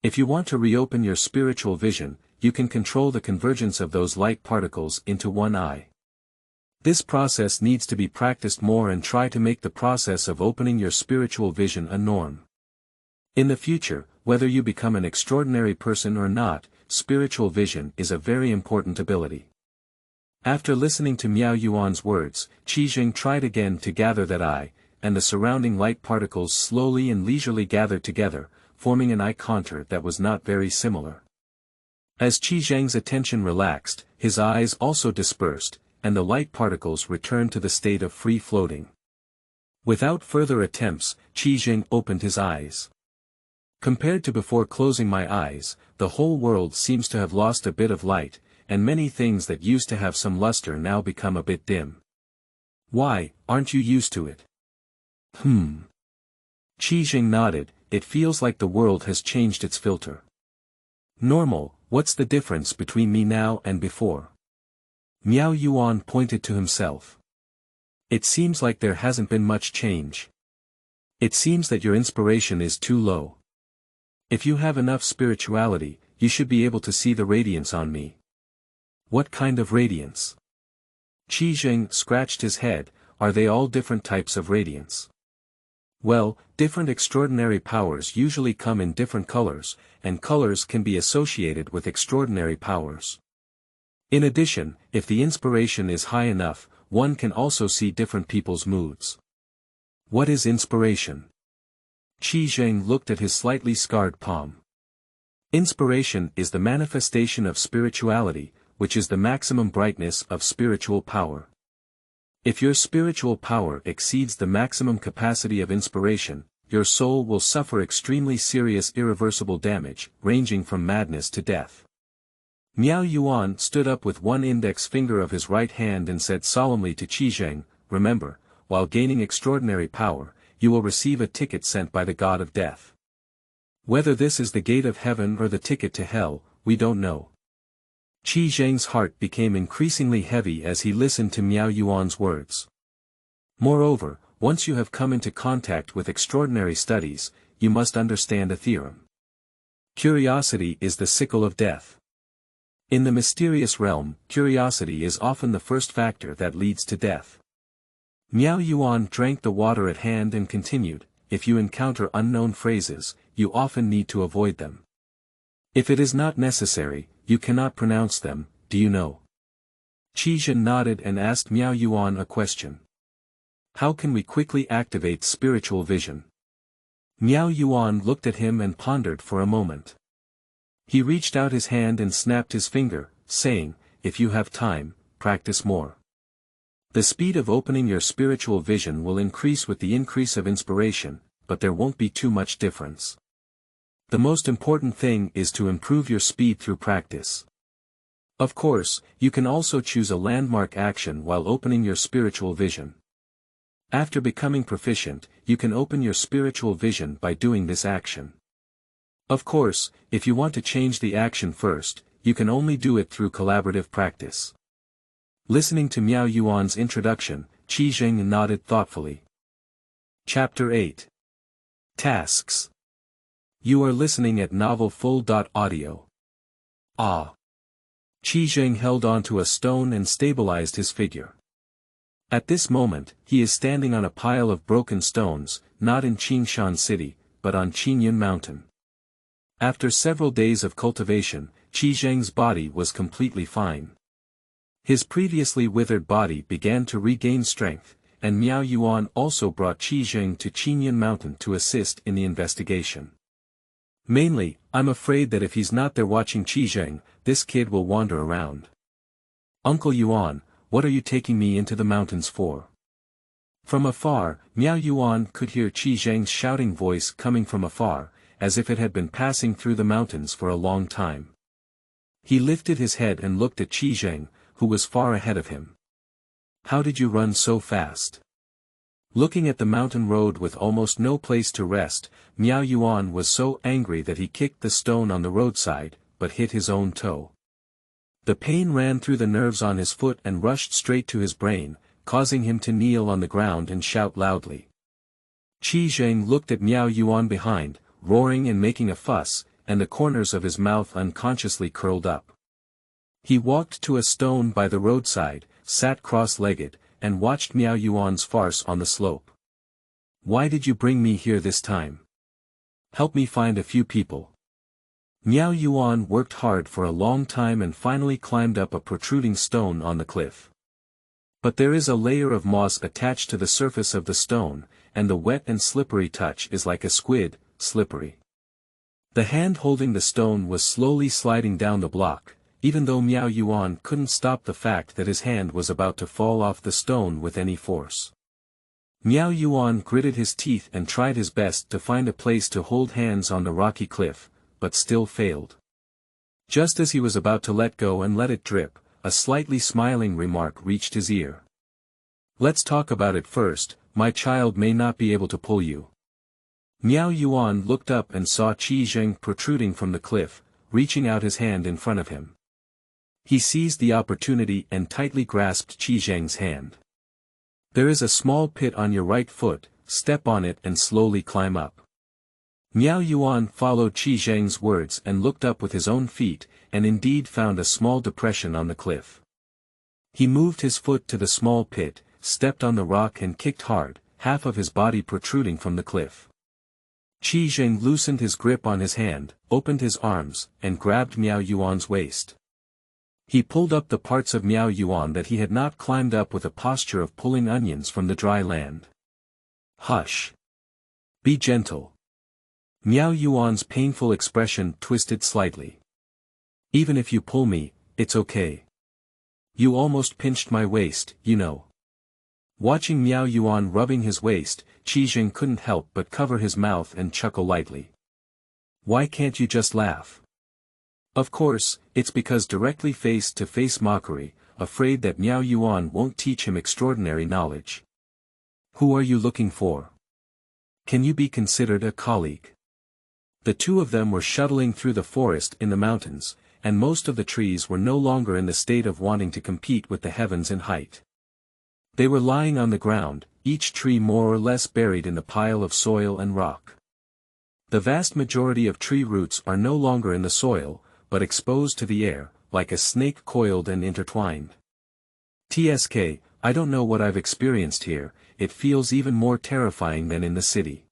If you want to reopen your spiritual vision, you can control the convergence of those light particles into one eye. This process needs to be practiced more and try to make the process of opening your spiritual vision a norm. In the future, whether you become an extraordinary person or not, spiritual vision is a very important ability. After listening to Miao Yuan's words, Qi Jing tried again to gather that eye, and the surrounding light particles slowly and leisurely gathered together, forming an eye contour that was not very similar. As Qi Zheng's attention relaxed, his eyes also dispersed, and the light particles returned to the state of free floating. Without further attempts, Qi Jing opened his eyes. Compared to before closing my eyes, the whole world seems to have lost a bit of light, and many things that used to have some luster now become a bit dim. Why, aren't you used to it? Qi Jing nodded. It feels like the world has changed its filter. Normal, what's the difference between me now and before? Miao Yuan pointed to himself. It seems like there hasn't been much change. It seems that your inspiration is too low. If you have enough spirituality, you should be able to see the radiance on me. What kind of radiance? Qi Jing scratched his head. Are they all different types of radiance? Well, different extraordinary powers usually come in different colors, and colors can be associated with extraordinary powers. In addition, if the inspiration is high enough, one can also see different people's moods. What is inspiration? Qi Jing looked at his slightly scarred palm. Inspiration is the manifestation of spirituality, which is the maximum brightness of spiritual power. If your spiritual power exceeds the maximum capacity of inspiration, your soul will suffer extremely serious irreversible damage, ranging from madness to death. Miao Yuan stood up with one index finger of his right hand and said solemnly to Qi Jing, remember, while gaining extraordinary power, you will receive a ticket sent by the god of death. Whether this is the gate of heaven or the ticket to hell, we don't know. Qi Zheng's heart became increasingly heavy as he listened to Miao Yuan's words. Moreover, once you have come into contact with extraordinary studies, you must understand a theorem. Curiosity is the sickle of death. In the mysterious realm, curiosity is often the first factor that leads to death. Miao Yuan drank the water at hand and continued, if you encounter unknown phrases, you often need to avoid them. If it is not necessary, you cannot pronounce them, do you know? Qi Zhen nodded and asked Miao Yuan a question. How can we quickly activate spiritual vision? Miao Yuan looked at him and pondered for a moment. He reached out his hand and snapped his finger, saying, if you have time, practice more. The speed of opening your spiritual vision will increase with the increase of inspiration, but there won't be too much difference. The most important thing is to improve your speed through practice. Of course, you can also choose a landmark action while opening your spiritual vision. After becoming proficient, you can open your spiritual vision by doing this action. Of course, if you want to change the action first, you can only do it through collaborative practice. Listening to Miao Yuan's introduction, Qi Zhen nodded thoughtfully. Chapter 8. Tasks. You are listening at novelfull.audio. Ah. Qi Zhen held onto a stone and stabilized his figure. At this moment, he is standing on a pile of broken stones, not in Qingshan City, but on Qingyun Mountain. After several days of cultivation, Qi Zheng's body was completely fine. His previously withered body began to regain strength, and Miao Yuan also brought Qi Zheng to Qingyun Mountain to assist in the investigation. Mainly, I'm afraid that if he's not there watching Qi Zheng, this kid will wander around. Uncle Yuan, what are you taking me into the mountains for? From afar, Miao Yuan could hear Qi Zheng's shouting voice coming from afar, as if it had been passing through the mountains for a long time. He lifted his head and looked at Qi Zheng, who was far ahead of him. How did you run so fast? Looking at the mountain road with almost no place to rest, Miao Yuan was so angry that he kicked the stone on the roadside, but hit his own toe. The pain ran through the nerves on his foot and rushed straight to his brain, causing him to kneel on the ground and shout loudly. Qi Zheng looked at Miao Yuan behind, roaring and making a fuss, and the corners of his mouth unconsciously curled up. He walked to a stone by the roadside, sat cross-legged, and watched Miao Yuan's farce on the slope. Why did you bring me here this time? Help me find a few people. Miao Yuan worked hard for a long time and finally climbed up a protruding stone on the cliff. But there is a layer of moss attached to the surface of the stone, and the wet and slippery touch is like a squid, slippery. The hand holding the stone was slowly sliding down the block, even though Miao Yuan couldn't stop the fact that his hand was about to fall off the stone with any force. Miao Yuan gritted his teeth and tried his best to find a place to hold hands on the rocky cliff, but still failed. Just as he was about to let go and let it drip, a slightly smiling remark reached his ear. Let's talk about it first, my child may not be able to pull you. Miao Yuan looked up and saw Qi Zheng protruding from the cliff, reaching out his hand in front of him. He seized the opportunity and tightly grasped Qi Zheng's hand. There is a small pit on your right foot, step on it and slowly climb up. Miao Yuan followed Qi Zheng's words and looked up with his own feet, and indeed found a small depression on the cliff. He moved his foot to the small pit, stepped on the rock and kicked hard, half of his body protruding from the cliff. Qi Zheng loosened his grip on his hand, opened his arms, and grabbed Miao Yuan's waist. He pulled up the parts of Miao Yuan that he had not climbed up with a posture of pulling onions from the dry land. Hush. Be gentle. Miao Yuan's painful expression twisted slightly. Even if you pull me, it's okay. You almost pinched my waist, you know. Watching Miao Yuan rubbing his waist, Qi Zheng couldn't help but cover his mouth and chuckle lightly. Why can't you just laugh? Of course, it's because directly face-to-face mockery, afraid that Miao Yuan won't teach him extraordinary knowledge. Who are you looking for? Can you be considered a colleague? The two of them were shuttling through the forest in the mountains, and most of the trees were no longer in the state of wanting to compete with the heavens in height. They were lying on the ground, each tree more or less buried in a pile of soil and rock. The vast majority of tree roots are no longer in the soil, but exposed to the air, like a snake coiled and intertwined. TSK, I don't know what I've experienced here, it feels even more terrifying than in the city.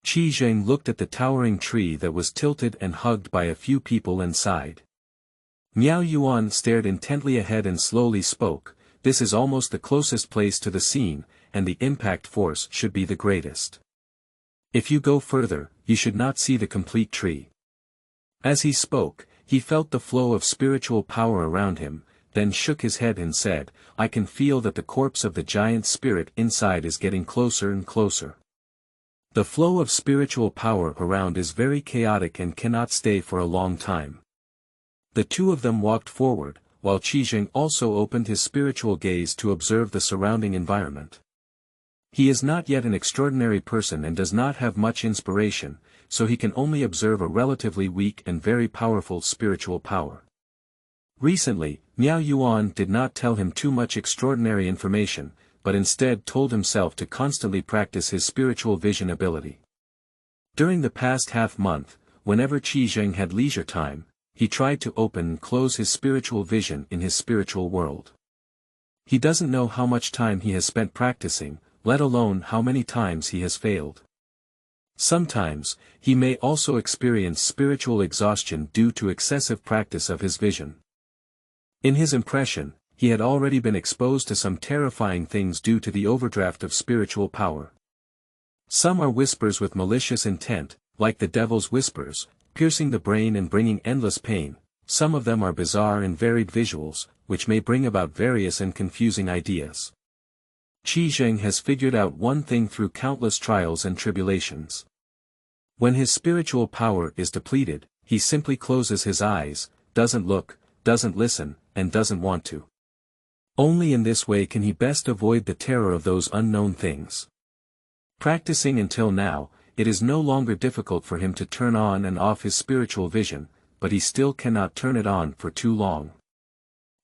Qi Zheng looked at the towering tree that was tilted and hugged by a few people and sighed. Miao Yuan stared intently ahead and slowly spoke, this is almost the closest place to the scene, and the impact force should be the greatest. If you go further, you should not see the complete tree. As he spoke, he felt the flow of spiritual power around him, then shook his head and said, I can feel that the corpse of the giant spirit inside is getting closer and closer. The flow of spiritual power around is very chaotic and cannot stay for a long time. The two of them walked forward, while Qi Zheng also opened his spiritual gaze to observe the surrounding environment. He is not yet an extraordinary person and does not have much inspiration, so he can only observe a relatively weak and very powerful spiritual power. Recently, Miao Yuan did not tell him too much extraordinary information, but instead told himself to constantly practice his spiritual vision ability. During the past half-month, whenever Qi Zheng had leisure time, he tried to open and close his spiritual vision in his spiritual world. He doesn't know how much time he has spent practicing, let alone how many times he has failed. Sometimes, he may also experience spiritual exhaustion due to excessive practice of his vision. In his impression, he had already been exposed to some terrifying things due to the overdraft of spiritual power. Some are whispers with malicious intent, like the devil's whispers, piercing the brain and bringing endless pain. Some of them are bizarre and varied visuals, which may bring about various and confusing ideas. Qi Zheng has figured out one thing through countless trials and tribulations. When his spiritual power is depleted, he simply closes his eyes, doesn't look, doesn't listen, and doesn't want to. Only in this way can he best avoid the terror of those unknown things. Practicing until now, it is no longer difficult for him to turn on and off his spiritual vision, but he still cannot turn it on for too long.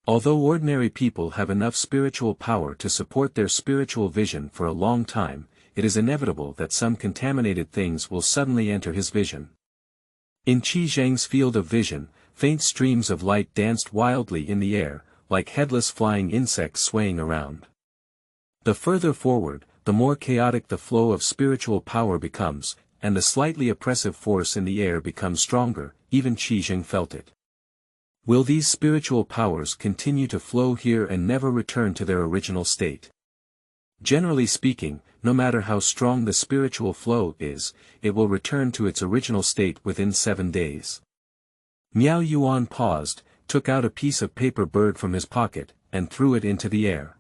Although ordinary people have enough spiritual power to support their spiritual vision for a long time, it is inevitable that some contaminated things will suddenly enter his vision. In Qi Zheng's field of vision, faint streams of light danced wildly in the air, like headless flying insects swaying around. The further forward, the more chaotic the flow of spiritual power becomes, and the slightly oppressive force in the air becomes stronger, even Qi Zheng felt it. Will these spiritual powers continue to flow here and never return to their original state? Generally speaking, no matter how strong the spiritual flow is, it will return to its original state within 7 days. Miao Yuan paused, took out a piece of paper bird from his pocket, and threw it into the air.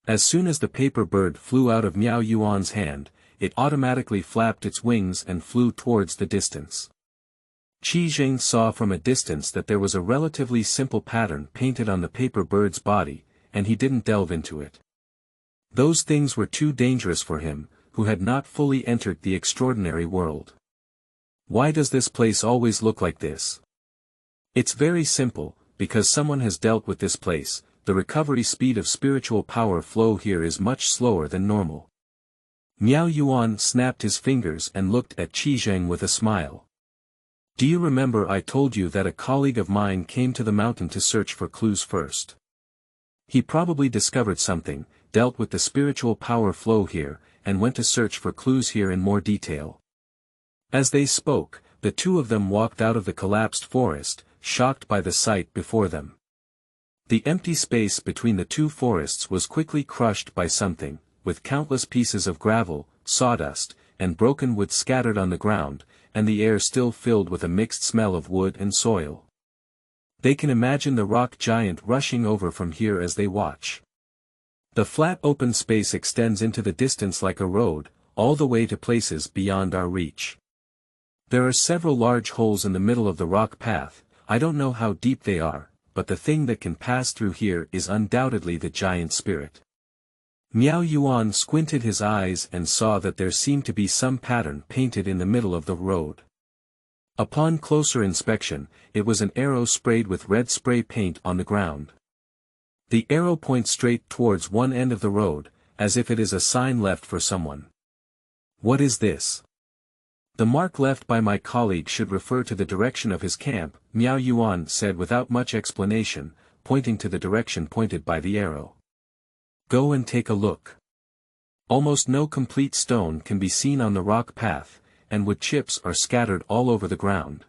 As soon as the paper bird flew out of Miao Yuan's hand, it automatically flapped its wings and flew towards the distance. Qi Zheng saw from a distance that there was a relatively simple pattern painted on the paper bird's body, and he didn't delve into it. Those things were too dangerous for him, who had not fully entered the extraordinary world. Why does this place always look like this? It's very simple, because someone has dealt with this place. The recovery speed of spiritual power flow here is much slower than normal. Miao Yuan snapped his fingers and looked at Qi Zheng with a smile. Do you remember I told you that a colleague of mine came to the mountain to search for clues first? He probably discovered something, dealt with the spiritual power flow here, and went to search for clues here in more detail. As they spoke, the two of them walked out of the collapsed forest, shocked by the sight before them. The empty space between the two forests was quickly crushed by something, with countless pieces of gravel, sawdust, and broken wood scattered on the ground, and the air still filled with a mixed smell of wood and soil. They can imagine the rock giant rushing over from here as they watch. The flat open space extends into the distance like a road, all the way to places beyond our reach. There are several large holes in the middle of the rock path. I don't know how deep they are, but the thing that can pass through here is undoubtedly the giant spirit. Miao Yuan squinted his eyes and saw that there seemed to be some pattern painted in the middle of the road. Upon closer inspection, it was an arrow sprayed with red spray paint on the ground. The arrow points straight towards one end of the road, as if it is a sign left for someone. What is this? The mark left by my colleague should refer to the direction of his camp, Miao Yuan said without much explanation, pointing to the direction pointed by the arrow. Go and take a look. Almost no complete stone can be seen on the rock path, and wood chips are scattered all over the ground.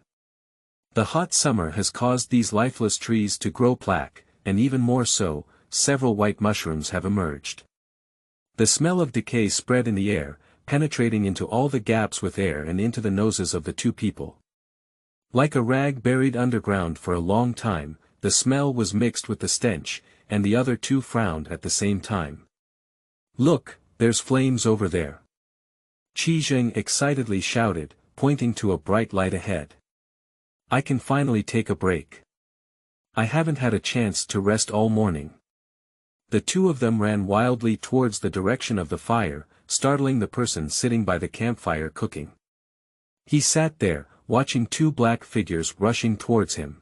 The hot summer has caused these lifeless trees to grow black, and even more so, several white mushrooms have emerged. The smell of decay spread in the air, penetrating into all the gaps with air and into the noses of the two people. Like a rag buried underground for a long time, the smell was mixed with the stench, and the other two frowned at the same time. Look, there's flames over there. Qi Zheng excitedly shouted, pointing to a bright light ahead. I can finally take a break. I haven't had a chance to rest all morning. The two of them ran wildly towards the direction of the fire, startling the person sitting by the campfire cooking. He sat there, watching two black figures rushing towards him.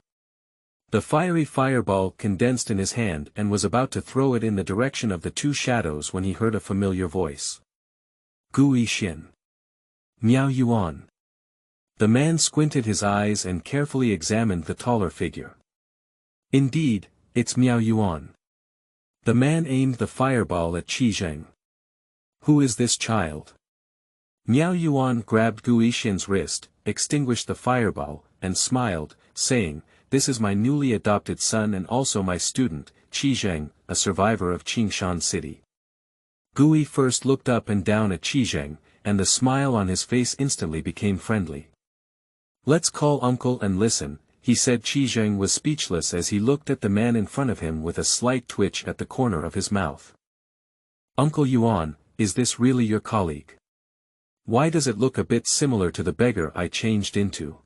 The fiery fireball condensed in his hand and was about to throw it in the direction of the two shadows when he heard a familiar voice. Gu Yixin. Miao Yuan. The man squinted his eyes and carefully examined the taller figure. Indeed, it's Miao Yuan. The man aimed the fireball at Qi Zheng. Who is this child? Miao Yuan grabbed Gu Yixin's wrist, extinguished the fireball, and smiled, saying, This is my newly adopted son and also my student, Qi Zheng, a survivor of Qingshan City. Gui first looked up and down at Qi Zheng, and the smile on his face instantly became friendly. Let's call uncle and listen, he said. Qi Zheng was speechless as he looked at the man in front of him with a slight twitch at the corner of his mouth. Uncle Yuan, is this really your colleague? Why does it look a bit similar to the beggar I changed into?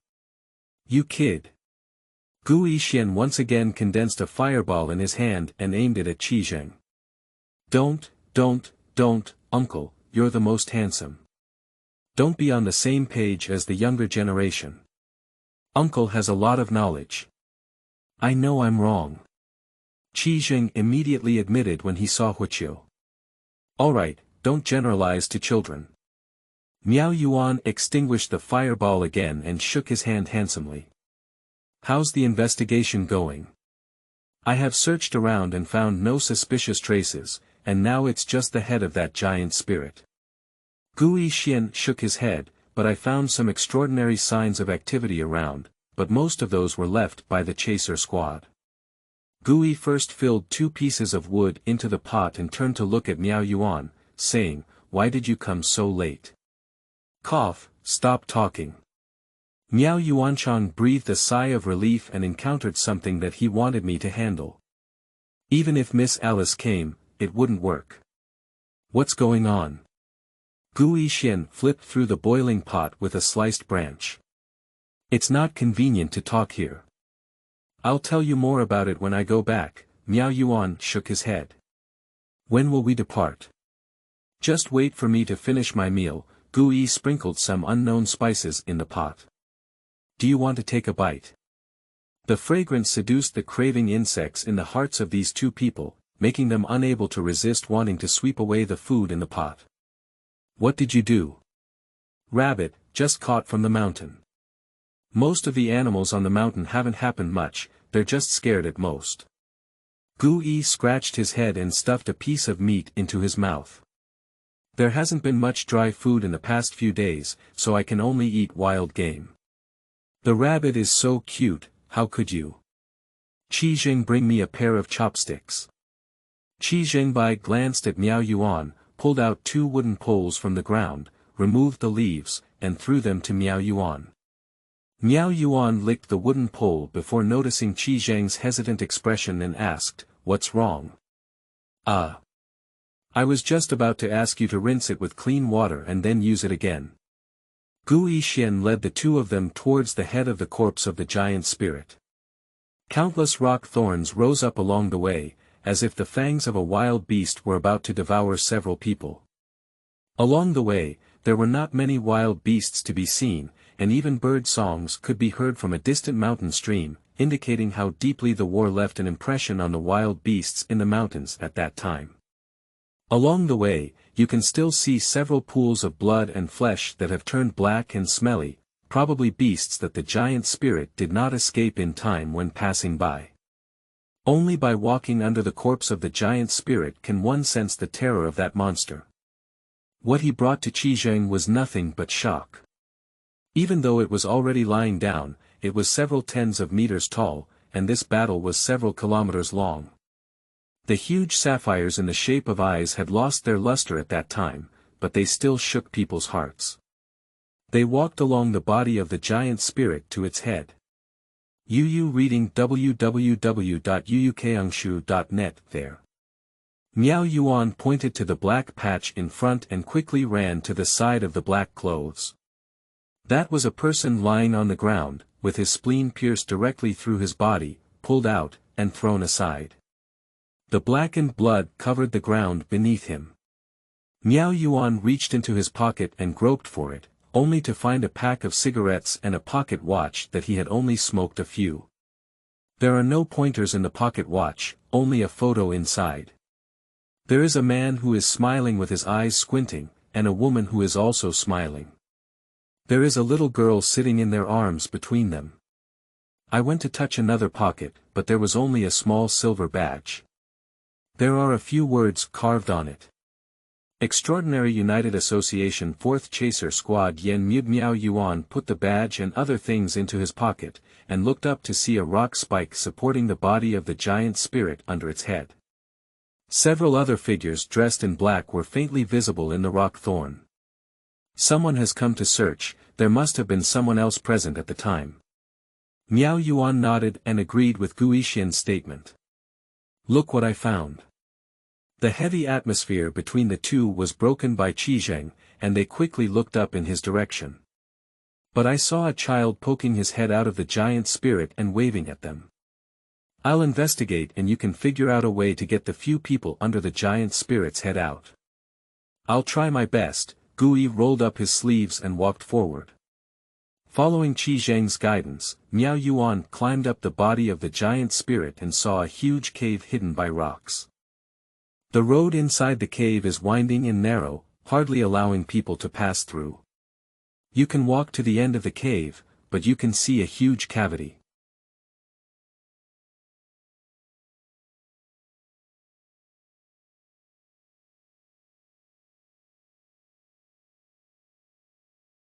You kid. Gu Yixin once again condensed a fireball in his hand and aimed it at Qi Zheng. Don't, uncle, you're the most handsome. Don't be on the same page as the younger generation. Uncle has a lot of knowledge. I know I'm wrong. Qi Zheng immediately admitted when he saw Huqiu. Alright, don't generalize to children. Miao Yuan extinguished the fireball again and shook his hand handsomely. How's the investigation going? I have searched around and found no suspicious traces, and now it's just the head of that giant spirit. Gu Yixin shook his head, but I found some extraordinary signs of activity around, but most of those were left by the chaser squad. Gui first filled 2 pieces of wood into the pot and turned to look at Miao Yuan, saying, Why did you come so late? Cough, stop talking. Miao Yuanchang breathed a sigh of relief and encountered something that he wanted me to handle. Even if Miss Alice came, it wouldn't work. What's going on? Gu Yixin flipped through the boiling pot with a sliced branch. It's not convenient to talk here. I'll tell you more about it when I go back. Miao Yuan shook his head. When will we depart? Just wait for me to finish my meal. Gu Yi sprinkled some unknown spices in the pot. Do you want to take a bite? The fragrance seduced the craving insects in the hearts of these two people, making them unable to resist wanting to sweep away the food in the pot. What did you do? Rabbit, just caught from the mountain. Most of the animals on the mountain haven't happened much, they're just scared at most. Gu Yi scratched his head and stuffed a piece of meat into his mouth. There hasn't been much dry food in the past few days, so I can only eat wild game. The rabbit is so cute, how could you? Qi Zheng, bring me a pair of chopsticks. Qi Zhengbai glanced at Miao Yuan, pulled out 2 wooden poles from the ground, removed the leaves, and threw them to Miao Yuan. Miao Yuan licked the wooden pole before noticing Qi Zheng's hesitant expression and asked, What's wrong? I was just about to ask you to rinse it with clean water and then use it again. Gu Yixin led the 2 of them towards the head of the corpse of the giant spirit. Countless rock thorns rose up along the way, as if the fangs of a wild beast were about to devour several people. Along the way, there were not many wild beasts to be seen, and even bird songs could be heard from a distant mountain stream, indicating how deeply the war left an impression on the wild beasts in the mountains at that time. Along the way, you can still see several pools of blood and flesh that have turned black and smelly, probably beasts that the giant spirit did not escape in time when passing by. Only by walking under the corpse of the giant spirit can one sense the terror of that monster. What he brought to Qizheng was nothing but shock. Even though it was already lying down, it was several tens of meters tall, and this battle was several kilometers long. The huge sapphires in the shape of eyes had lost their luster at that time, but they still shook people's hearts. They walked along the body of the giant spirit to its head. Yu reading www.yuukangshu.net there. Miao Yuan pointed to the black patch in front and quickly ran to the side of the black clothes. That was a person lying on the ground, with his spleen pierced directly through his body, pulled out, and thrown aside. The blackened blood covered the ground beneath him. Miao Yuan reached into his pocket and groped for it, only to find a pack of cigarettes and a pocket watch that he had only smoked a few. There are no pointers in the pocket watch, only a photo inside. There is a man who is smiling with his eyes squinting, and a woman who is also smiling. There is a little girl sitting in their arms between them. I went to touch another pocket, but there was only a small silver badge. There are a few words carved on it. Extraordinary United Association 4th Chaser Squad Yen Miao Yuan put the badge and other things into his pocket, and looked up to see a rock spike supporting the body of the giant spirit under its head. Several other figures dressed in black were faintly visible in the rock thorn. Someone has come to search, there must have been someone else present at the time. Miao Yuan nodded and agreed with Guixian's statement. Look what I found. The heavy atmosphere between the two was broken by Qizheng, and they quickly looked up in his direction. But I saw a child poking his head out of the giant spirit and waving at them. I'll investigate and you can figure out a way to get the few people under the giant spirit's head out. I'll try my best. Gui rolled up his sleeves and walked forward. Following Qizheng's guidance, Miao Yuan climbed up the body of the giant spirit and saw a huge cave hidden by rocks. The road inside the cave is winding and narrow, hardly allowing people to pass through. You can walk to the end of the cave, but you can see a huge cavity.